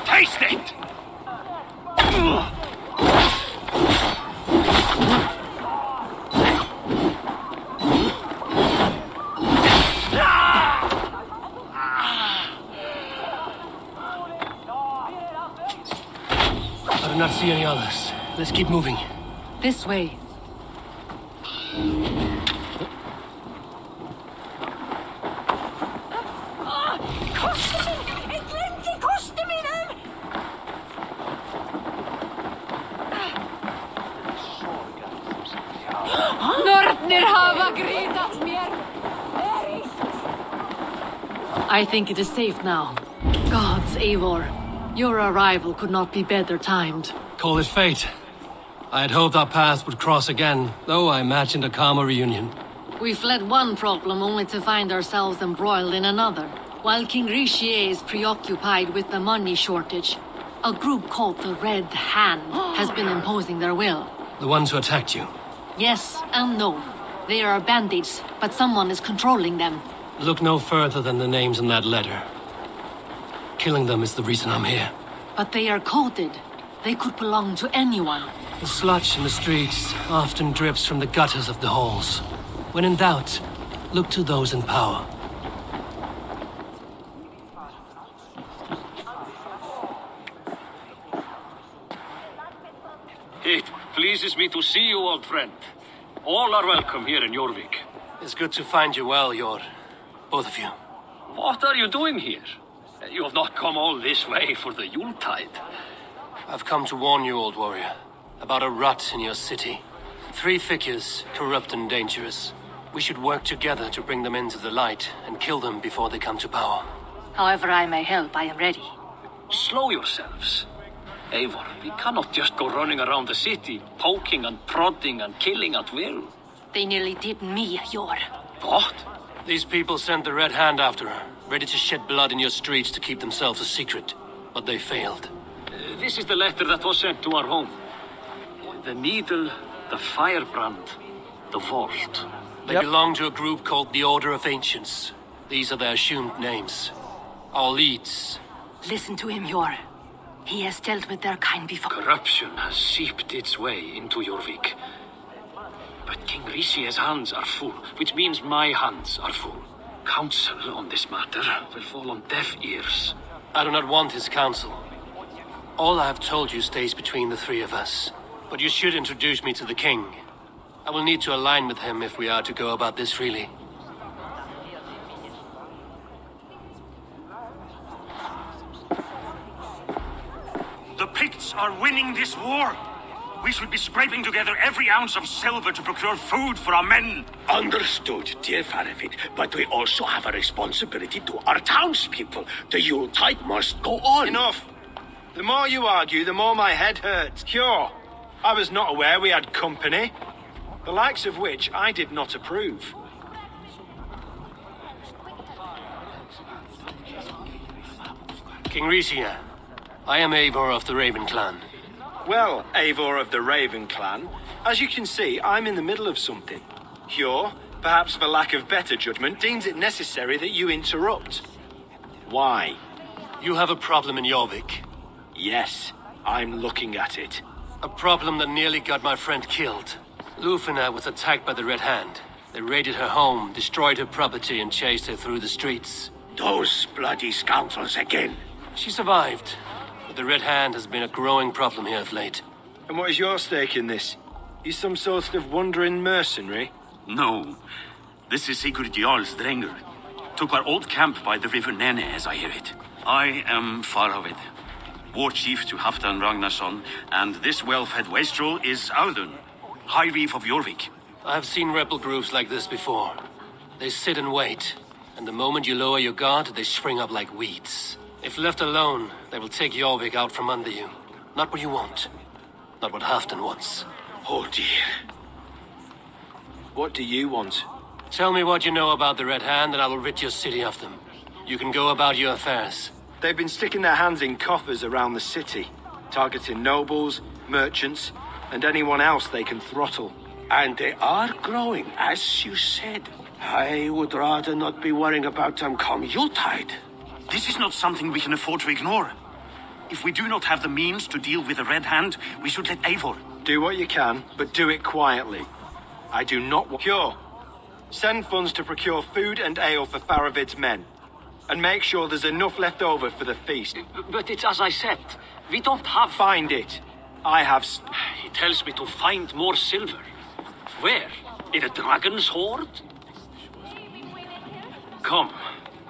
Taste it! I do not see any others. Let's keep moving. This way. I think it is safe now. Gods, Eivor. Your arrival could not be better timed. Call it fate. I had hoped our paths would cross again, though I imagined a calmer reunion. We fled one problem only to find ourselves embroiled in another. While King Richier is preoccupied with the money shortage, a group called the Red Hand has been imposing their will. The ones who attacked you? Yes and no. They are bandits, but someone is controlling them. Look no further than the names in that letter. Killing them is the reason I'm here. But they are coded. They could belong to anyone. The sludge in the streets often drips from the gutters of the halls. When in doubt, look to those in power. It pleases me to see you, old friend. All are welcome here in Jorvik. It's good to find you well, Yor. Both of you. What are you doing here? You have not come all this way for the Yuletide. I've come to warn you, old warrior, about a rot in your city. 3 figures, corrupt and dangerous. We should work together to bring them into the light and kill them before they come to power. However I may help, I am ready. Slow yourselves. Eivor, we cannot just go running around the city, poking and prodding and killing at will. They nearly did me, Yor. What? These people sent the Red Hand after her, ready to shed blood in your streets to keep themselves a secret. But they failed. This is the letter that was sent to our home. The needle, the firebrand, the vault. They belong to a group called the Order of Ancients. These are their assumed names. Our leads. Listen to him, Yor. He has dealt with their kind before. Corruption has seeped its way into Jorvik. But King Rishi's hands are full, which means my hands are full. Counsel on this matter will fall on deaf ears. I do not want his counsel. All I have told you stays between the 3 of us. But you should introduce me to the king. I will need to align with him if we are to go about this freely. The Picts are winning this war. We should be scraping together every ounce of silver to procure food for our men. Understood, dear Faravid, but we also have a responsibility to our townspeople. The Yuletide must go on. Enough. The more you argue, the more my head hurts. Cure. I was not aware we had company, the likes of which I did not approve. King Risia, I am Eivor of the Raven Clan. Well, Eivor of the Raven Clan, as you can see, I'm in the middle of something. Cure, perhaps for lack of better judgment, deems it necessary that you interrupt. Why? You have a problem in Jorvik. Yes, I'm looking at it. A problem that nearly got my friend killed. Lufina was attacked by the Red Hand. They raided her home, destroyed her property, and chased her through the streets. Those bloody scoundrels again. She survived, but the Red Hand has been a growing problem here of late. And what is your stake in this? You some sort of wandering mercenary? No. This is Sigurd Jarl's Drenger. Took our old camp by the river Nene, as I hear it. I am Faravid, war chief to Halfdan Ragnarsson, and this Welfhead Wastrel is Audun, High Reef of Jorvik. I have seen rebel groups like this before. They sit and wait, and the moment you lower your guard, they spring up like weeds. If left alone, they will take Jorvik out from under you. Not what you want. Not what Halfdan wants. Oh dear. What do you want? Tell me what you know about the Red Hand, and I will rid your city of them. You can go about your affairs. They've been sticking their hands in coffers around the city, targeting nobles, merchants, and anyone else they can throttle. And they are growing, as you said. I would rather not be worrying about them come Yuletide. This is not something we can afford to ignore. If we do not have the means to deal with the Red Hand, we should let Eivor. Do what you can, but do it quietly. I do not want... Cure. Send funds to procure food and ale for Faravid's men. And make sure there's enough left over for the feast. But it's as I said, we don't have... Find it. I have... He tells me to find more silver. Where? In a dragon's hoard? Come,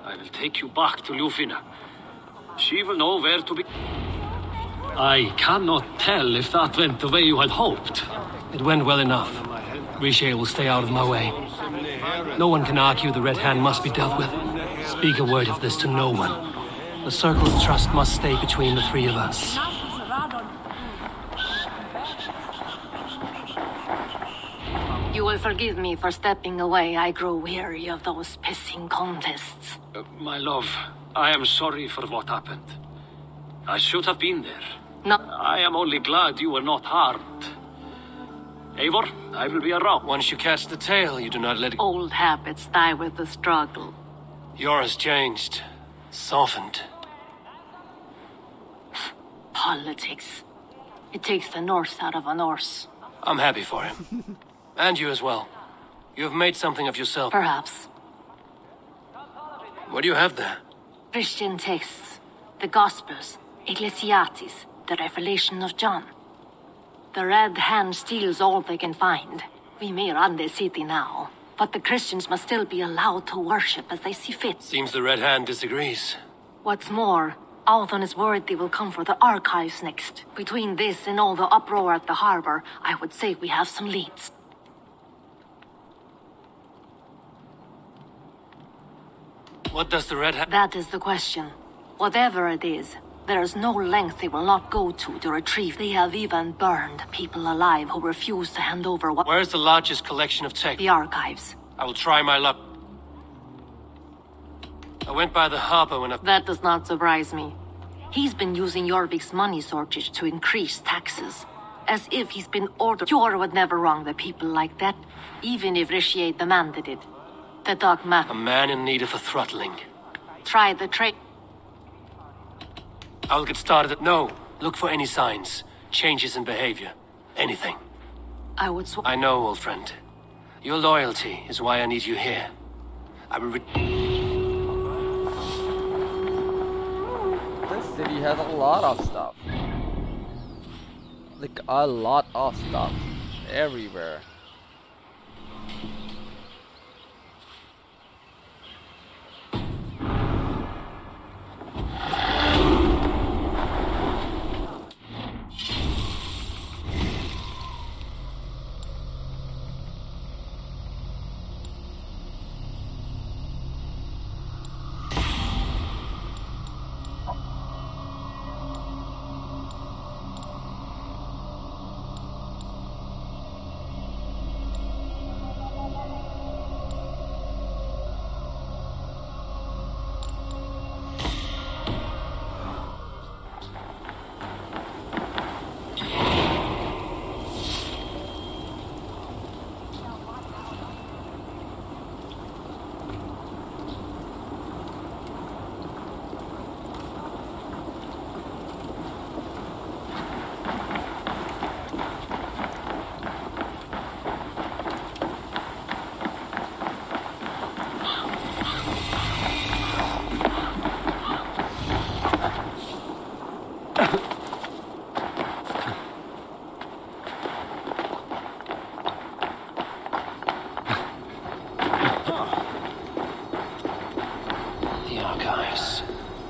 I will take you back to Lufina. She will know where to be... I cannot tell if that went the way you had hoped. It went well enough. Riche will stay out of my way. No one can argue the Red Hand must be dealt with. Speak a word of this to no one. The circle of trust must stay between the 3 of us. You will forgive me for stepping away. I grow weary of those pissing contests. My love, I am sorry for what happened. I should have been there. No. I am only glad you were not harmed. Eivor, I will be around. Once you catch the tail, you do not let it... Old habits die with the struggle. Yours changed. Softened. Politics. It takes the Norse out of a Norse. I'm happy for him. And you as well. You have made something of yourself. Perhaps. What do you have there? Christian texts. The Gospels. Ecclesiastes. The Revelation of John. The Red Hand steals all they can find. We may run the city now, But the Christians must still be allowed to worship as they see fit. Seems the Red Hand disagrees. What's more, Alton is worried they will come for the archives next. Between this and all the uproar at the harbor, I would say we have some leads. What does the Red Hand... That is the question. Whatever it is, there is no length they will not go to retrieve. They have even burned people alive who refuse to hand over what... Where's the largest collection of tech? The archives. I will try my luck. I went by the harbor when I... That does not surprise me. He's been using Jorvik's money shortage to increase taxes. As if he's been ordered. Jor would never wrong the people like that, even if Richier demanded it. The dark man. A man in need of a throttling. Try the trade. I'll get started at... No, look for any signs. Changes in behavior. Anything. I would I know, old friend. Your loyalty is why I need you here. I will This city has a lot of stuff. Like, a lot of stuff. Everywhere.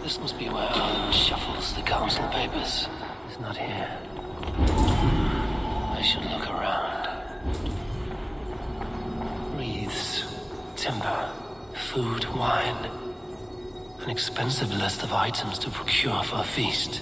This must be where Alan shuffles the council papers. He's not here. I should look around. Wreaths, timber, food, wine. An expensive list of items to procure for a feast.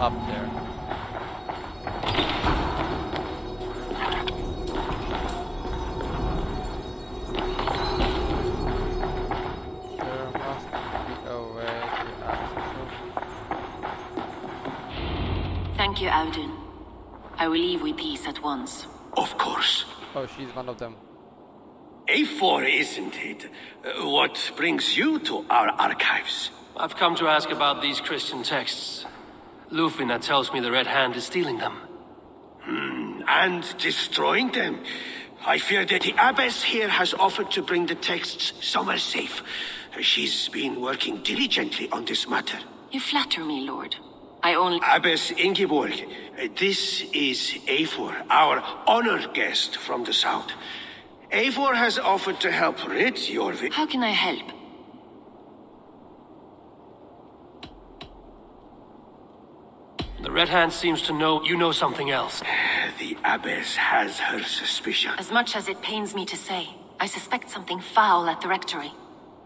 Up there. There must be a way to access it. Thank you, Audun. I will leave with these at once. Of course. Oh, she's one of them. A4, isn't it? What brings you to our archives? I've come to ask about these Christian texts. Lufina tells me the Red Hand is stealing them. And destroying them. I fear that the abbess here has offered to bring the texts somewhere safe. She's been working diligently on this matter. You flatter me, Lord. I only... Abbess Ingeborg, this is A4, our honored guest from the south. A4 has offered to help rid Jorvik. How can I help? The Red Hand seems to know you know something else. The abbess has her suspicion. As much as it pains me to say, I suspect something foul at the rectory.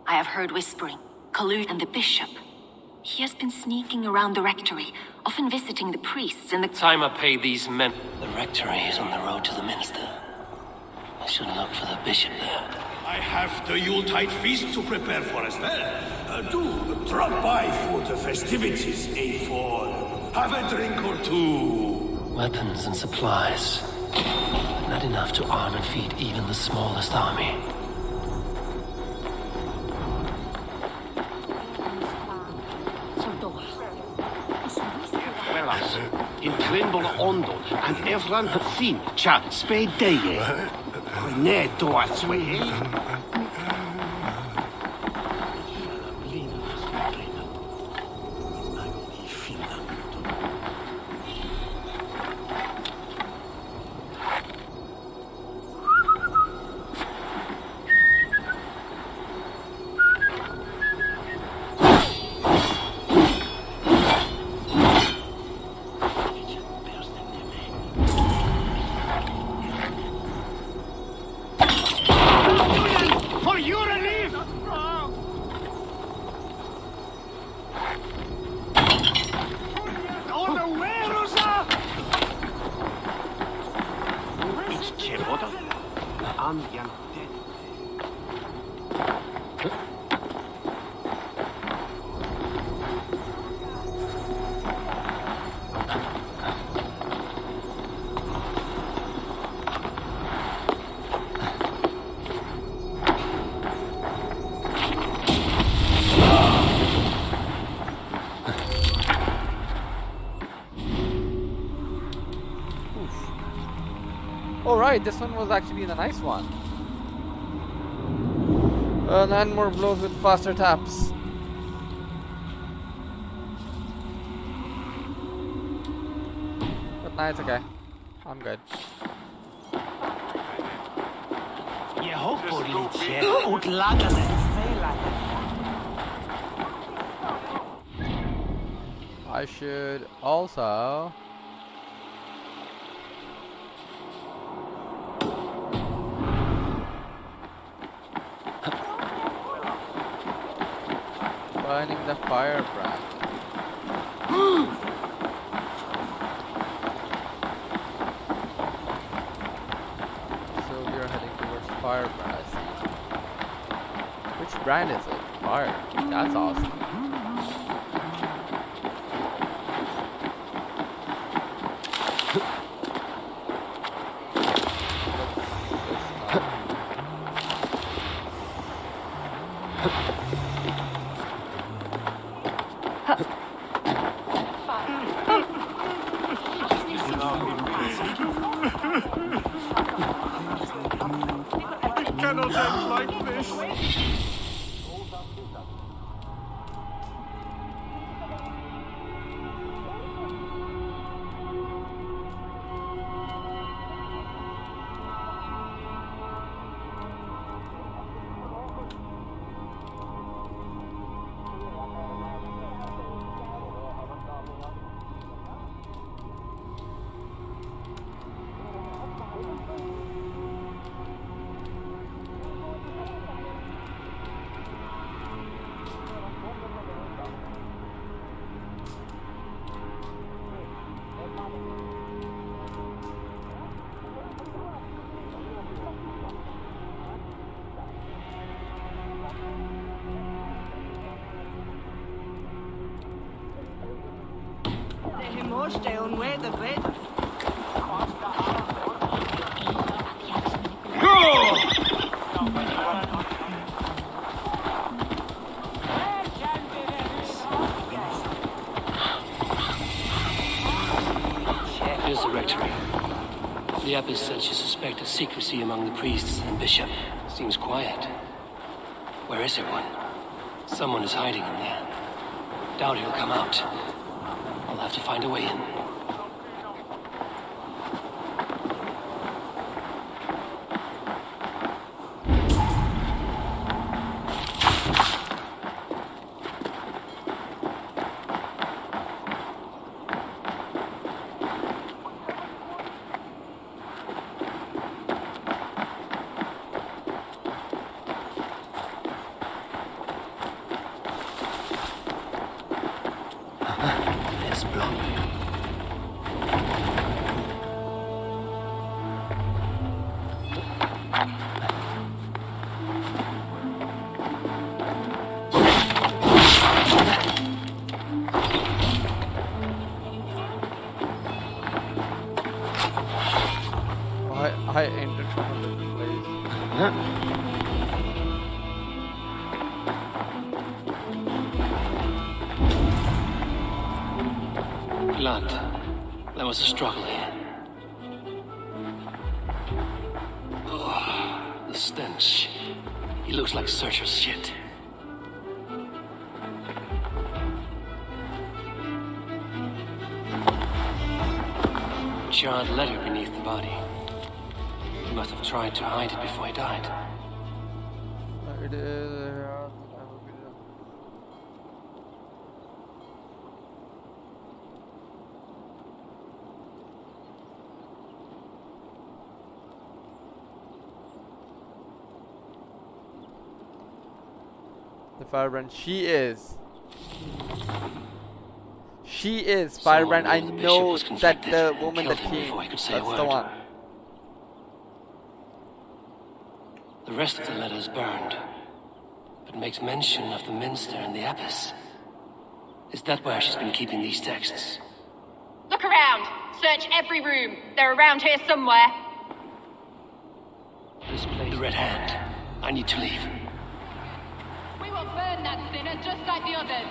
I have heard whispering, collude, and the bishop. He has been sneaking around the rectory, often visiting the priests and the... Time I pay these men. The rectory is on the road to the minster. I should look for the bishop there. I have the Yuletide feast to prepare for us well. Do drop by for the festivities, A4. Have a drink or two. Weapons and supplies. But not enough to arm and feed even the smallest army. Grimble Ondon, and Evran Sin, Cha, Spedeye. Ne Doatswe. For your relief! On the way, Rosa! It's Cheroda. I'm young dead. Alright, this one was actually the nice one. 9 more blows with faster taps. But nah, it's okay. I'm good. I should also finding the firebrand. So we are heading towards firebrand, I see. Which brand is it? Fire. That's awesome. It cannot end like this. Stay on way the better. Here's the rectory. The abbess said she suspected secrecy among the priests and bishop. Seems quiet. Where is everyone? Someone is hiding in there. Doubt he'll come out. I'll have to find a way in. Let's block. I entered from a different place. Blood. There was a struggle here. Oh, the stench. He looks like Searcher's shit. A charred letter beneath the body. He must have tried to hide it before he died. The firebrand. She is firebrand. I know that the woman that came. That's the one. The rest of the letter is burned, but makes mention of the minster and the abbess. Is that where she's been keeping these texts? Look around. Search every room. They're around here somewhere. This place. The Red Hand. I need to leave. We will burn that sinner just like the others.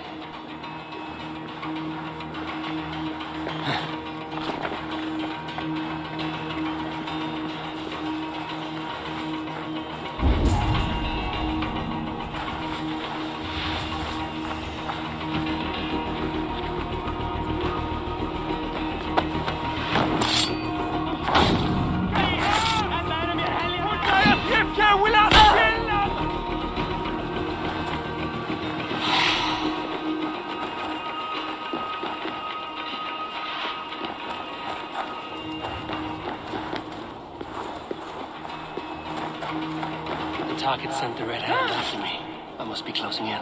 The target sent the Red Hand after me. I must be closing in.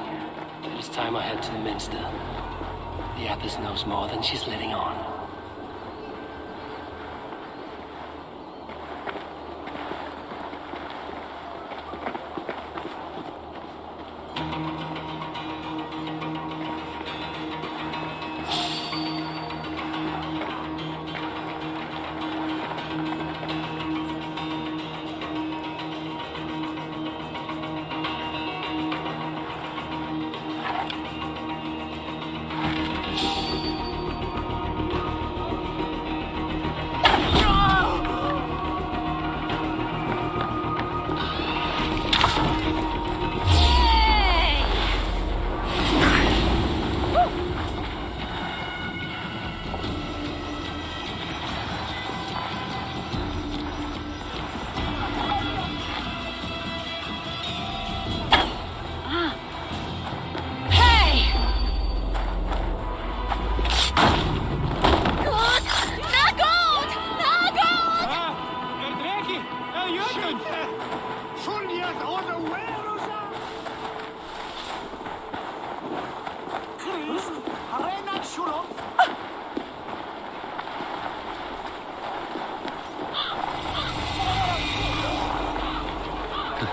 It is time I head to the minster. The abbess knows more than she's letting on.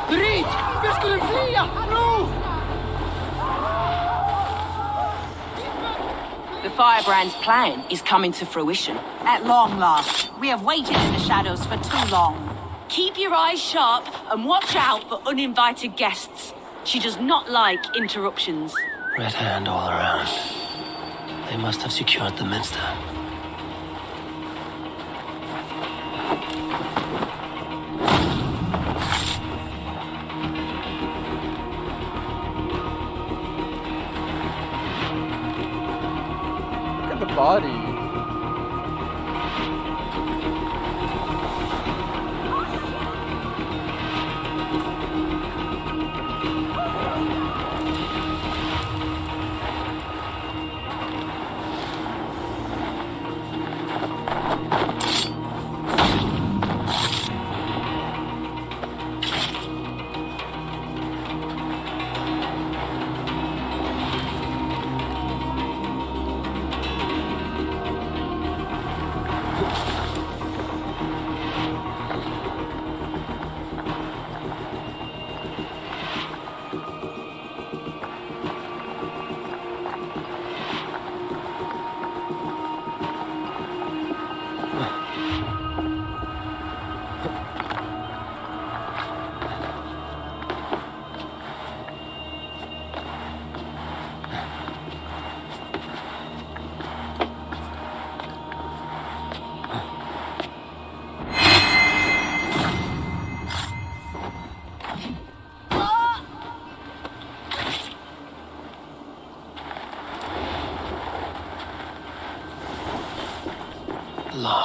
Brit! Vi skulle fria! Nu! The Firebrand's plan is coming to fruition. At long last. We have waited in the shadows for too long. Keep your eyes sharp and watch out for uninvited guests. She does not like interruptions. Red Hand all around. They must have secured the minster. Look at the body.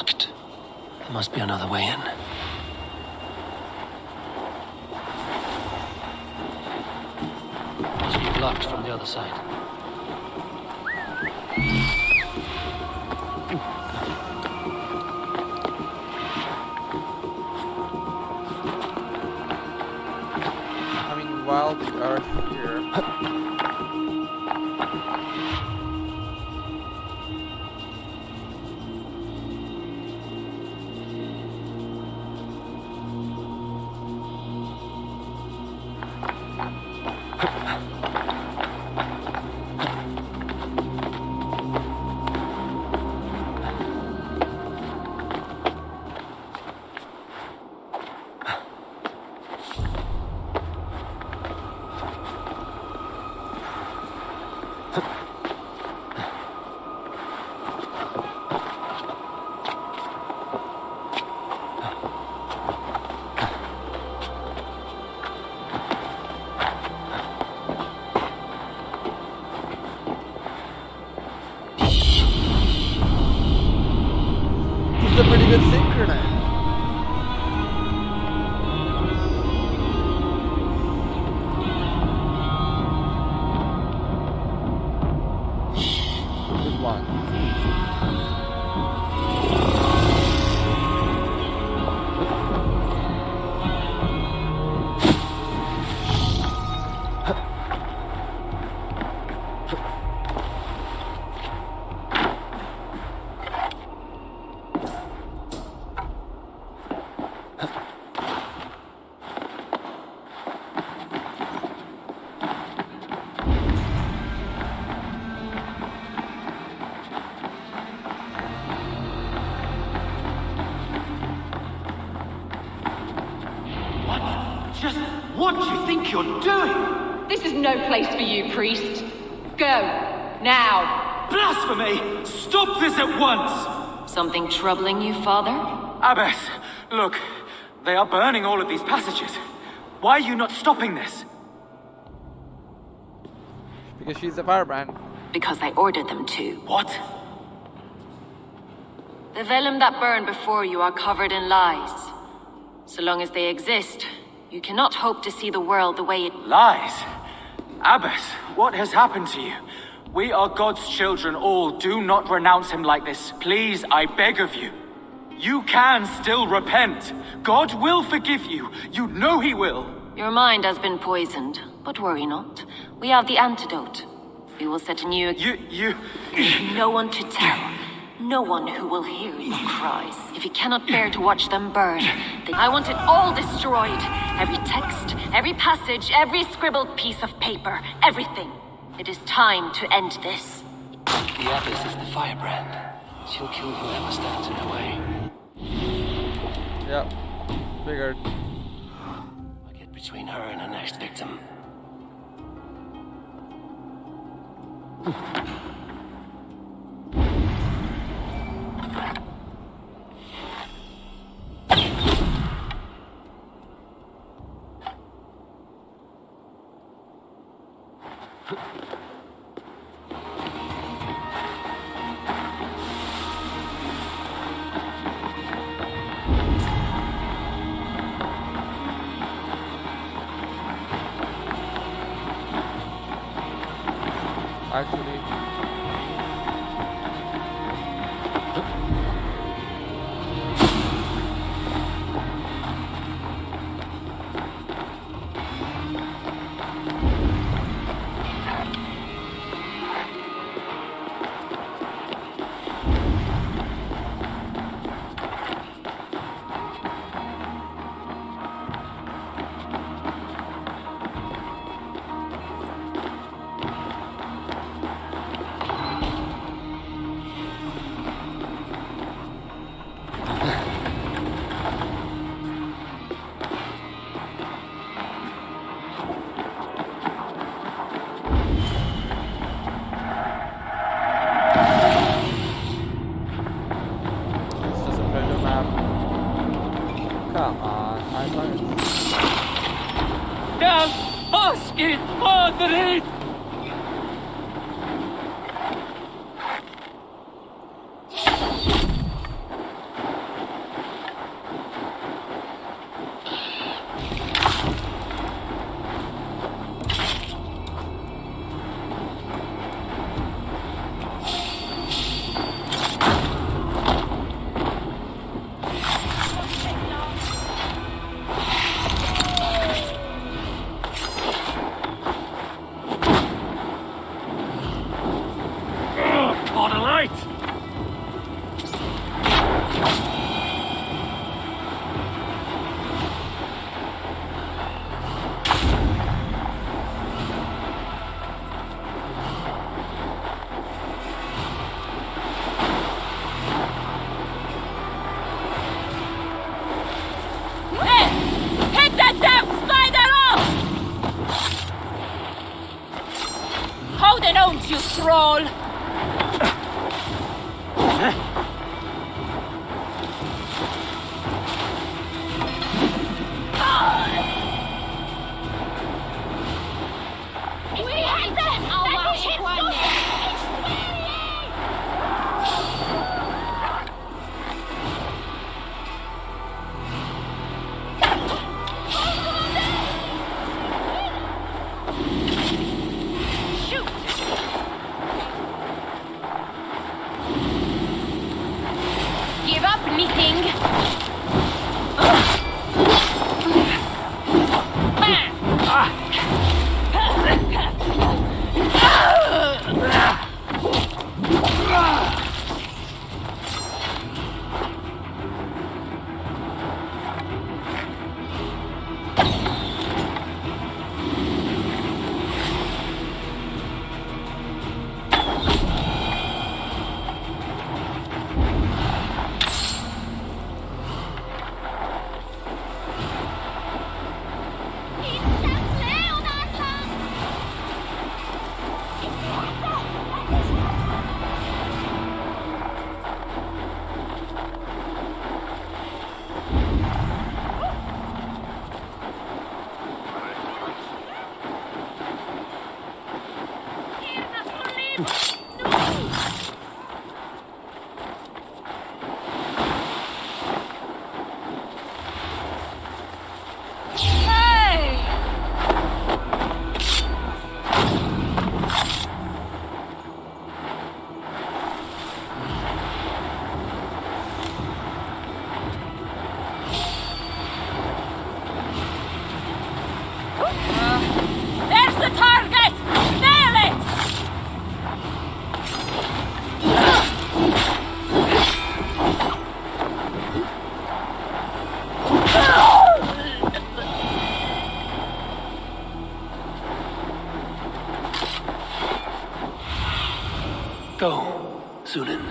locked. There must be another way in. Must be blocked from the other side. I mean, while we are here... It's a pretty good synchronized. Good one. Just what do you think you're doing? This is no place for you, priest. Go. Now. Blasphemy! Stop this at once! Something troubling you, Father? Abbess, look. They are burning all of these passages. Why are you not stopping this? Because she's a firebrand. Because I ordered them to. What? The vellum that burn before you are covered in lies. So long as they exist, you cannot hope to see the world the way it... Lies? Abbess, what has happened to you? We are God's children all. Do not renounce him like this. Please, I beg of you. You can still repent. God will forgive you. You know he will. Your mind has been poisoned, but worry not. We have the antidote. We will set a new... You... No one to tell. No one who will hear your cries. If you cannot bear to watch them burn, then I want it all destroyed. Every text, every passage, every scribbled piece of paper, everything. It is time to end this. The Abbess is the firebrand. She'll kill whoever stands in her way. Yep. Figured. I'll get between her and her next victim. Actually, come on, I learned. Down! Hoskin! Madrid! thrall! Give up knitting. There's the target! Nail it! Go, Sunan.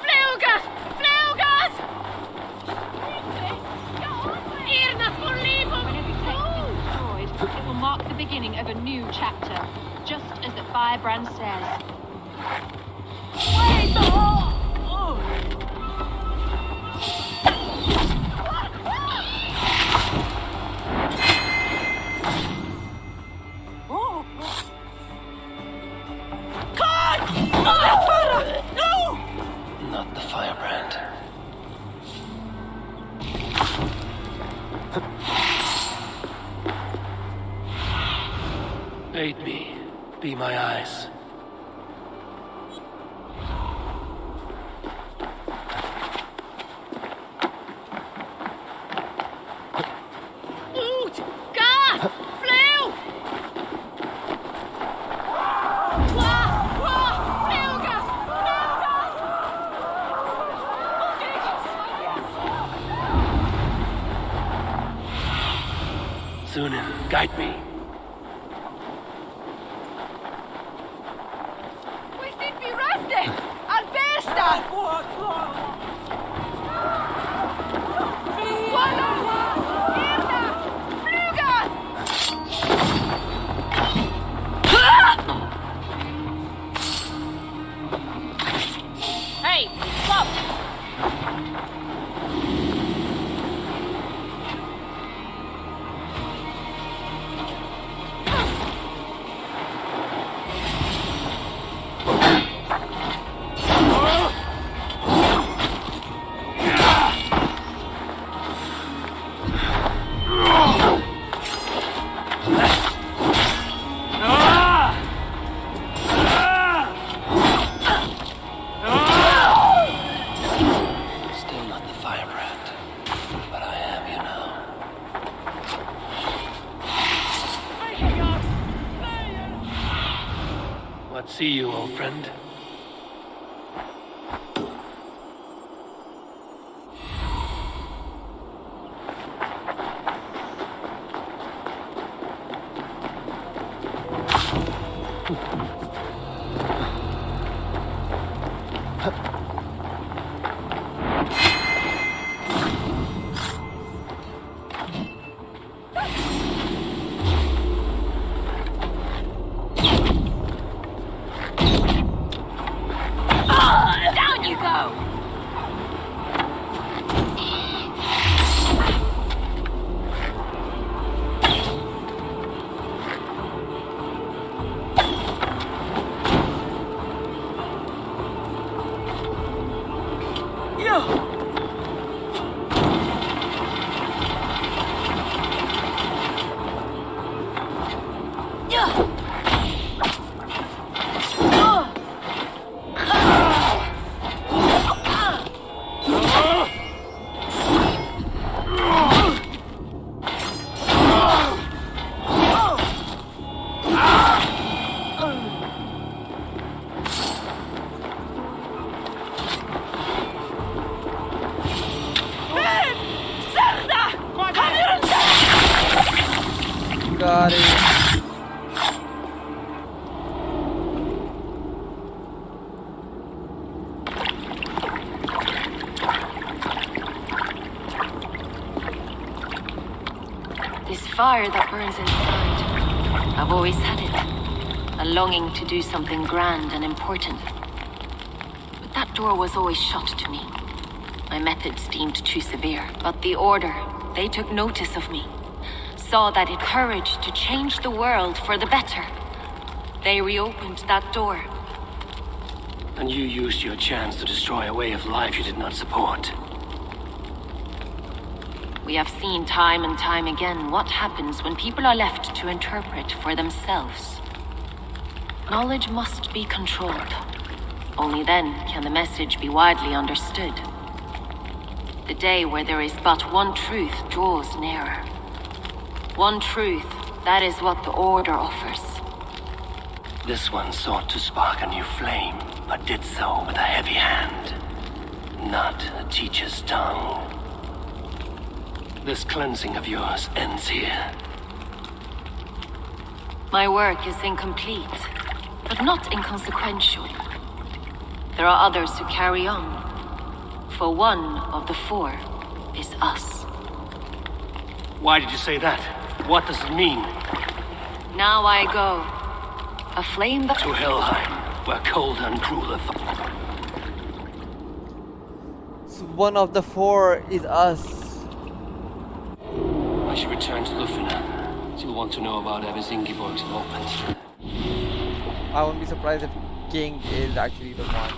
Flugas! Flugas! Irna Forlibum! Whenever you take things destroyed, it will mark the beginning of a new chapter, just as the firebrand says. Wait! Not the firebrand. Aid me. Be my eyes. Ut! Ga! Flew! Flugas! Sunan, guide me. We sind vi röster! Albersta! Hey, stop! Still not the firebrand, but I am, you know. What see you, old friend? go. Got it. This fire that burns inside, I've always had it. A longing to do something grand and important. But that door was always shut to me. My methods deemed too severe. But the Order, they took notice of me. Saw that it courage to change the world for the better. They reopened that door. And you used your chance to destroy a way of life you did not support. We have seen time and time again what happens when people are left to interpret for themselves. Knowledge must be controlled. Only then can the message be widely understood. The day where there is but one truth draws nearer. One truth, that is what the Order offers. This one sought to spark a new flame, but did so with a heavy hand, not a teacher's tongue. This cleansing of yours ends here. My work is incomplete, but not inconsequential. There are others who carry on. For one of the four is us. Why did you say that? What does it mean? Now I go. A flame that... To Helheim, where cold and crueler... So one of the four is us. I should return to Lufina. She'll want to know about Abbess Ingeborg's involvement. I wouldn't be surprised if King is actually the one.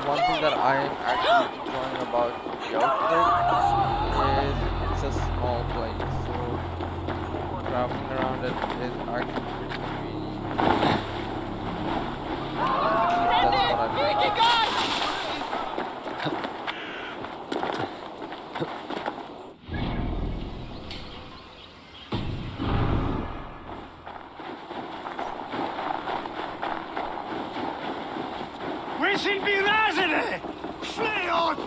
One thing that I am actually enjoying about the outfit is it's a small place, so traveling around it is actually pretty convenient. That's what I like.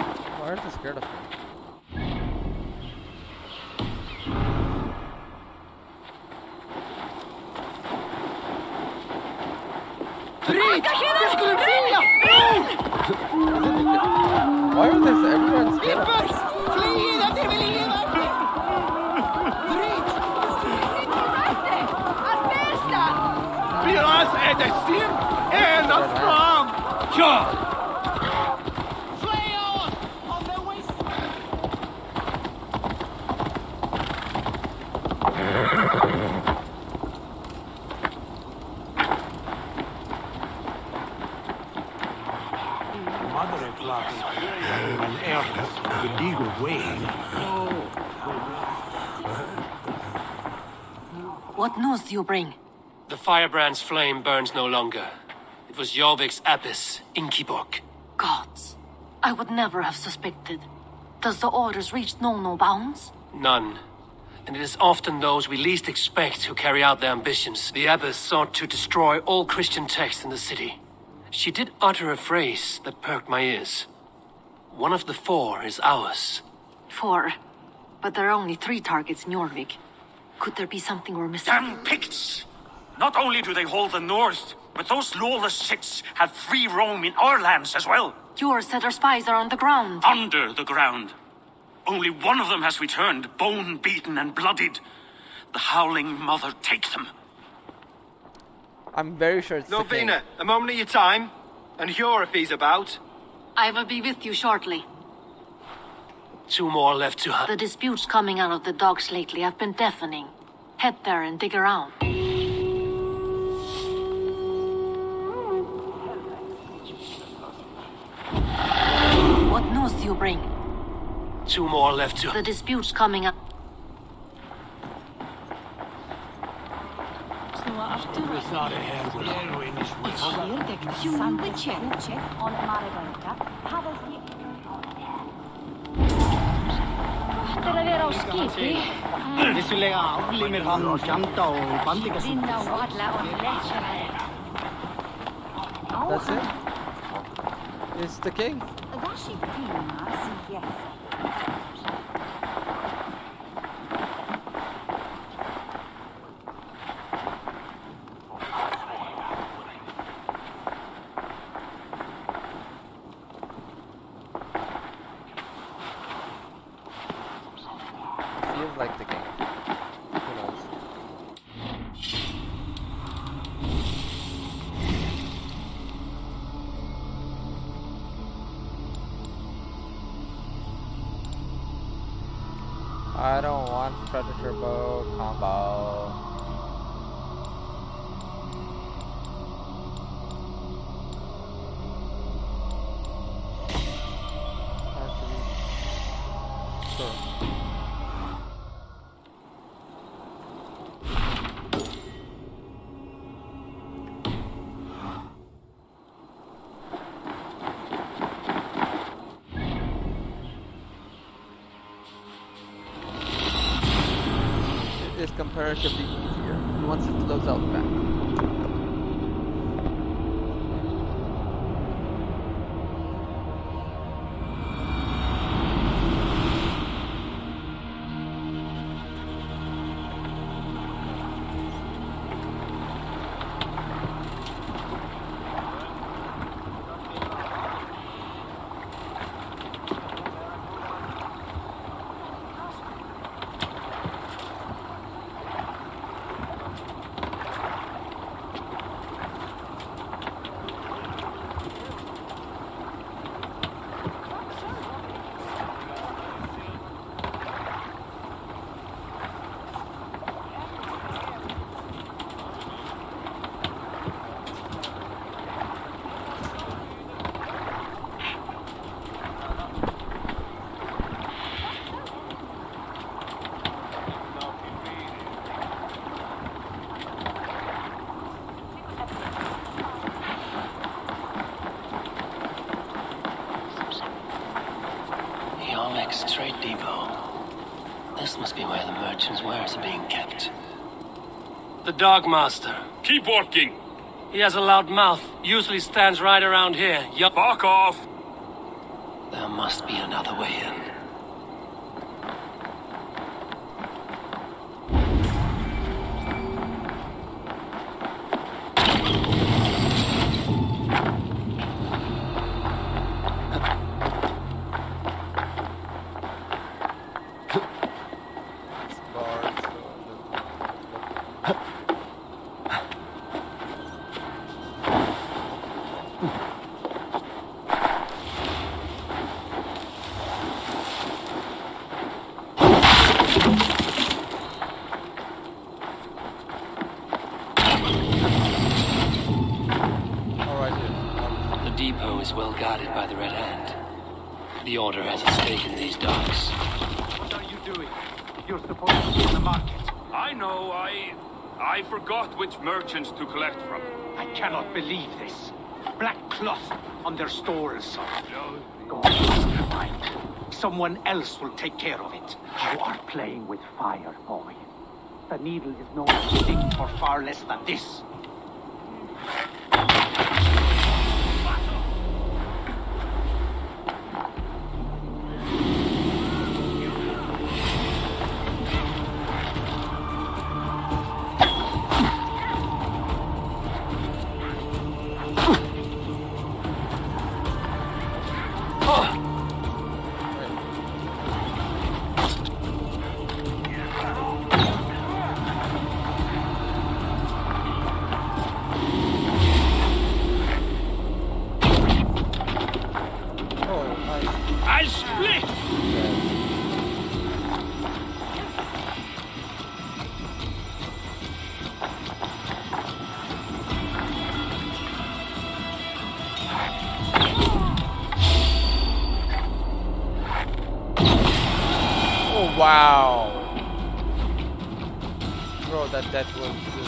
Why are they scared of me? Why are this everyone scared of me? What news do you bring? The firebrand's flame burns no longer. It was Jorvik's abbess, Ingeborg. Gods, I would never have suspected. Does the orders reach no bounds? None. and it is often those we least expect who carry out their ambitions. The abbess sought to destroy all Christian texts in the city. She did utter a phrase that perked my ears. One of the 4 is ours. 4? But there are only 3 targets in Jorvik. Could there be something we're missing? Damn Picts! Not only do they hold the north, but those lawless Siths have free roam in our lands as well. Yours said our spies are on the ground. Under the ground. Only one of them has returned, bone-beaten and bloodied. The Howling Mother take them. I'm very sure it's the king. Lovina, a moment of your time. And Hjor if he's about. I will be with you shortly. 2 more left to hunt. The disputes coming out of the docks lately have been deafening. Head there and dig around. What news do you bring? 2 more left to... The disputes coming up. That's it? It's the king. Feels like the king. Who knows? I don't want predator bow combo. Sure. Is comparatively easier once it loads out back. Trade depot. This must be where the merchants' wares are being kept. The Dog Master. Keep walking. He has a loud mouth. Usually stands right around here. Fuck off. There must be another way in. Well guarded by the Red Hand. The Order has a stake in these docks. What are you doing? You're supposed to be in the market. I know, I forgot which merchants to collect from. I cannot believe this. Black cloth on their stores. Go on, mind. Someone else will take care of it. You are playing with fire, boy. The needle is known to sting for far less than this. I'll split! Oh wow! Bro, that was good.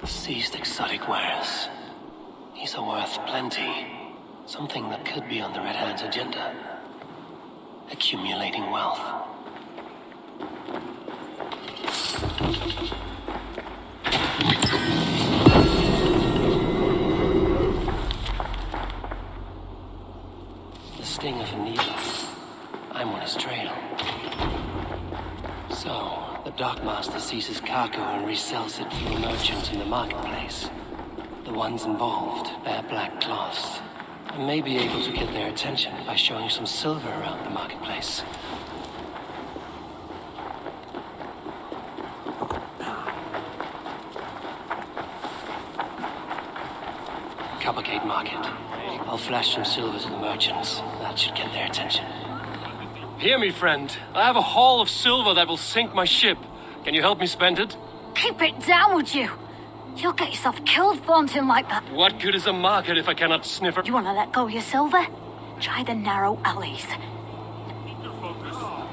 Seized exotic wares. These are worth plenty. Something that could be on the Red Hand's agenda. Accumulating wealth. The sting of a needle. I'm on his trail. So, the dockmaster seizes cargo and resells it through merchants in the marketplace. The ones involved bear black cloths. I may be able to get their attention by showing some silver around the marketplace. Coppergate Market. I'll flash some silver to the merchants. That should get their attention. Hear me, friend. I have a haul of silver that will sink my ship. Can you help me spend it? Keep it down, would you? You'll get yourself killed flaunting like that. What good is a market if I cannot sniff it? You want to let go of your silver? Try the narrow alleys.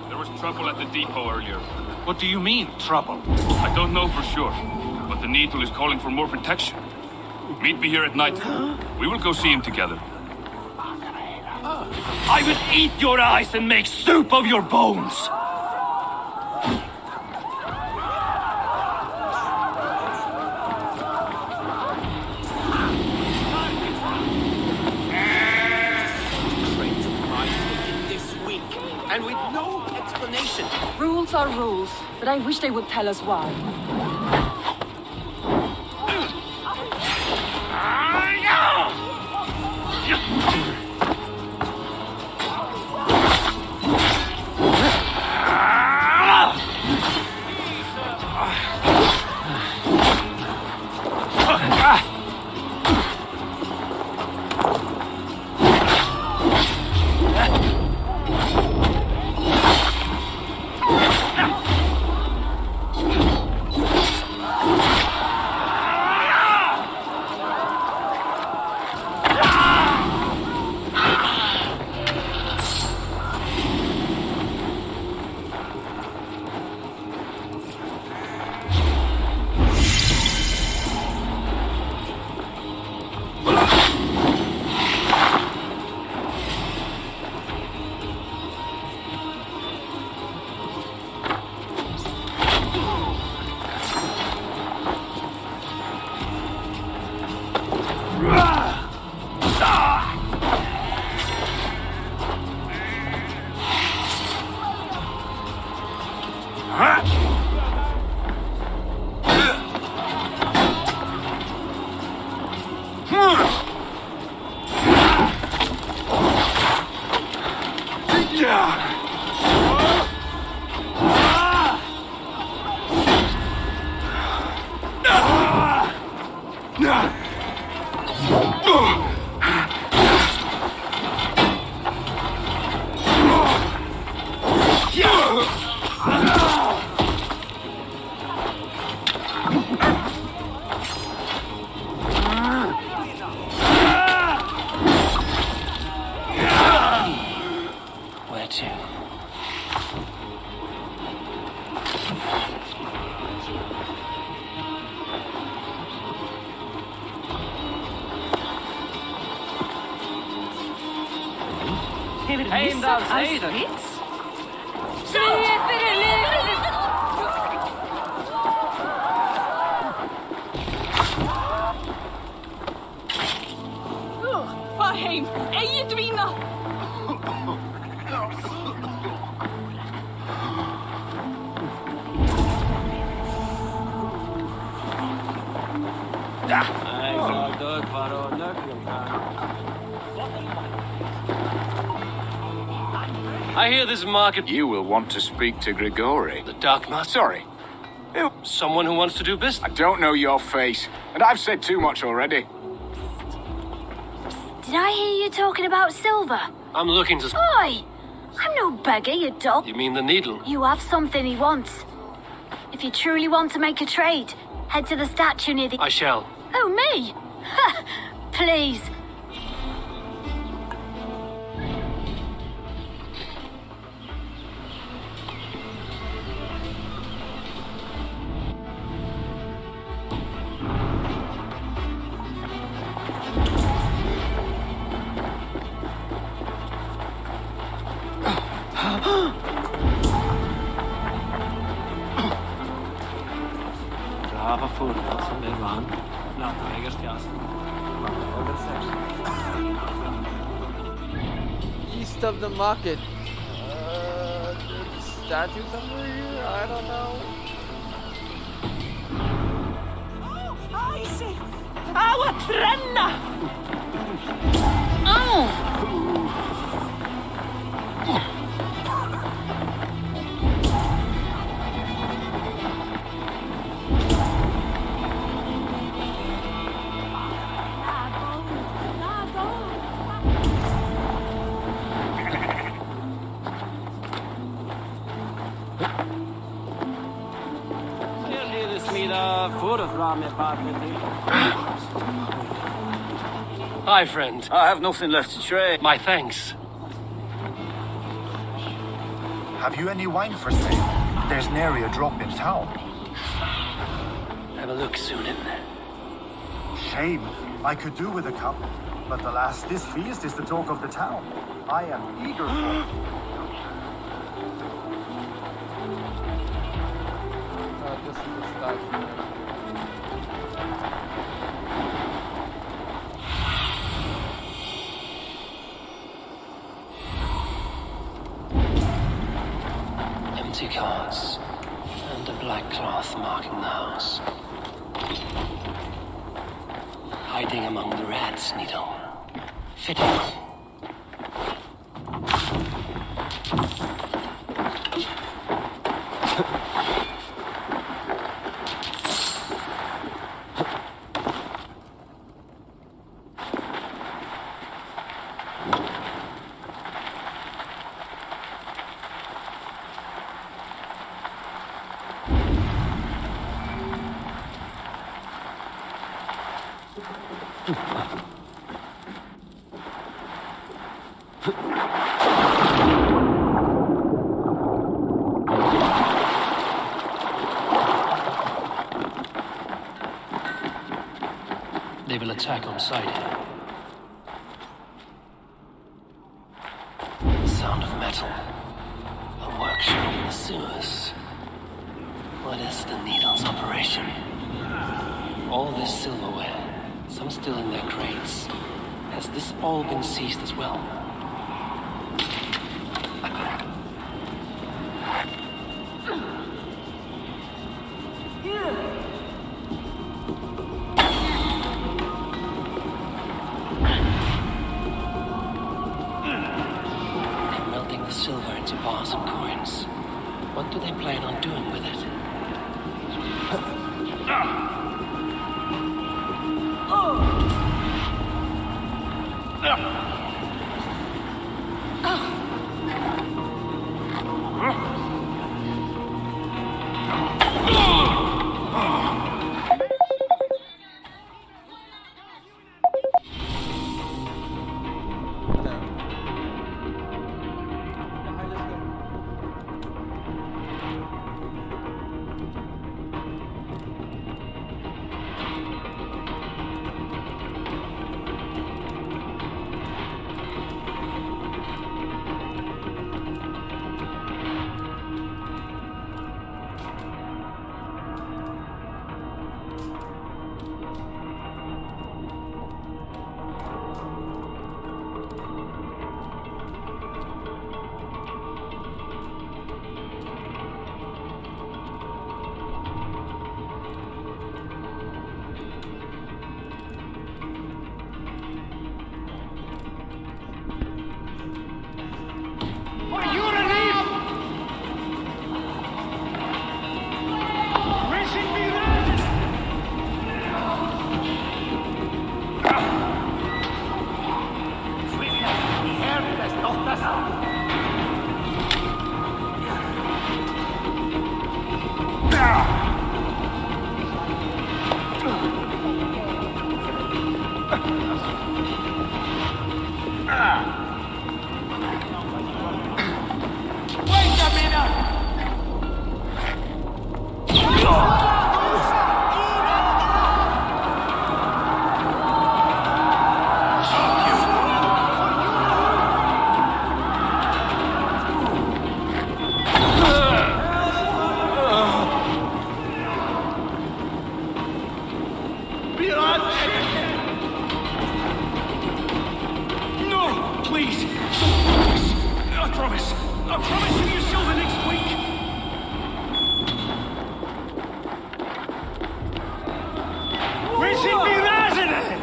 There was trouble at the depot earlier. What do you mean, trouble? I don't know for sure, but the Needle is calling for more protection. Meet me here at nightfall. We will go see him together. I will eat your eyes and make soup of your bones! And with no explanation. Rules are rules, but I wish they would tell us why. Hefur missað Auschwitz? Far heim, eigi dvína! I hear this market. You will want to speak to Grigori. The Dark Master? Sorry. Who? Someone who wants to do business. I don't know your face, and I've said too much already. Did I hear you talking about silver? I'm looking to... Oi! I'm no beggar, you dog. You mean the needle? You have something he wants. If you truly want to make a trade, head to the statue near the... I shall. Oh, me? Ha! Please. East of the market. There's a statue somewhere here? I don't know. I see. Our trenna! Hi, friend. I have nothing left to trade. My thanks. Have you any wine for sale? There's nary a drop in town. Have a look, Sunan. Shame. I could do with a cup. But alas, this feast is the talk of the town. I am eager for it. This is the statue. Empty carts and a black cloth marking the house. Hiding among the rat's needle. Fitting. They will attack on sight here. Sound of metal. A workshop in the sewers. What is the needle's operation? All this silverware, some still in their crates. Has this all been seized as well? Silver into bars and coins. What do they plan on doing with it? Wait a minute! No! Please! Don't do this! I promise! I promise you your silver next week! We should be resident!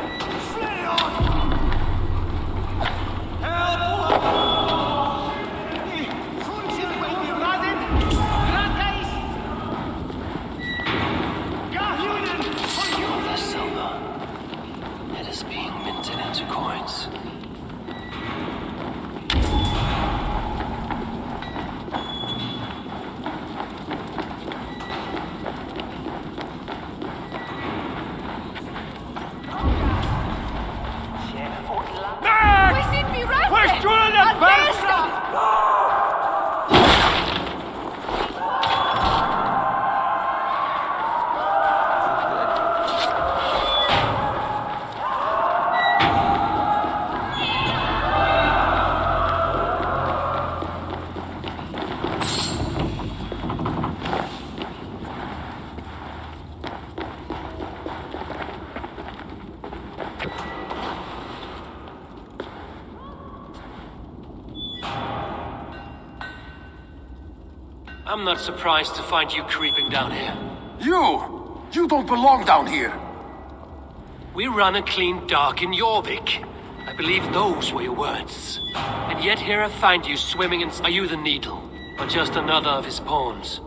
The silver. It is being minted into coins. We should be resident! Question the bastard! I'm not surprised to find you creeping down here. You don't belong down here! We run a clean dark in Jorvik. I believe those were your words. And yet here I find you swimming in... Are you the Needle? Or just another of his pawns?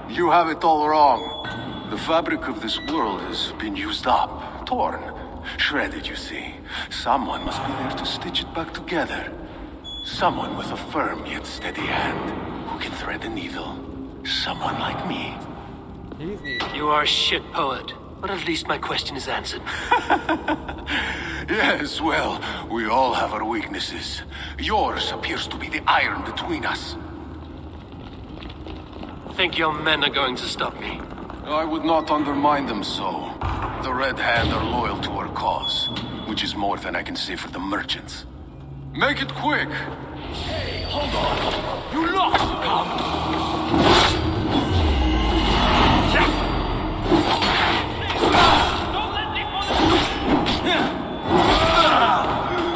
You have it all wrong. The fabric of this world has been used up, torn, shredded, you see. Someone must be there to stitch it back together. Someone with a firm yet steady hand who can thread the needle. Someone like me. You are a shit poet, but at least my question is answered. Yes, well, we all have our weaknesses. Yours appears to be the iron between us. Think your men are going to stop me? I would not undermine them so. The Red Hand are loyal to our cause, which is more than I can say for the merchants. Make it quick! Hey, hold on! You lost!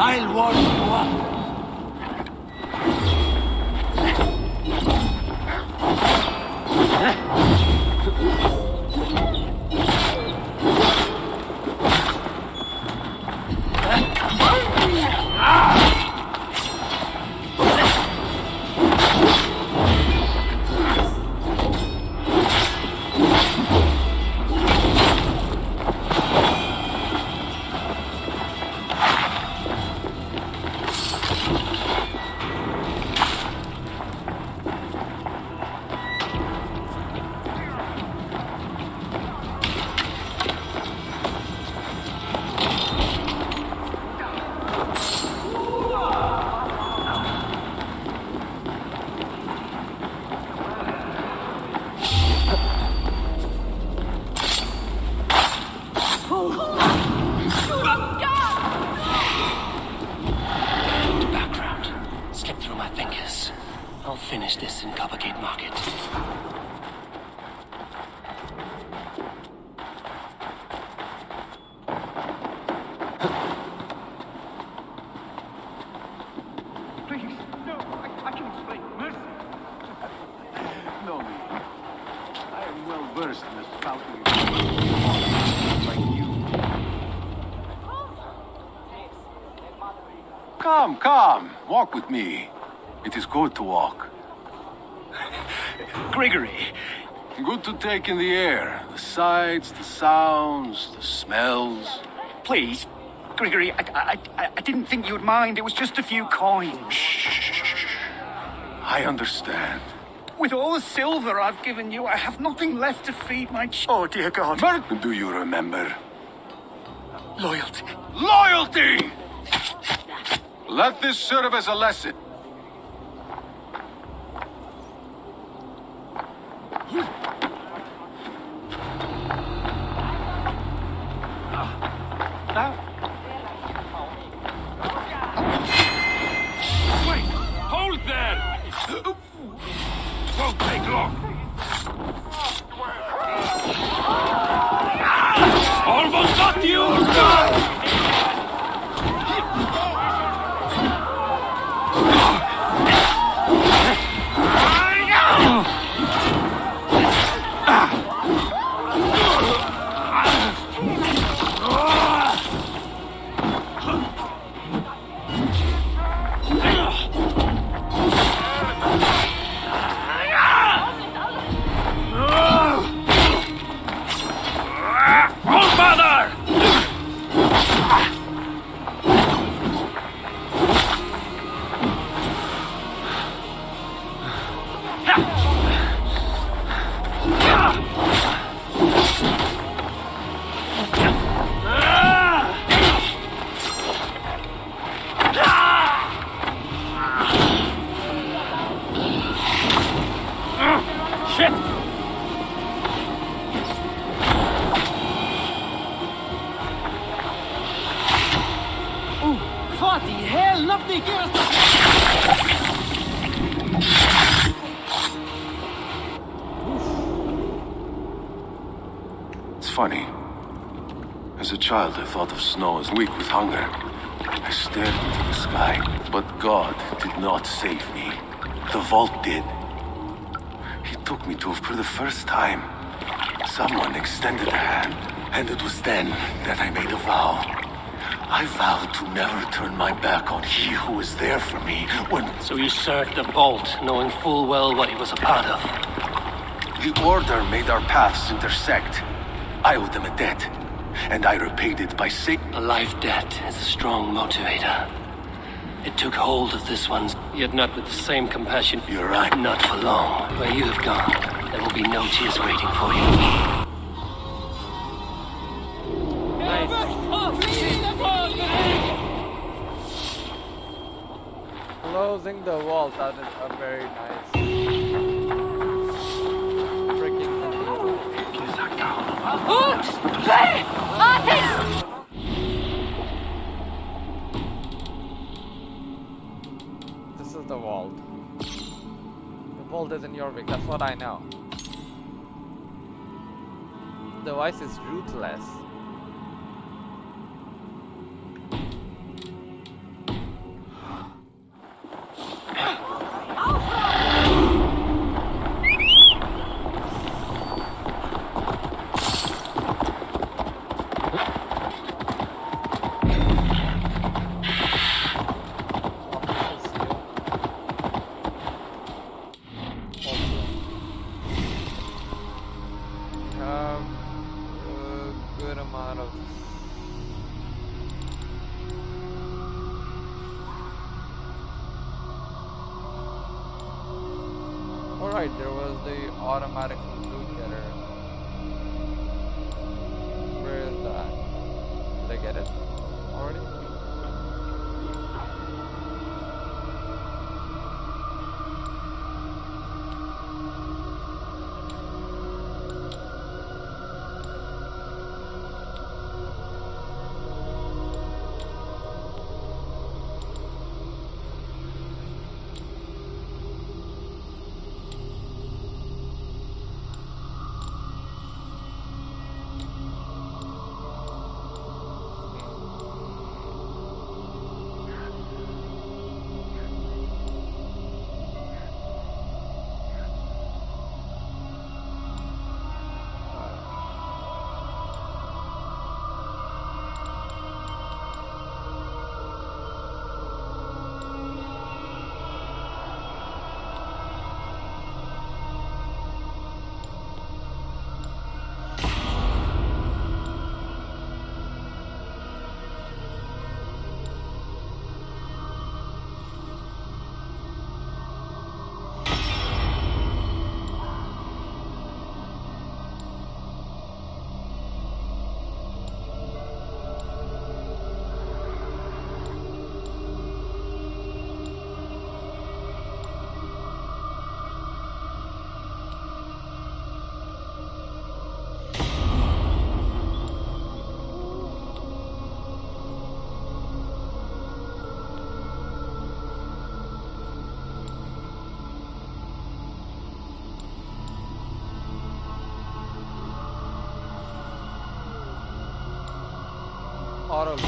I'll warm you up. I'll finish this in Coppergate Market. Please, no, I can explain. Mercy. No, I am well versed in the spouting like you. Come, walk with me. It is good to walk. Gregory. Good to take in the air. The sights, the sounds, the smells. Please, Gregory, I didn't think you'd mind. It was just a few coins. I understand. With all the silver I've given you, I have nothing left to feed my Oh, dear God. Do you remember? Loyalty. Loyalty! Let this serve as a lesson. Wait! Hold there! Won't take long. Almost got you! What the hell? Nothing else! It's funny. As a child, I thought of snow as weak with hunger. I stared into the sky, but God did not save me. The vault did. He took me to it for the first time. Someone extended a hand, and it was then that I made a vow. I vowed to never turn my back on he who was there for me when... So you served the Vault, knowing full well what he was a part of. The Order made our paths intersect. I owed them a debt, and I repaid it by A life debt is a strong motivator. It took hold of this one, yet not with the same compassion. You're right. Not for long. Where you have gone, there will be no tears waiting for you. Closing the walls, that is a very nice freaking This is the vault. The vault is in Jorvik, that's what I know. The device is ruthless. Good amount of alright, there was the automatic loot getter. Where is that? Did I get it already? thoroughly.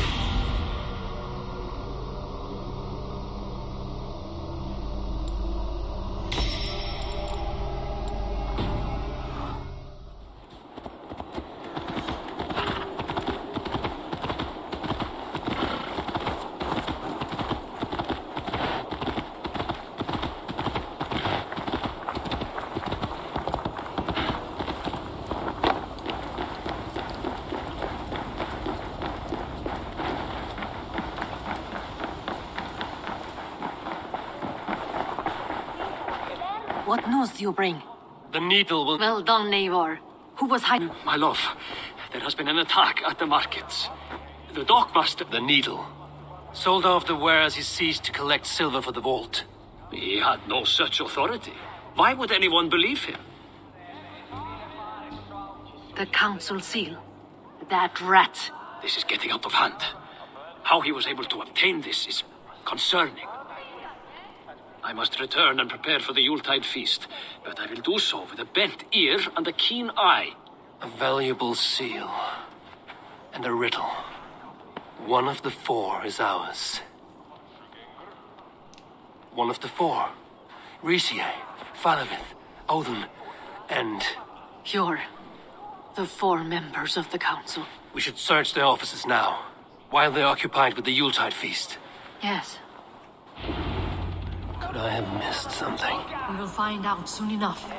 What news do you bring? The needle will... Well done, Eivor. Who was hiding? My love, there has been an attack at the markets. The dockmaster... The needle. Sold off the wares he seized to collect silver for the vault. He had no such authority. Why would anyone believe him? The council seal. That rat. This is getting out of hand. How he was able to obtain this is concerning. I must return and prepare for the Yuletide feast, but I will do so with a bent ear and a keen eye. A valuable seal. And a riddle. One of the four is ours. One of the four. Risie, Falavith, Odin, and... You're the four members of the council. We should search their offices now, while they're occupied with the Yuletide feast. Yes. Could I have missed something? We will find out soon enough.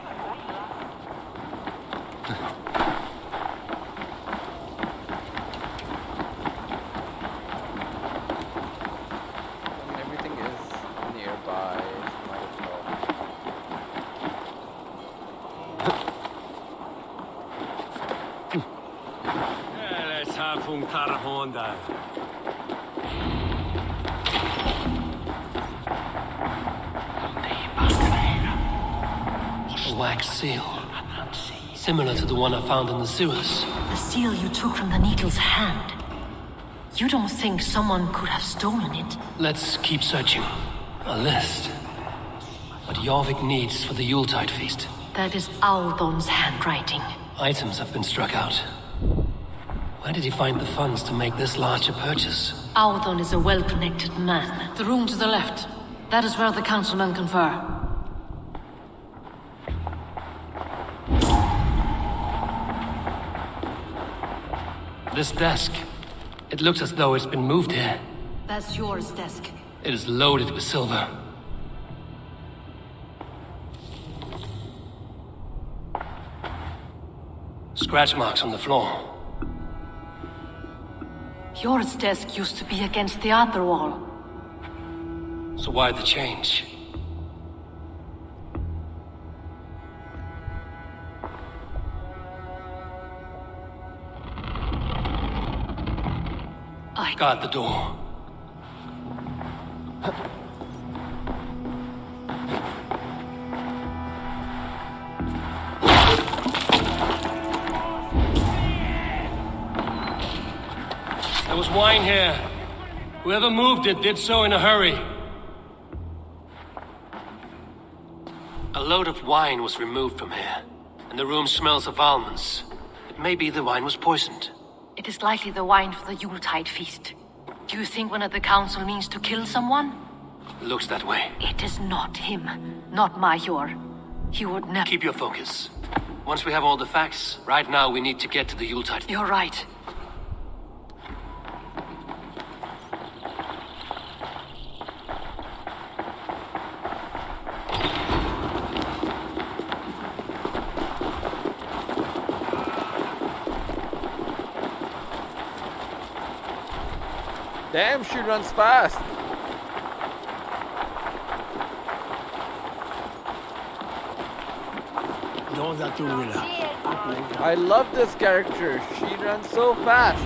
Everything is nearby. Might as well. Let's have un Honda. A wax seal. Similar to the one I found in the sewers. The seal you took from the needle's hand. You don't think someone could have stolen it? Let's keep searching. A list. What Jorvik needs for the Yuletide feast. That is Audon's handwriting. Items have been struck out. Where did he find the funds to make this larger purchase? Audon is a well-connected man. The room to the left. That is where the councilmen confer. This desk. It looks as though it's been moved here. That's yours desk. It is loaded with silver. Scratch marks on the floor. Yours desk used to be against the other wall. So why the change? I guard the door. There was wine here. Whoever moved it did so in a hurry. A load of wine was removed from here, and the room smells of almonds. It may be the wine was poisoned. It is likely the wine for the Yuletide feast. Do you think one of the council means to kill someone? Looks that way. It is not him. Not Major. He would never... Keep your focus. Once we have all the facts, right now we need to get to the Yuletide. You're right. Damn, she runs fast. I love this character. She runs so fast.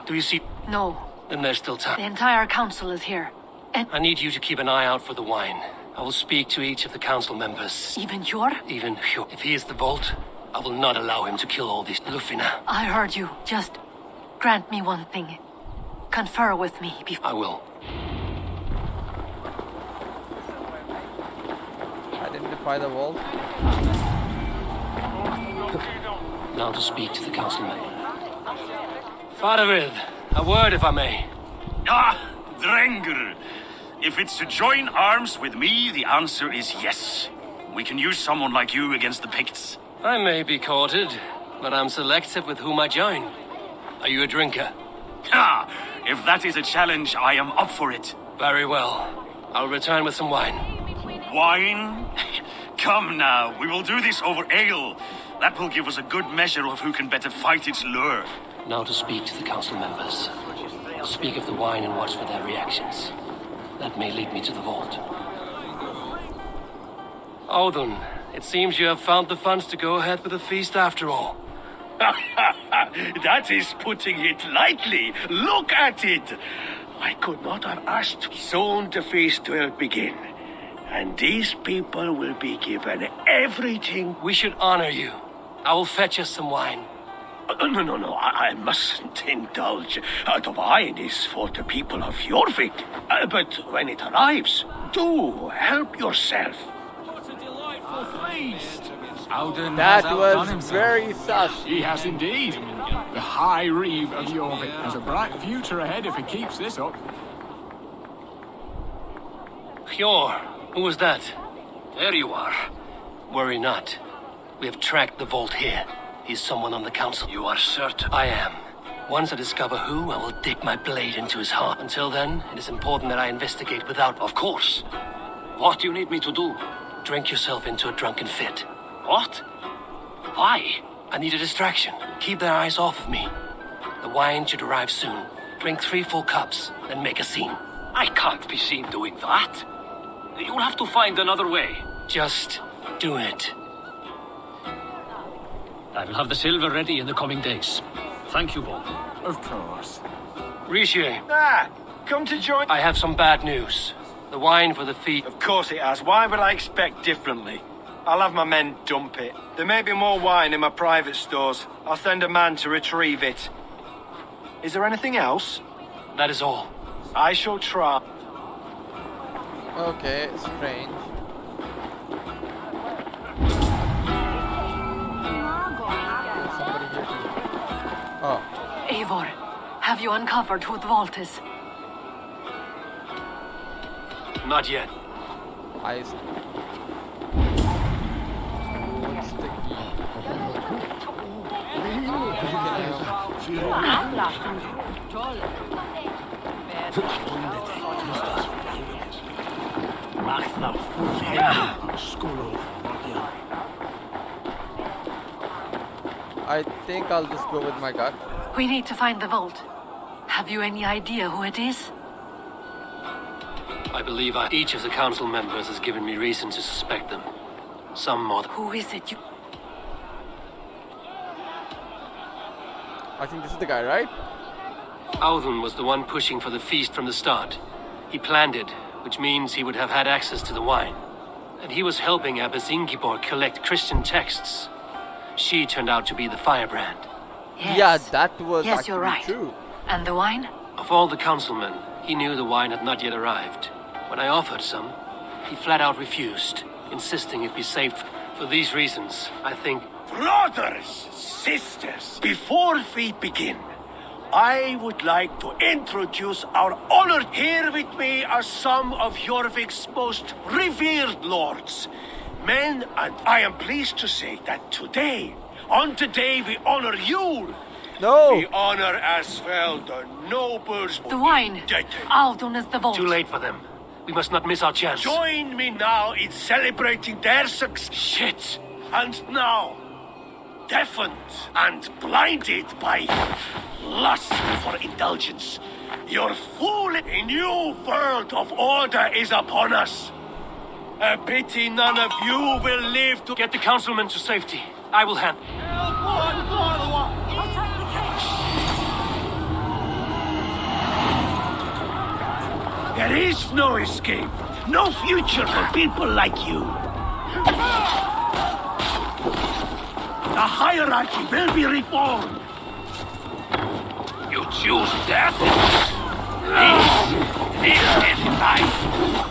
Do you see? No. Then there's still The time. entire council is here. And I need you to keep an eye out for the wine. I will speak to each of the council members. even your... Even if he is the Vault, I will not allow him to kill all these Lufina. I heard you. Just grant me one thing. Confer with me before... I will. Identify the vault. Now to speak to the councilman. Faravid, a word if I may. Ah, Drengr. If it's to join arms with me, the answer is yes. We can use someone like you against the Picts. I may be courted, but I'm selective with whom I join. Are you a drinker? Ha! If that is a challenge, I am up for it. Very well. I'll return with some wine. Wine? Come now, we will do this over ale. That will give us a good measure of who can better fight its lure. Now to speak to the council members. I'll speak of the wine and watch for their reactions. That may lead me to the vault. Odin, it seems you have found the funds to go ahead with the feast after all. That is putting it lightly. Look at it. I could not have asked. Soon the feast will begin. And these people will be given everything. We should honor you. I will fetch us some wine. No. I mustn't indulge. The wine is for the people of Jorvik. But when it arrives, do help yourself. What a delightful feast! Alden That has was outdone himself. very sus. He has indeed. The High Reeve of Jorvik has a bright future ahead if he keeps this up. Hjor, who was that? There you are. Worry not. We have tracked the vault here. He's someone on the council. You are certain? I am. Once I discover who, I will dig my blade into his heart. Until then, it is important that I investigate without... Of course. What do you need me to do? Drink yourself into a drunken fit. What? Why? I need a distraction. Keep their eyes off of me. The wine should arrive soon. Drink 3 full cups, then make a scene. I can't be seen doing that. You'll have to find another way. Just do it. I will have the silver ready in the coming days. Thank you both. Of course. Richier. Come to join... I have some bad news. The wine for the feast... Of course it has. Why would I expect differently? I'll have my men dump it. There may be more wine in my private stores. I'll send a man to retrieve it. Is there anything else? That is all. I shall try. Okay, strange. Somebody here too. Oh. Eivor, have you uncovered who the vault is? Not yet. I see. What's the I think I'll just go with my gut. We need to find the vault. Have you any idea who it is? I believe each of the council members has given me reason to suspect them. Some more. Who is it you... I think this is the guy, right? Audun was the one pushing for the feast from the start. He planned it, which means he would have had access to the wine. And he was helping Abbess Ingibor collect Christian texts. She turned out to be the firebrand. Yes. Yeah, that was Yes, actually you're right. true. And the wine? Of all the councilmen, he knew the wine had not yet arrived. When I offered some, he flat out refused, insisting it be saved. For these reasons, I think... Brothers, sisters, before we begin, I would like to introduce our honored. Here with me are some of Jorvik's most revered lords. Men, and I am pleased to say that today, on today, we honor you. No! We honor as well the nobles. The wine! Audun is the vault. Too late for them. We must not miss our chance. Join me now in celebrating their success. Shit! And now, deafened and blinded by lust for indulgence, your full new world of order is upon us. A pity none of you will live to... Get the councilmen to safety. I will handle. There is no escape, no future for people like you. The hierarchy will be reformed. You choose death? This is life.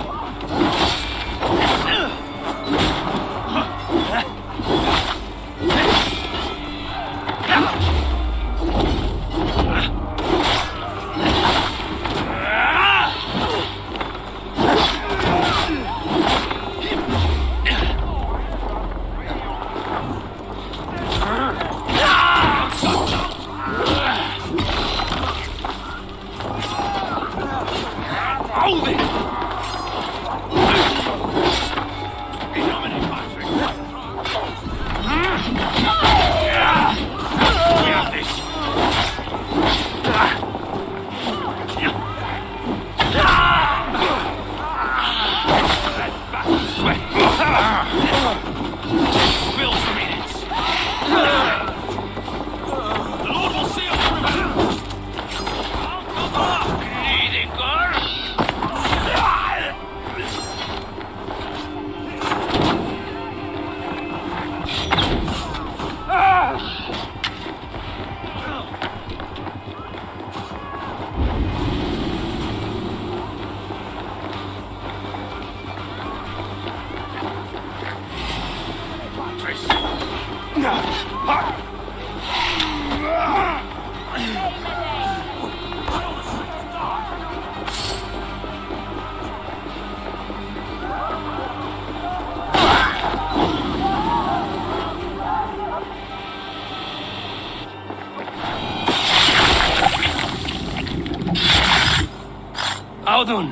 Audun!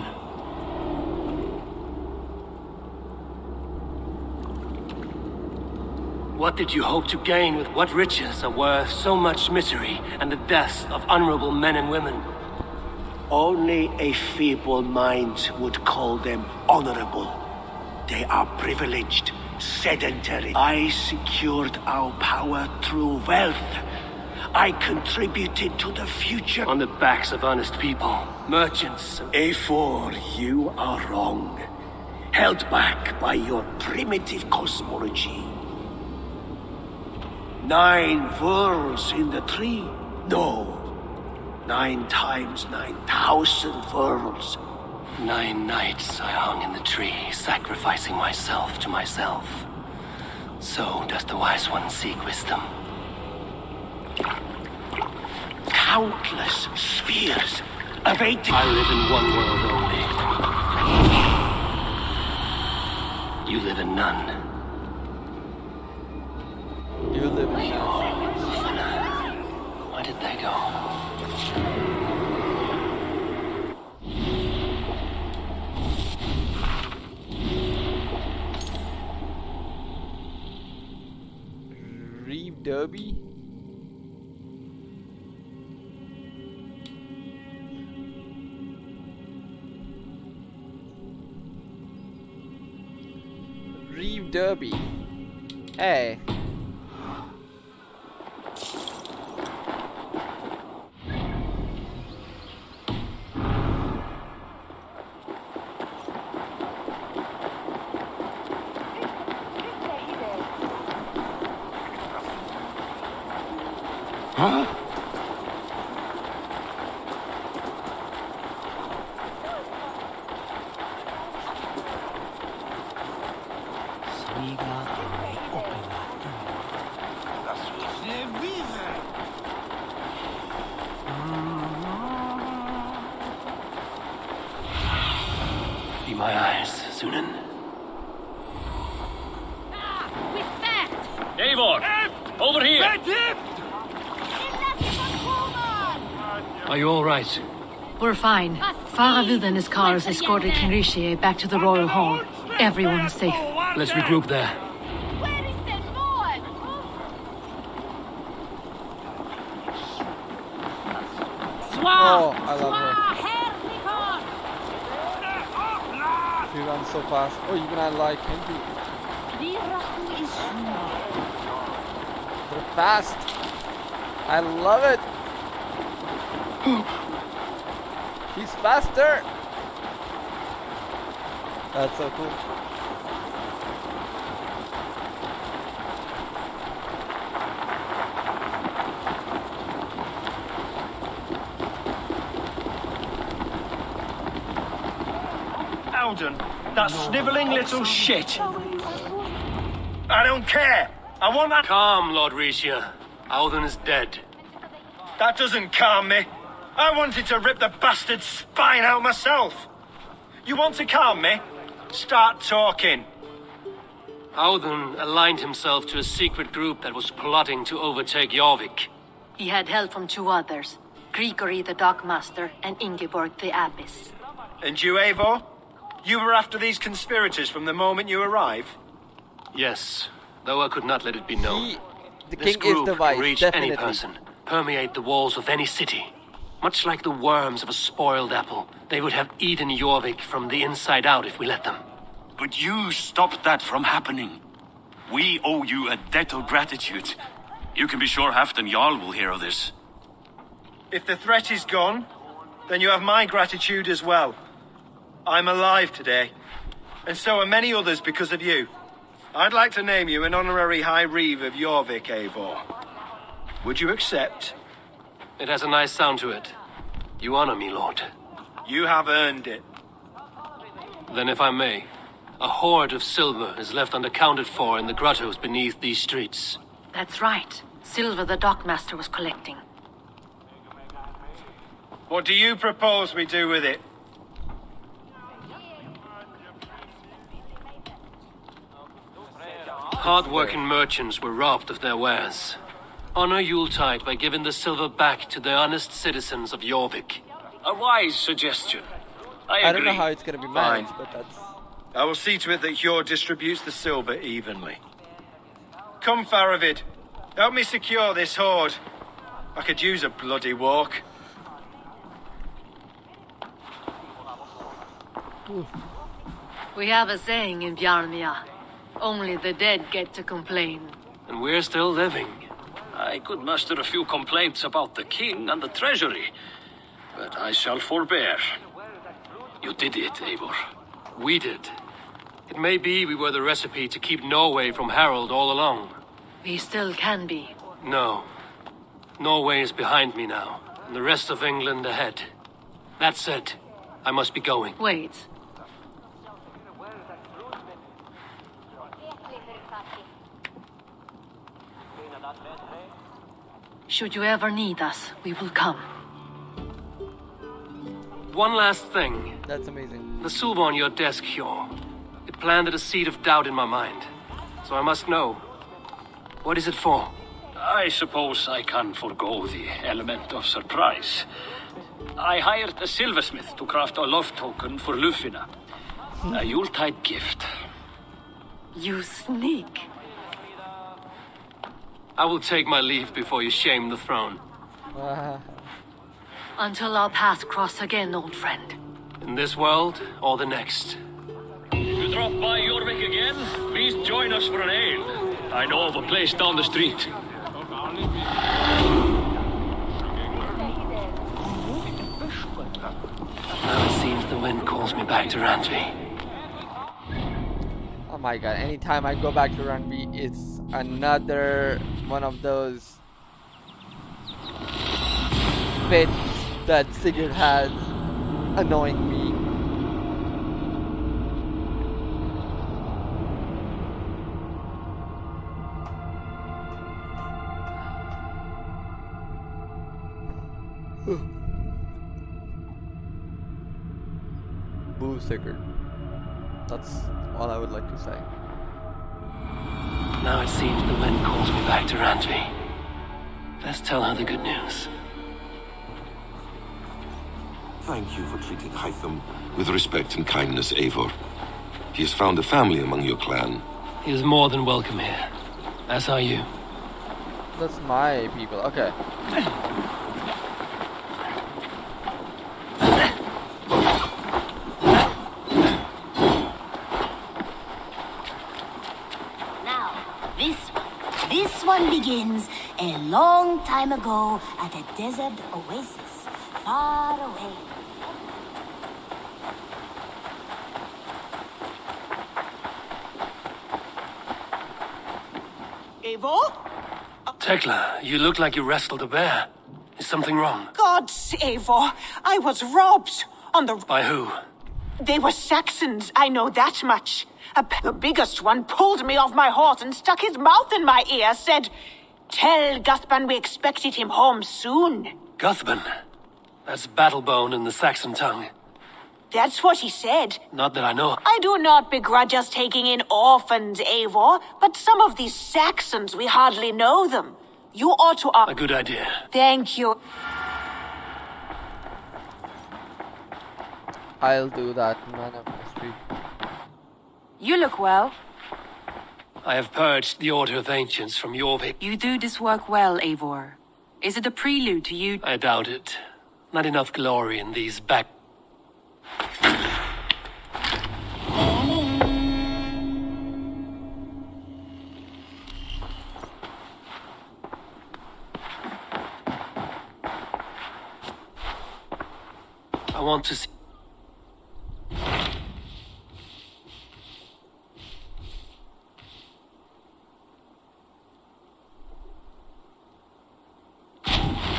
What did you hope to gain with what riches are worth so much misery and the deaths of honorable men and women? Only a feeble mind would call them honorable. They are privileged, sedentary. I secured our power through wealth. I contributed to the future. On the backs of honest people, merchants. Eivor, you are wrong. Held back by your primitive cosmology. 9 worlds in the tree? No. 9 times 9,000 worlds. 9 nights I hung in the tree, sacrificing myself to myself. So does the wise one seek wisdom. Countless spheres awaiting. I live in one world only. You live in none. You live in Where did they go? Reeve Derby? Reeve Derby. Hey. Huh? Be my eyes, Sunan. Eivor! Over here! Are you all right? We're fine. Faravid and his cars escorted King Rishi back to the royal hall. Everyone is safe. Let's regroup there. Oh, I love her. She runs so fast. Oh, even I like him too. They're fast. I love it. He's faster. That's so cool. Alden, that snivelling little shit. I don't care. I want that. Calm, Lord Rishia. Audun is dead. That doesn't calm me. I wanted to rip the bastard's spine out myself. You want to calm me? Start talking. Audun aligned himself to a secret group that was plotting to overtake Jorvik. He had help from 2 others, Grigory the Dockmaster and Ingeborg the Abbess. And you, Eivor? You were after these conspirators from the moment you arrived? Yes, though I could not let it be known. The This king is group the vice, can reach definitely. any person, permeate the walls of any city. Much like the worms of a spoiled apple, they would have eaten Jorvik from the inside out if we let them. But you stopped that from happening. We owe you a debt of gratitude. You can be sure Halfdan Jarl will hear of this. If the threat is gone, then you have my gratitude as well. I'm alive today, and so are many others because of you. I'd like to name you an honorary High Reeve of Jorvik, Eivor. Would you accept? It has a nice sound to it. You honor me, Lord. You have earned it. Then if I may, a hoard of silver is left unaccounted for in the grottos beneath these streets. That's right. Silver the Dockmaster was collecting. What do you propose we do with it? Hard-working merchants were robbed of their wares. Honor Yuletide by giving the silver back to the honest citizens of Jorvik. A wise suggestion. I don't know how it's gonna be managed, Fine. but that's... I will see to it that Hjor distributes the silver evenly. Come, Faravid. Help me secure this hoard. I could use a bloody walk. We have a saying in Bjarmia. Only the dead get to complain. And we're still living. I could muster a few complaints about the king and the treasury, but I shall forbear. You did it, Eivor. We did. It may be we were the recipe to keep Norway from Harold all along. We still can be. No. Norway is behind me now, and the rest of England ahead. That said, I must be going. Wait. Should you ever need us, we will come. One last thing. That's amazing. The silver on your desk, Hjor. It planted a seed of doubt in my mind. So I must know. What is it for? I suppose I can forego the element of surprise. I hired a silversmith to craft a love token for Lufina. A Yuletide gift. You sneak. I will take my leave before you shame the throne. Until our paths cross again, old friend. In this world or the next. If you drop by Jorvik again, please join us for an ale. I know of a place down the street. Now it seems the wind calls me back to Randvi. Oh my god, anytime I go back to Runby, it's another one of those fits that Sigurd has annoying me. Boo, Sigurd. That's all I would like to say. Now it seems the wind calls me back to Randvi. Let's tell her the good news. Thank you for treating Hytham with respect and kindness, Eivor. He has found a family among your clan. He is more than welcome here. As are you. That's my people. Okay. This one begins a long time ago at a desert oasis far away. Eivor? Tekla, you look like you wrestled a bear. Is something wrong? Gods, Eivor, I was robbed on the... By who? They were Saxons, I know that much. The biggest one pulled me off my horse and stuck his mouth in my ear, said, "Tell Guthban we expected him home soon." Guthban? That's Battlebone in the Saxon tongue. That's what he said. Not that I know. I do not begrudge us taking in orphans, Eivor, but some of these Saxons, we hardly know them. You ought to... A good idea. Thank you. I'll do that, man of mystery. You look well. I have purged the Order of Ancients from Jorvik. You do this work well, Eivor. Is it a prelude to you? I doubt it. Not enough glory in these back... I want to see...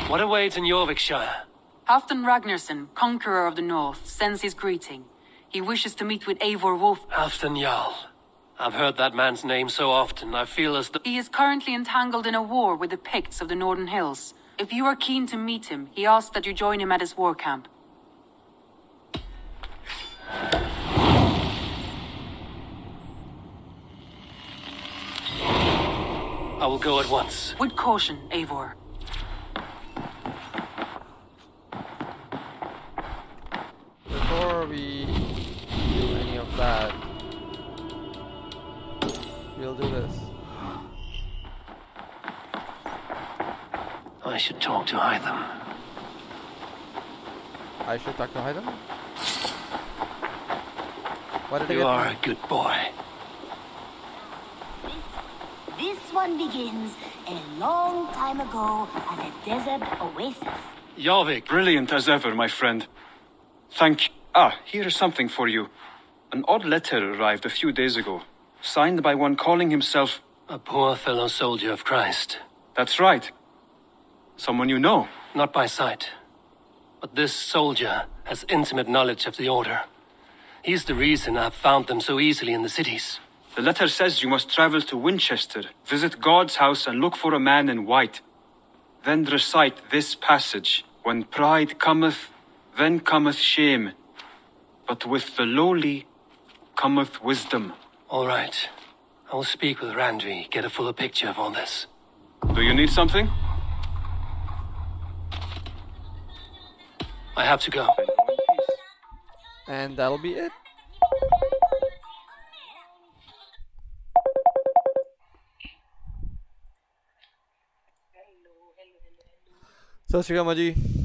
What awaits in Jorvikshire? Halfdan Ragnarsson, conqueror of the north, sends his greeting. He wishes to meet with Eivor Wolf. Halfdan Jarl. I've heard that man's name so often, I feel as though... He is currently entangled in a war with the Picts of the Northern Hills. If you are keen to meet him, he asks that you join him at his war camp. I will go at once. With caution, Eivor. Before we do any of that, we'll do this. I should talk to Hytham. I should talk to Hytham? What did I You get? are a good boy. This one begins a long time ago at a desert oasis. Jorvik. Brilliant as ever, my friend. Thank you. Ah, here is something for you. An odd letter arrived a few days ago, signed by one calling himself... A poor fellow soldier of Christ. That's right. Someone you know. Not by sight. But this soldier has intimate knowledge of the Order. He's the reason I've found them so easily in the cities. The letter says you must travel to Winchester, visit God's house and look for a man in white. Then recite this passage. When pride cometh, then cometh shame. But with the lowly cometh wisdom. All right. I will speak with Randvi, get a fuller picture of all this. Do you need something? I have to go. And that'll be it. सत श्री अकाल जी।